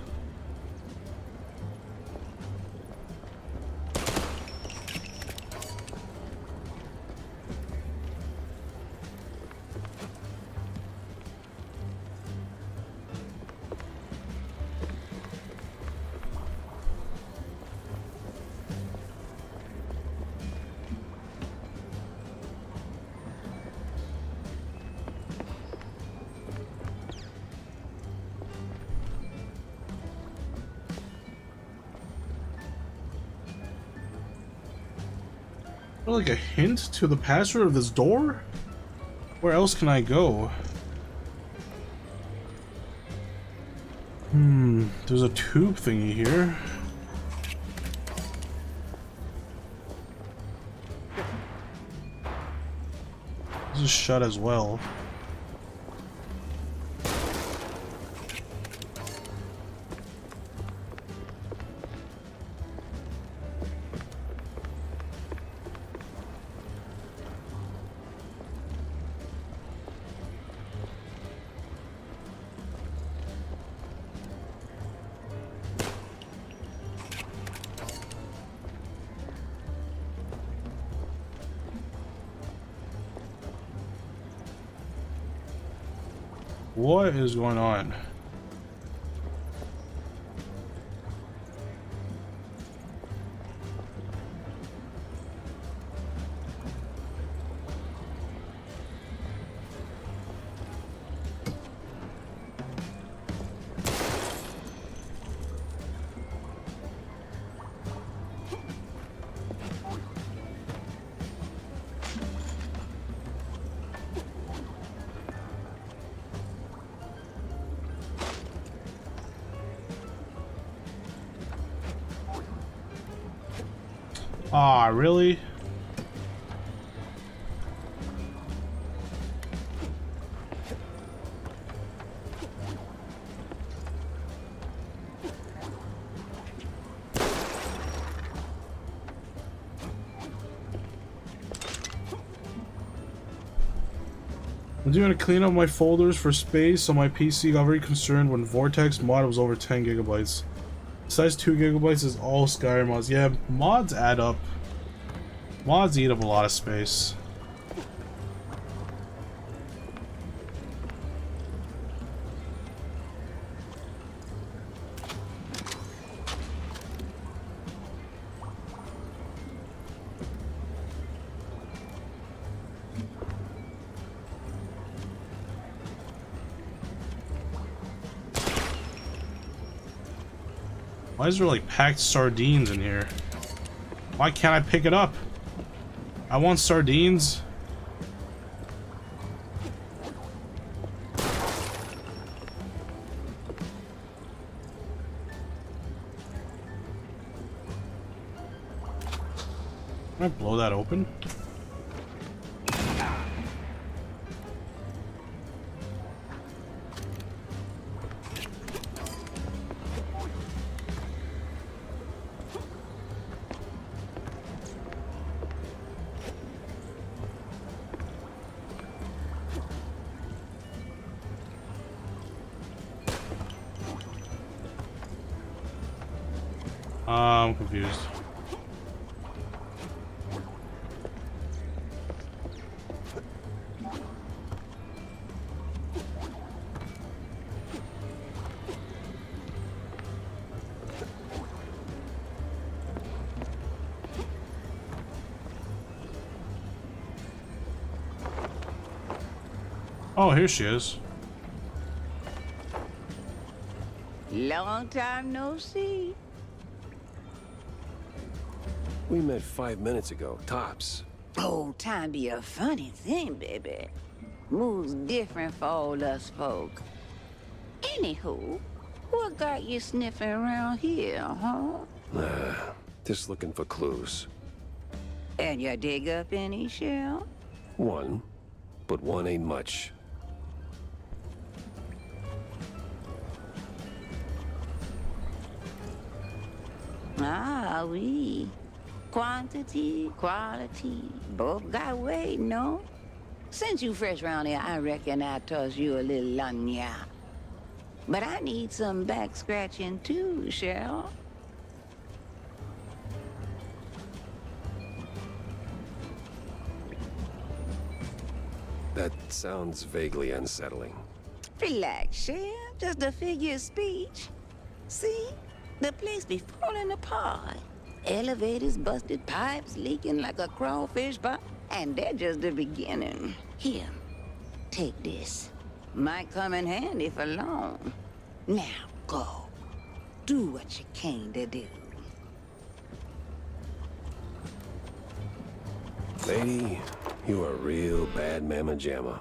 Like a hint to the password of this door? Where else can I go? There's a tube thingy here. This is shut as well. What is going on? Ah, really? I'm doing a clean up my folders for space, so my PC got very concerned when Vortex mod was over 10 gigabytes. Size 2 gigabytes is all Skyrim mods. Yeah, mods add up. Mods eat up a lot of space. Why is there like packed sardines in here? Why can't I pick it up? I want sardines. Can I blow that open? I'm confused. Oh, here she is. Long time no see. We met 5 minutes ago, tops. Oh, time be a funny thing, baby. Moves different for all us folk. Anywho, what got you sniffing around here, huh? Just looking for clues. And you dig up any, Shell? One, but one ain't much. Ah, oui. Quantity, quality, both got weight, no? Since you fresh round here, I reckon I toss you a little lanya. But I need some back scratching too, Cheryl. That sounds vaguely unsettling. Relax, Cheryl. Just a figure of speech. See? The place be falling apart. Elevators busted, pipes leaking like a crawfish pot. And they're just the beginning. Here, take this. Might come in handy for long. Now, go. Do what you came to do. Lady, you are a real bad mamma jamma.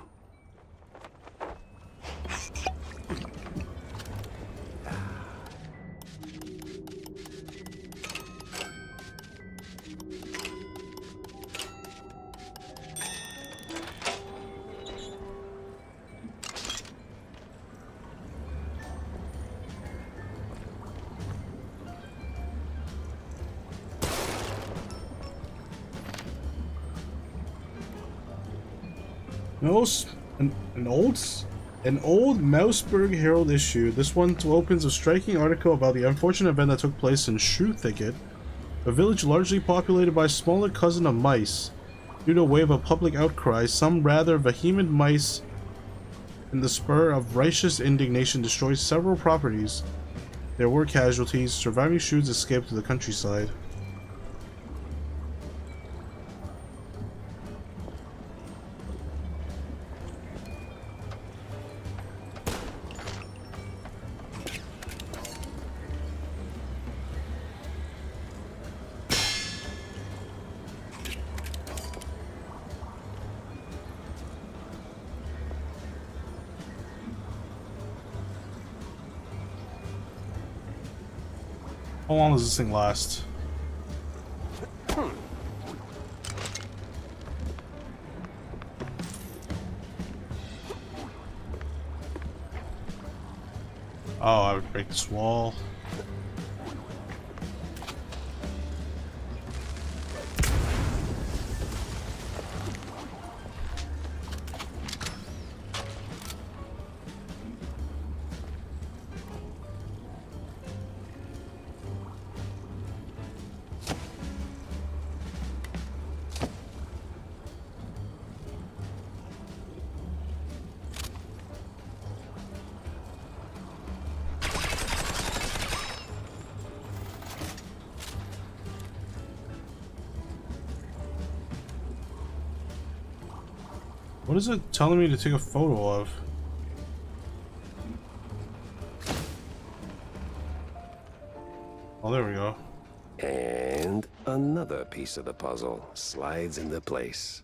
An old Mouseburg Herald issue. This one opens a striking article about the unfortunate event that took place in Shrew Thicket, a village largely populated by a smaller cousin of mice. Due to a wave of public outcry, some rather vehement mice, in the spur of righteous indignation, destroyed several properties. There were casualties. Surviving shrews escaped to the countryside. How long does this thing last? Oh, I would break this wall. What is it telling me to take a photo of? Oh, there we go. And another piece of the puzzle slides into place.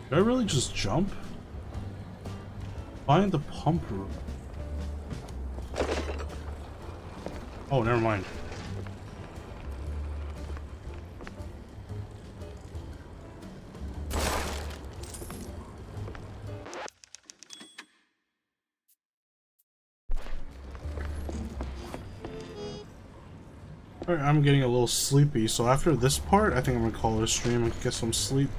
Did I really just jump? Find the pump room. Oh, never mind. Alright, I'm getting a little sleepy, so after this part, I think I'm gonna call it a stream and get some sleep.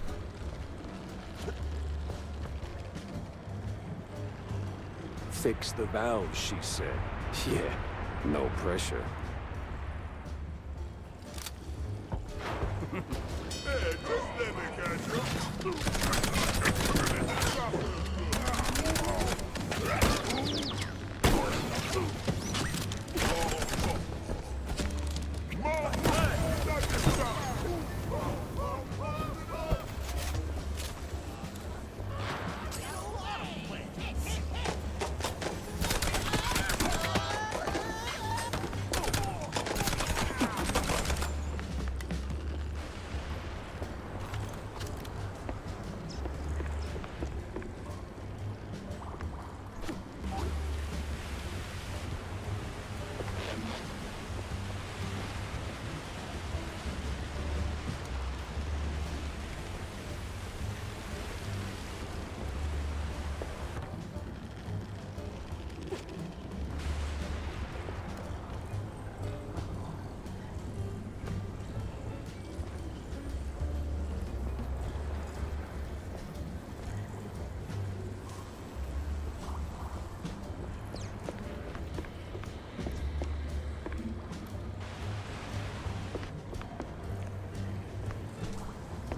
Fix the valve, she said. Yeah, no pressure.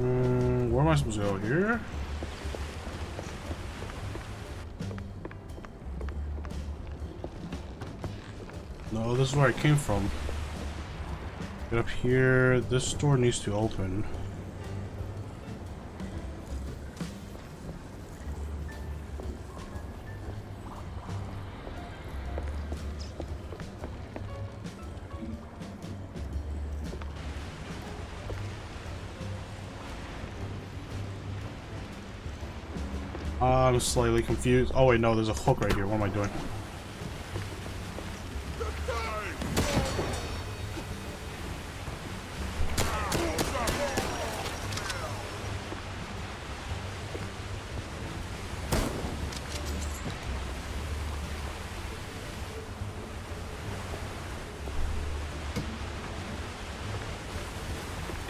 Where am I supposed to go? Here? No, this is where I came from. Get up here. This door needs to open. I'm slightly confused. Oh wait, no, there's a hook right here. What am I doing?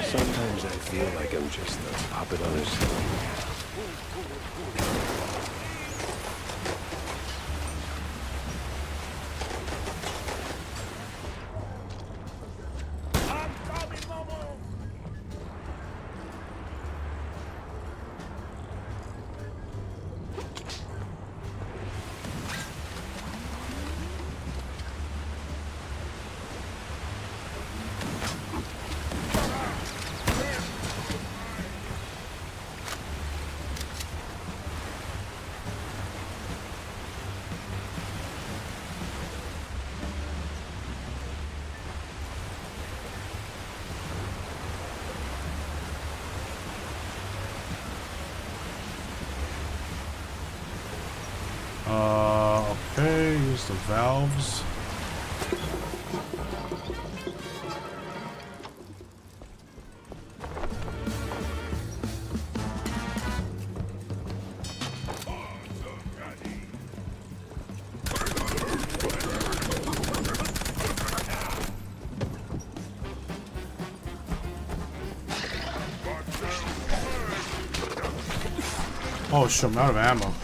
Sometimes I feel like I'm just a puppet on his sleeve. Some valves. Oh shit, I'm out of ammo.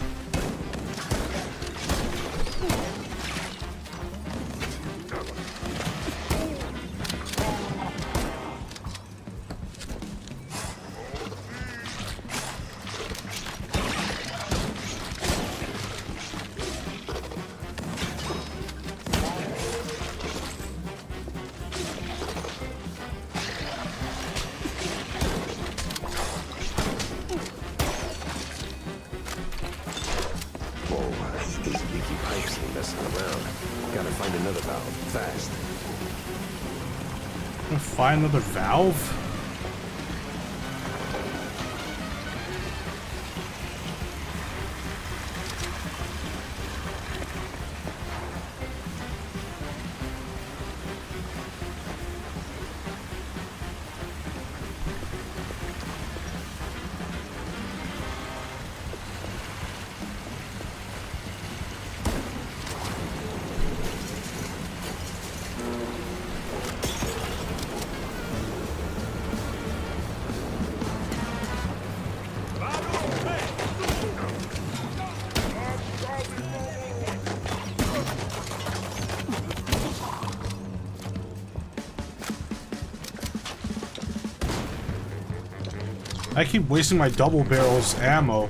Find another valve? I keep wasting my double barrels ammo.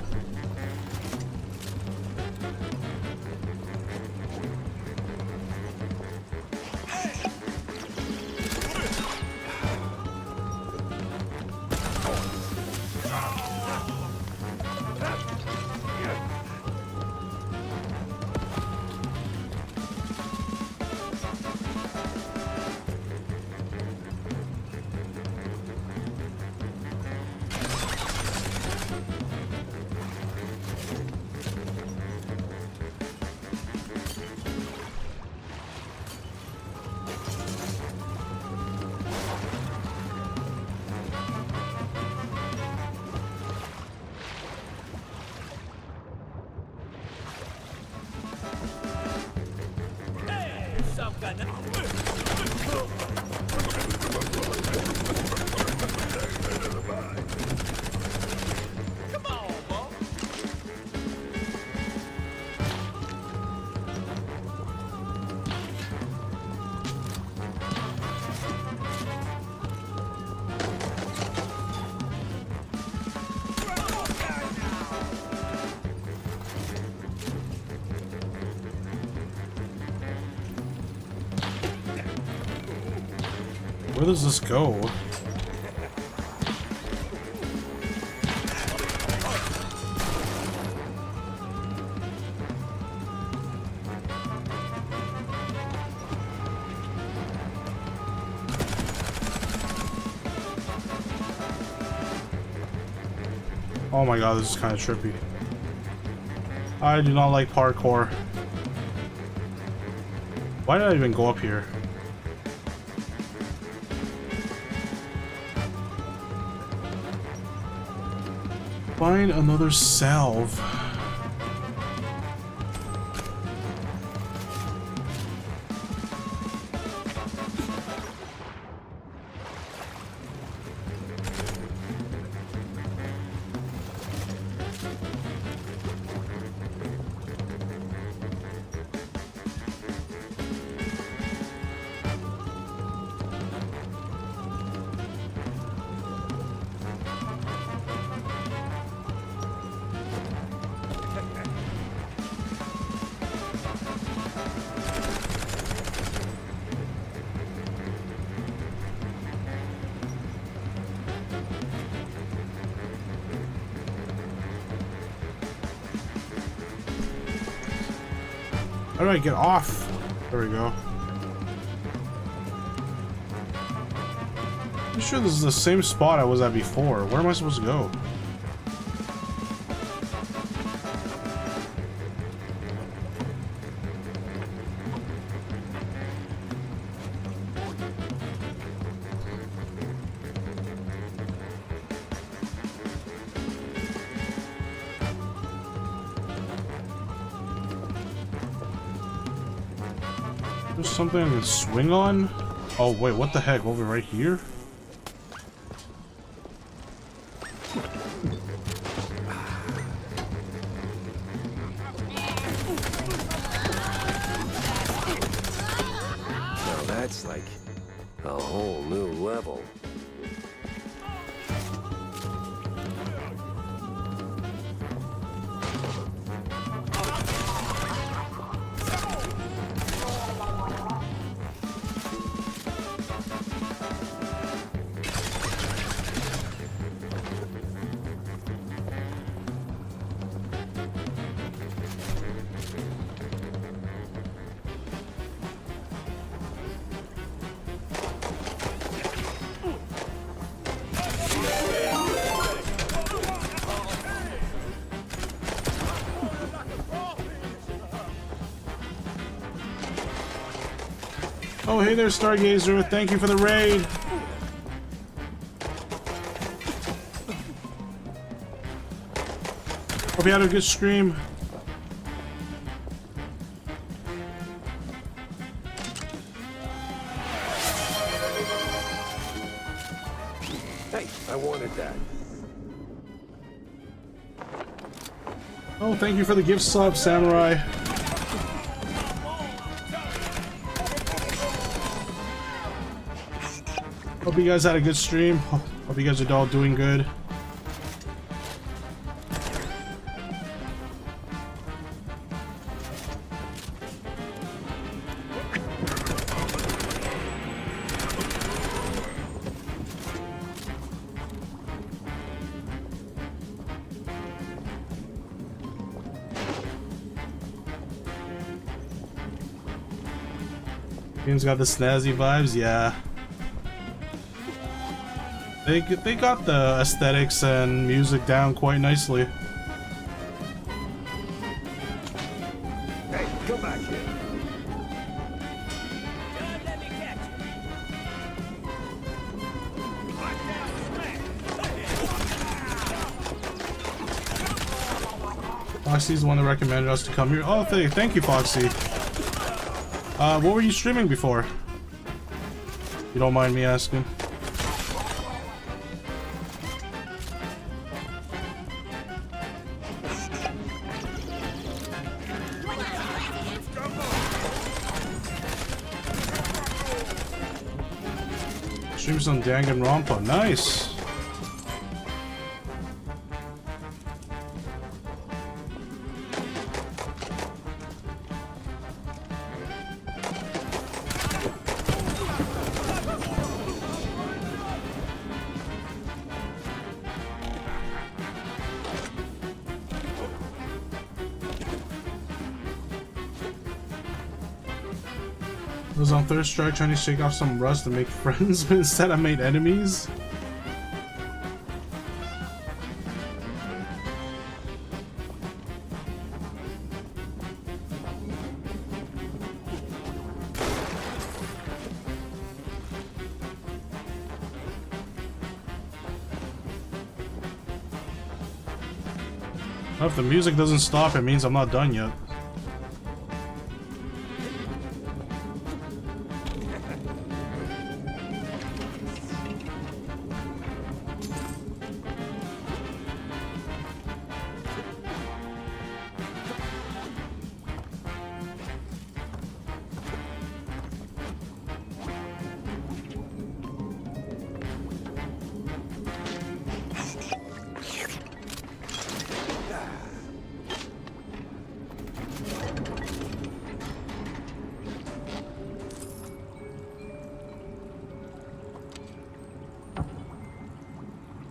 Where does this go? Oh my god, this is kind of trippy. I do not like parkour. Why did I even go up here? Find another salve. How do I get off? There we go. I'm sure this is the same spot I was at before. Where am I supposed to go? There's something I can swing on? Oh wait, what the heck? Over right here? Now that's like a whole new level. Oh, hey there, Stargazer. Thank you for the raid. Hope you had a good stream. Hey, I wanted that. Oh, thank you for the gift sub, Samurai. Hope you guys had a good stream. Hope you guys are all doing good. Game's got the snazzy vibes, yeah. They got the aesthetics and music down quite nicely. Hey, come back here. Foxy's the one that recommended us to come here. Oh, thank you, Foxy. What were you streaming before? You don't mind me asking? Streams on Danganronpa. Nice. I was on third strike trying to shake off some rust and make friends, but instead I made enemies. Well, if the music doesn't stop, it means I'm not done yet.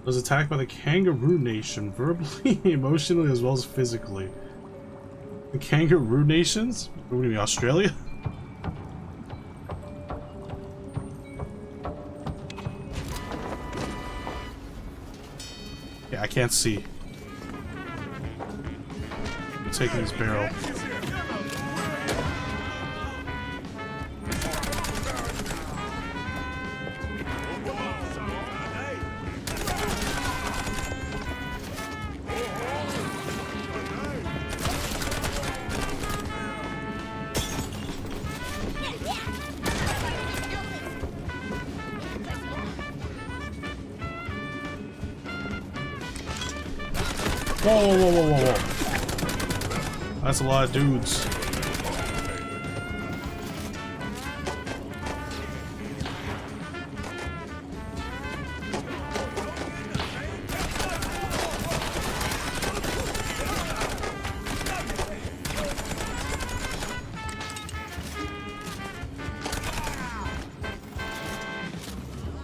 Was attacked by the Kangaroo Nation, verbally, emotionally, as well as physically. The Kangaroo Nations? What do you mean, Australia? Yeah, I can't see. I'm taking his barrel. Whoa, whoa, whoa, whoa, whoa. That's a lot of dudes.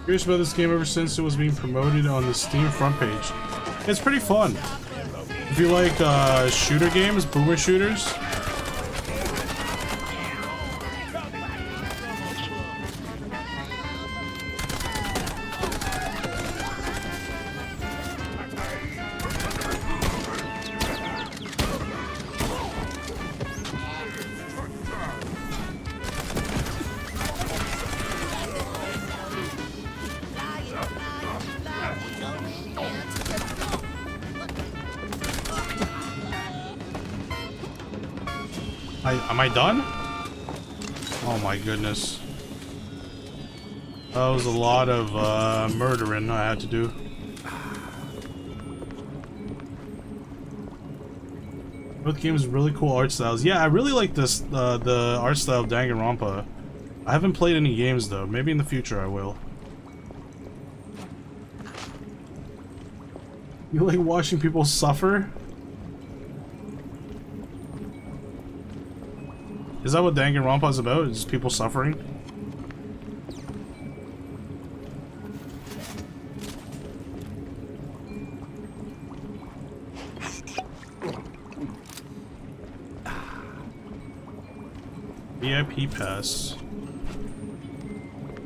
Curious about this game ever since it was being promoted on the Steam front page. It's pretty fun. If you like shooter games, boomer shooters. Am I done? Oh my goodness. That was a lot of murdering I had to do. Both games really cool art styles. Yeah, I really like this the art style of Danganronpa. I haven't played any games though. Maybe in the future I will. You like watching people suffer? Is that what Danganronpa is about? Is people suffering? VIP pass.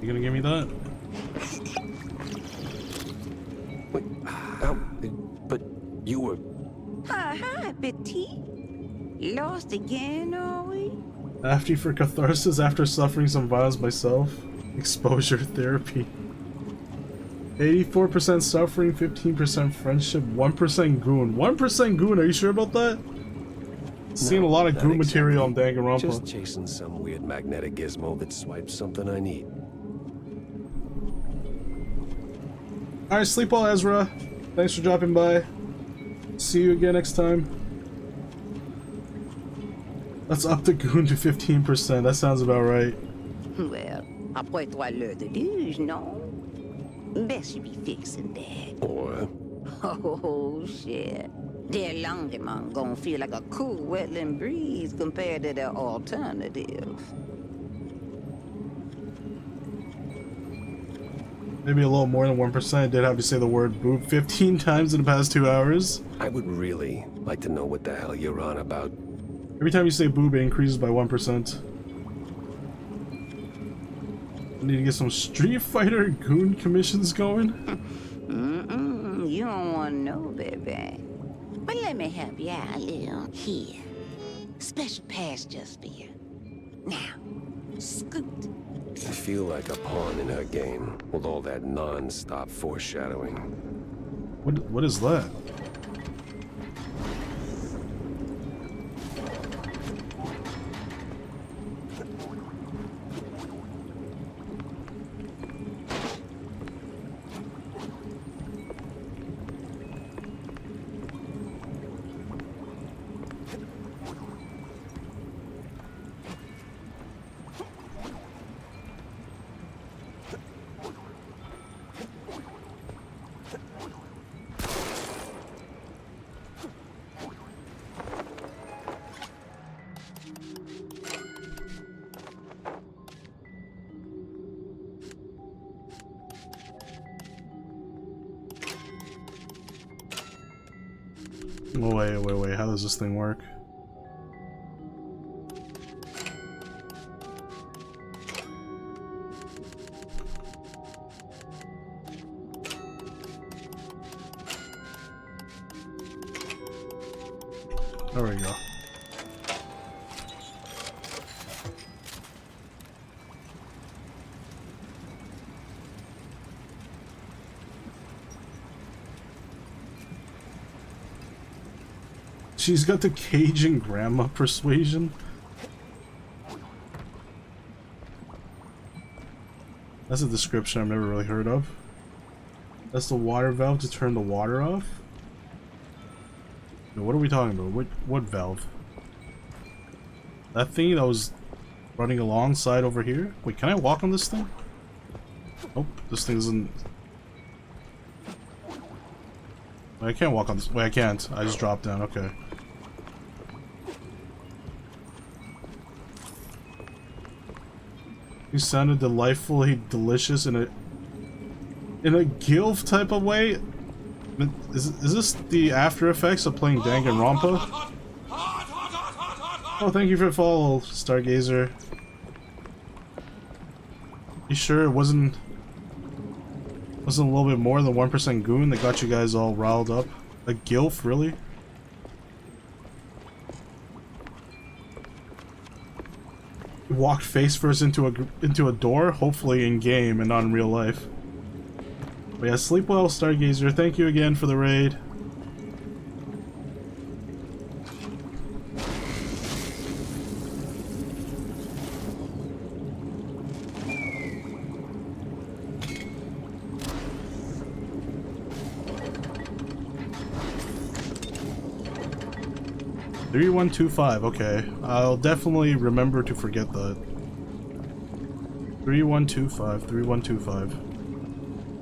You gonna give me that? Wait, but you were... Hi, Betty. Lost again, are we? After for catharsis after suffering some violence myself. Exposure therapy. 84% suffering, 15% friendship, 1% goon. 1% goon, are you sure about that? Seen a lot of goon material on Danganronpa. Just chasing some weird magnetic gizmo that swipes something I need. Alright, sleep well, Ezra. Thanks for dropping by. See you again next time. Let's up the goon to 15%. That sounds about right. Well, après 3 l'heure de luge, non? Best you be fixing that. Or... Oh, shit. Their Longemon gonna feel like a cool wetland breeze compared to their alternative. Maybe a little more than 1%. I did have to say the word boob 15 times in the past 2 hours. I would really like to know what the hell you're on about. Every time you say boob, it increases by 1%. I need to get some Street Fighter goon commissions going. You don't want to know, baby. But let me help you out a little here. Special pass just for you. Now, scoot. I feel like a pawn in her game, with all that non-stop foreshadowing. What is that? Oh, wait, how does this thing work? There we go. She's got the Cajun grandma persuasion. That's a description I've never really heard of. That's the water valve to turn the water off. What are we talking about? What valve? That thing that was running alongside over here? Wait, can I walk on this thing? Nope, this thing isn't... Wait, I can't walk on this. Wait, I can't. I just dropped down. Okay. You sounded delightfully delicious in a gilf type of way. Is this the after effects of playing Danganronpa? Oh, thank you for the follow, Stargazer. You sure it wasn't a little bit more than 1% goon that got you guys all riled up? A gilf, really? You walked face first into a door, hopefully in game and not in real life. But yeah, sleep well, Stargazer. Thank you again for the raid. $3125, okay. I'll definitely remember to forget that. 3125, 3125.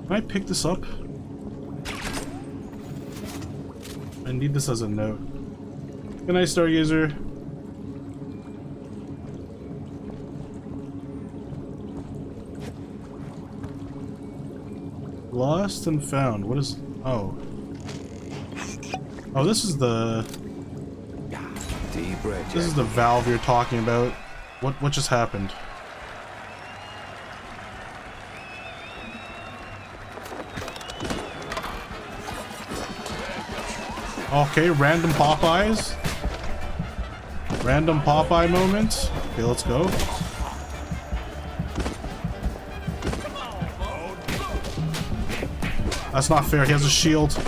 Can I pick this up? I need this as a note. Good night, Stargazer. Lost and found. What is... Oh. Oh, this is the... This is the valve you're talking about. What just happened? Okay, random Popeyes. Random Popeye moment. Okay, let's go. That's not fair. He has a shield.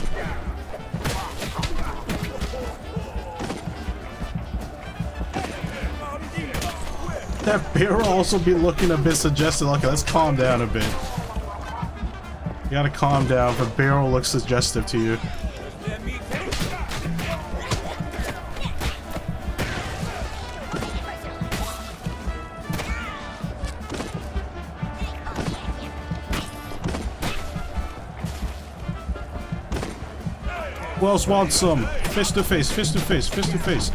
That barrel also be looking a bit suggestive. Okay, let's calm down a bit. You gotta calm down. The barrel looks suggestive to you. Who else wants some? Fist to face, fist to face, fist to face.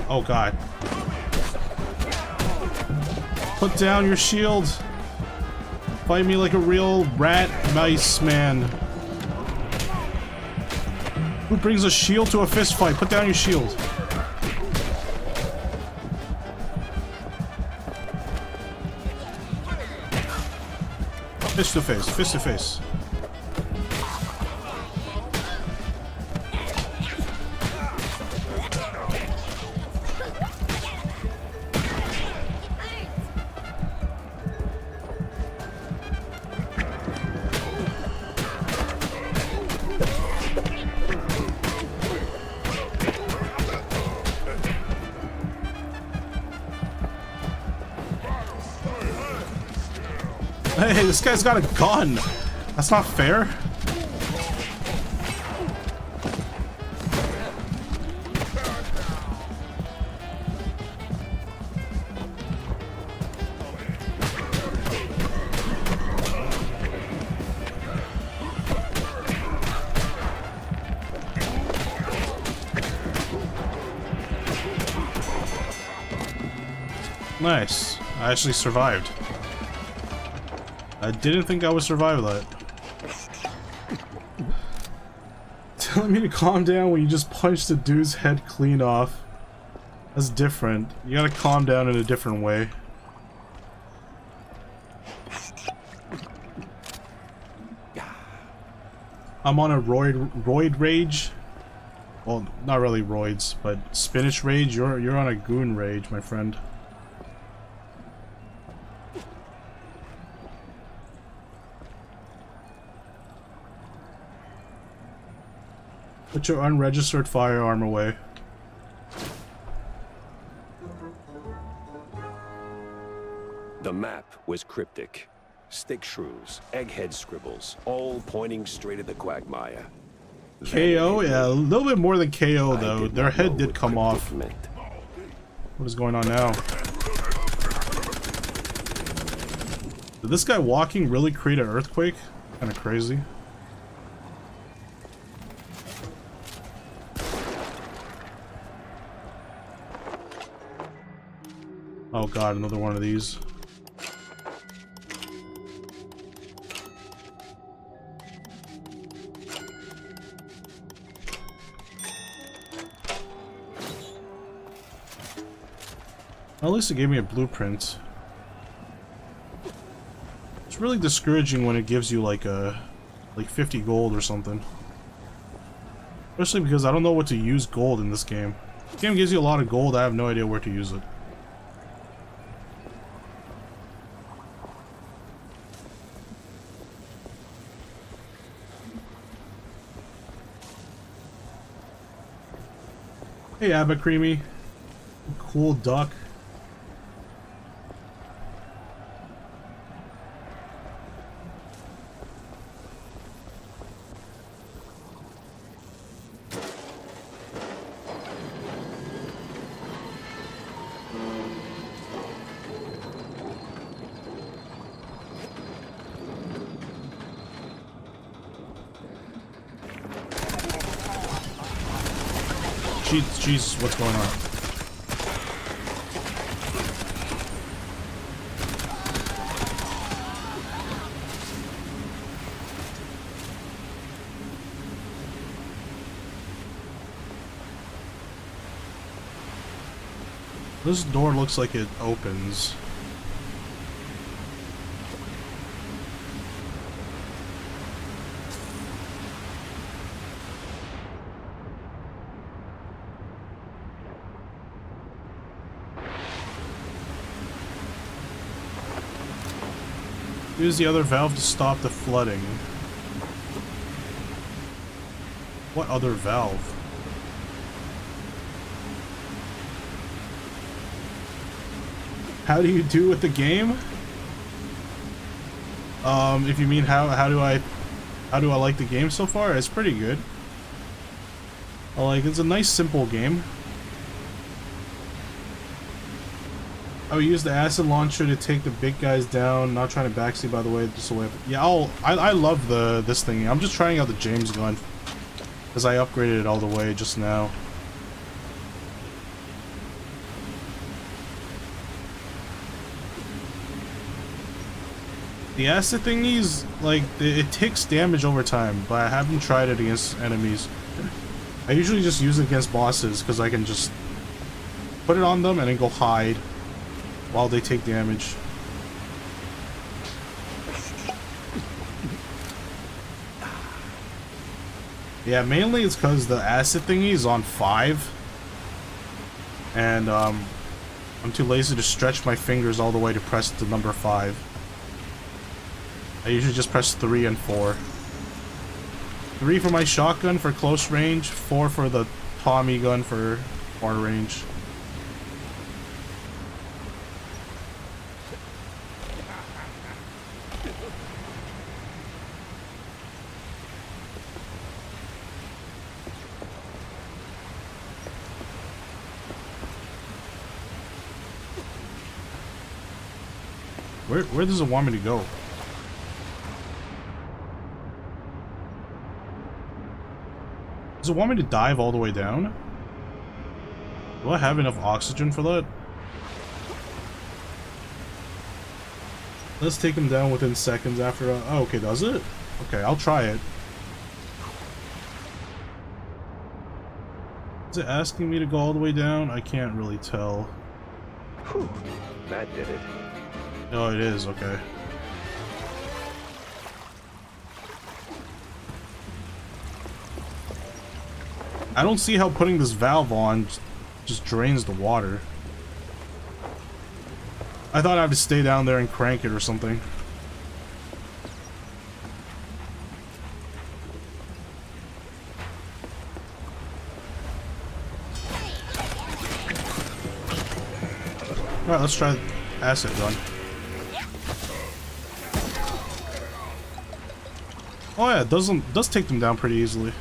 Oh god. Put down your shield. Fight me like a real rat mice man. Who brings a shield to a fist fight? Put down your shield. Fist to face, fist to face. Hey, this guy's got a gun. That's not fair. Nice. I actually survived. I didn't think I would survive that. Telling me to calm down when you just punched the dude's head clean off. That's different. You gotta calm down in a different way. I'm on a roid rage. Well, not really roids, but spinach rage. You're on a goon rage, my friend. Put your unregistered firearm away. The map was cryptic. Stick shrews, egghead scribbles, all pointing straight at the quagmire. KO? Yeah, a little bit more than KO though. Their head did come off. What is going on now? Did this guy walking really create an earthquake? Kind of crazy. Oh god, another one of these. At least it gave me a blueprint. It's really discouraging when it gives you like 50 gold or something. Especially because I don't know what to use gold in this game. This game gives you a lot of gold, I have no idea where to use it. Hey Abacreamy. Cool duck. Jesus, what's going on? This door looks like it opens. Use the other valve to stop the flooding. What other valve? How do you do with the game? If you mean how do I like the game so far? It's pretty good. It's a nice simple game. I would use the acid launcher to take the big guys down. Not trying to backseat, by the way, just a way. Yeah, I love this thing. I'm just trying out the James gun because I upgraded it all the way just now. The acid thingies, it takes damage over time, but I haven't tried it against enemies. I usually just use it against bosses because I can just put it on them and then go hide while they take damage. Yeah, mainly it's because the acid thingy is on 5. And I'm too lazy to stretch my fingers all the way to press the number 5. I usually just press 3 and 4. 3 for my shotgun for close range, 4 for the Tommy gun for far range. Where does it want me to go? Does it want me to dive all the way down? Do I have enough oxygen for that? Let's take him down within seconds after oh, okay, does it? Okay, I'll try it. Is it asking me to go all the way down? I can't really tell. Whew, that did it. No, it is, okay. I don't see how putting this valve on just drains the water. I thought I had to stay down there and crank it or something. Alright, let's try acid gun. Oh yeah, it does take them down pretty easily.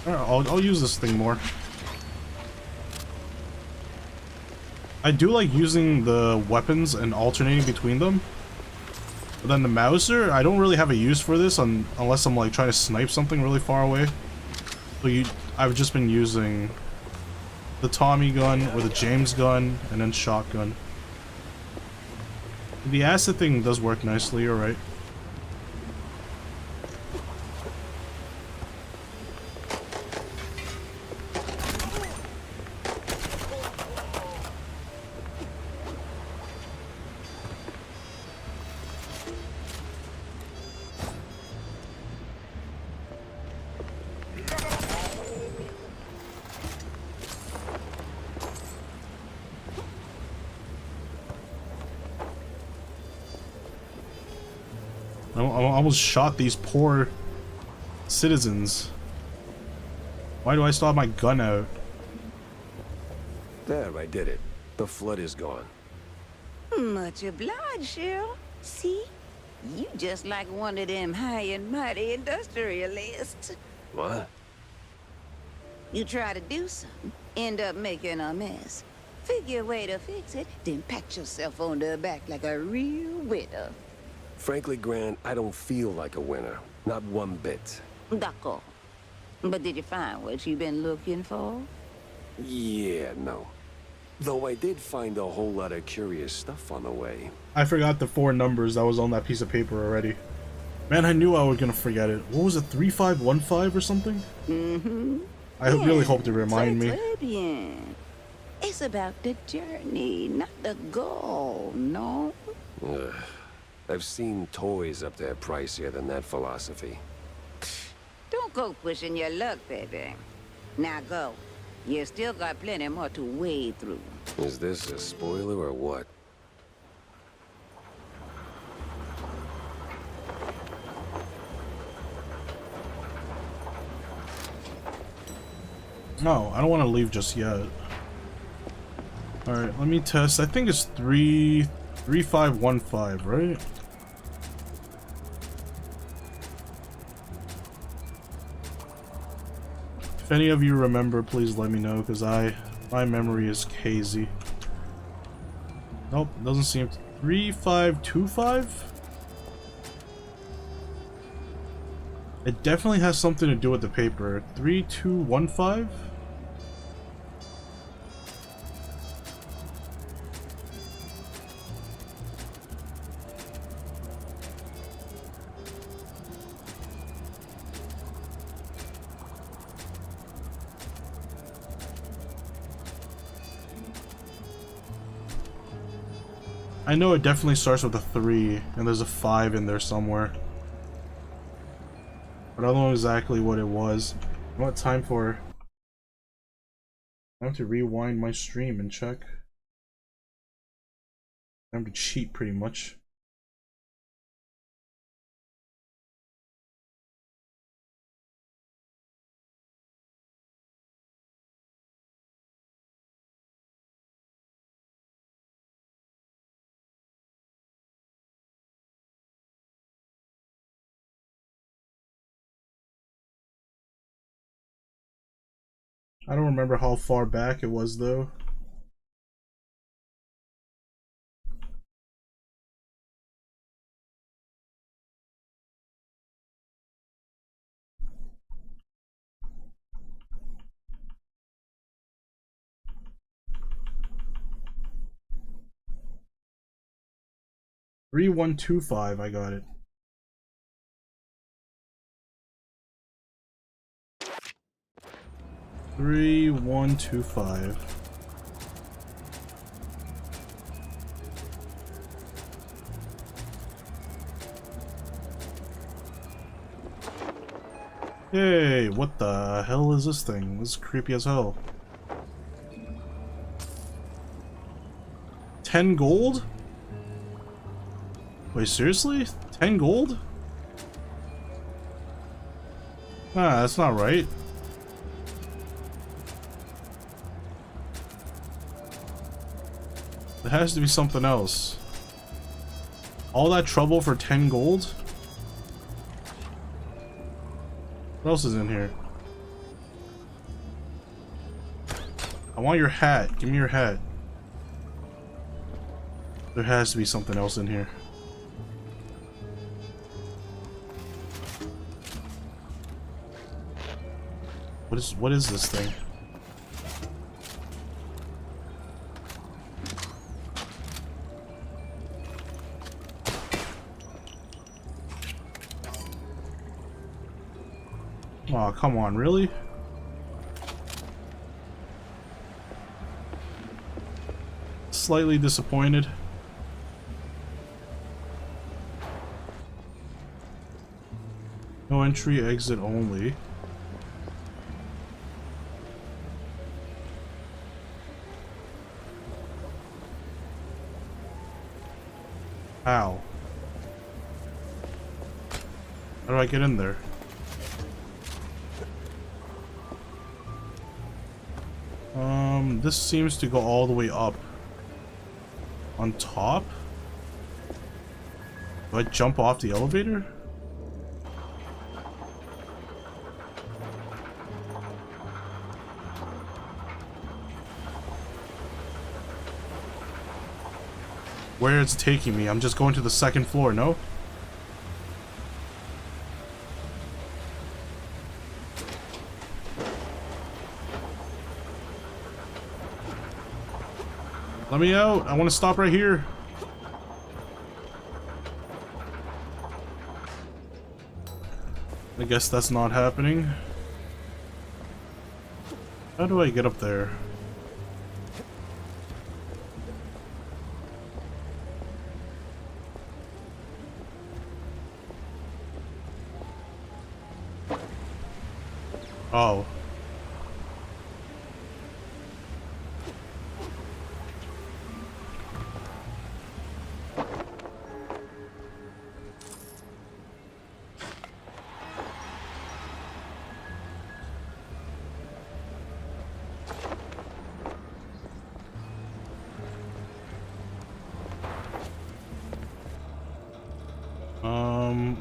I'll use this thing more. I do like using the weapons and alternating between them. But then the Mauser, I don't really have a use for this unless I'm like trying to snipe something really far away. So I've just been using the Tommy gun or the James gun and then shotgun. The acid thing does work nicely, alright. I almost shot these poor citizens. Why do I still have my gun out? There, I did it. The flood is gone. Much obliged, Cheryl. See? You just like one of them high and mighty industrialists. What? You try to do something, end up making a mess. Figure a way to fix it, then pat yourself on the back like a real winner. Frankly, Grant, I don't feel like a winner. Not one bit. D'accord. But did you find what you've been looking for? Yeah, no. Though I did find a whole lot of curious stuff on the way. I forgot the 4 numbers that was on that piece of paper already. Man, I knew I was gonna forget it. What was it, 3515 or something? Mm-hmm. I really hope to remind me. Très bien. It's about the journey, not the goal, no? Ugh. I've seen toys up there pricier than that philosophy. Don't go pushing your luck, baby. Now go. You still got plenty more to wade through. Is this a spoiler or what? No, I don't want to leave just yet. Alright, let me test. I think it's 3515, right? If any of you remember, please let me know, because my memory is hazy. Nope, doesn't seem. 3525? It definitely has something to do with the paper. 3215? I know it definitely starts with a 3, and there's a 5 in there somewhere. But I don't know exactly what it was. I want time for... I have to rewind my stream and check. Time to cheat, pretty much. I don't remember how far back it was though. $3125, I got it. $3125. Hey, what the hell is this thing? This is creepy as hell. 10 gold? Wait, seriously? 10 gold? Ah, that's not right. It has to be something else. All that trouble for 10 gold? What else is in here? I want your hat. Give me your hat. There has to be something else in here. What is this thing? Oh, come on, really? Slightly disappointed. No entry, exit only. How? How do I get in there? This seems to go all the way up. On top? Do I jump off the elevator? Where it's taking me? I'm just going to the second floor, no? Let me out. I want to stop right here. I guess that's not happening. How do I get up there? Oh.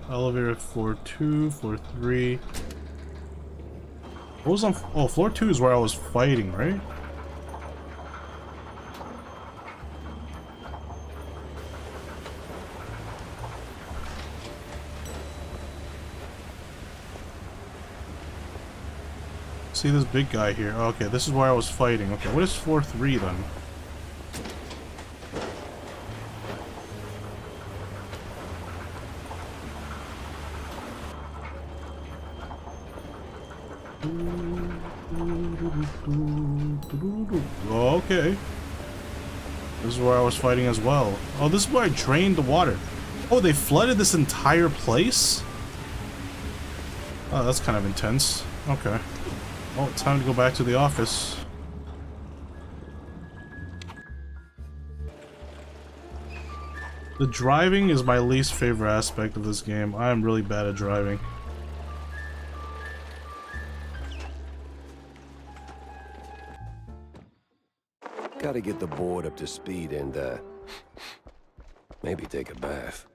Elevator floor 2, floor 3. What was on? Oh, floor 2 is where I was fighting, right? See this big guy here. Oh, okay, this is where I was fighting. Okay, what is floor 3 then? Oh, okay. This is where I was fighting as well. Oh, this is where I drained the water. Oh, they flooded this entire place? Oh, that's kind of intense. Okay. Well, it's time to go back to the office. The driving is my least favorite aspect of this game. I am really bad at driving. Gotta get the board up to speed and, maybe take a bath.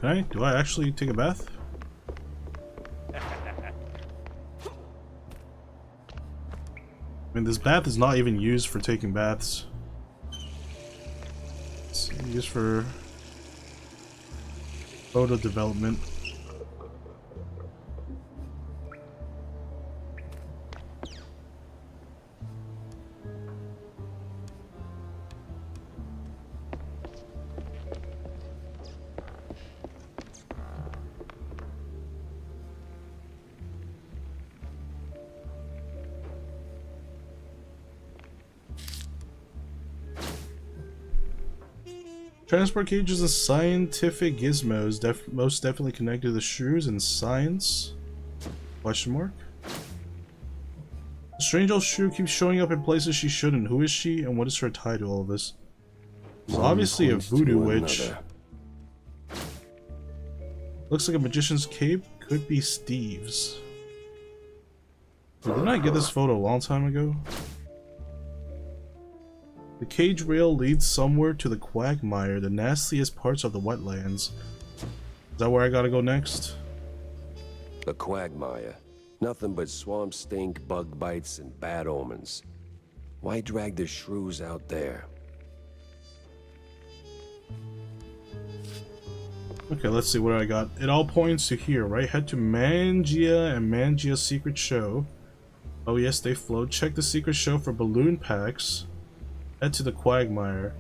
Okay, do I actually take a bath? I mean, this bath is not even used for taking baths. It's used for photo development. Transport cages and scientific gizmos, most definitely connected to the shrews and science? Question mark? The strange old shrew keeps showing up in places she shouldn't. Who is she and what is her tie to all of this? She's obviously a voodoo witch. Looks like a magician's cape. Could be Steve's. Didn't I get this photo a long time ago? The cage rail leads somewhere to the quagmire, the nastiest parts of the wetlands. Is that where I gotta go next? The quagmire. Nothing but swamp stink, bug bites, and bad omens. Why drag the shrews out there? Okay, let's see what I got. It all points to here, right? Head to Mangia and Mangia's secret show. Oh yes, they float. Check the secret show for balloon packs. Head to the Quagmire.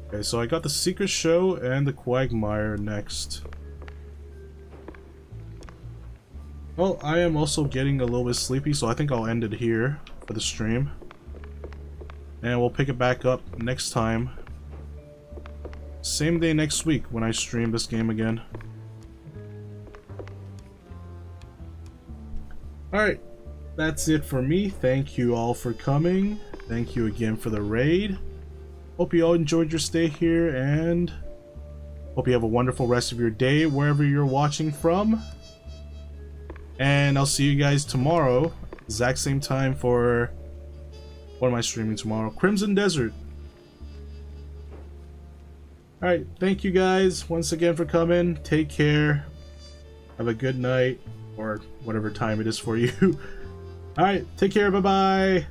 Okay, so I got the secret show and the Quagmire next. Well, I am also getting a little bit sleepy, so I think I'll end it here for the stream. And we'll pick it back up next time. Same day next week when I stream this game again. Alright, that's it for me. Thank you all for coming. Thank you again for the raid. Hope you all enjoyed your stay here, and hope you have a wonderful rest of your day wherever you're watching from. And I'll see you guys tomorrow, exact same time for... what am I streaming tomorrow? Crimson Desert. Alright, thank you guys once again for coming. Take care. Have a good night, or whatever time it is for you. Alright, take care, bye-bye.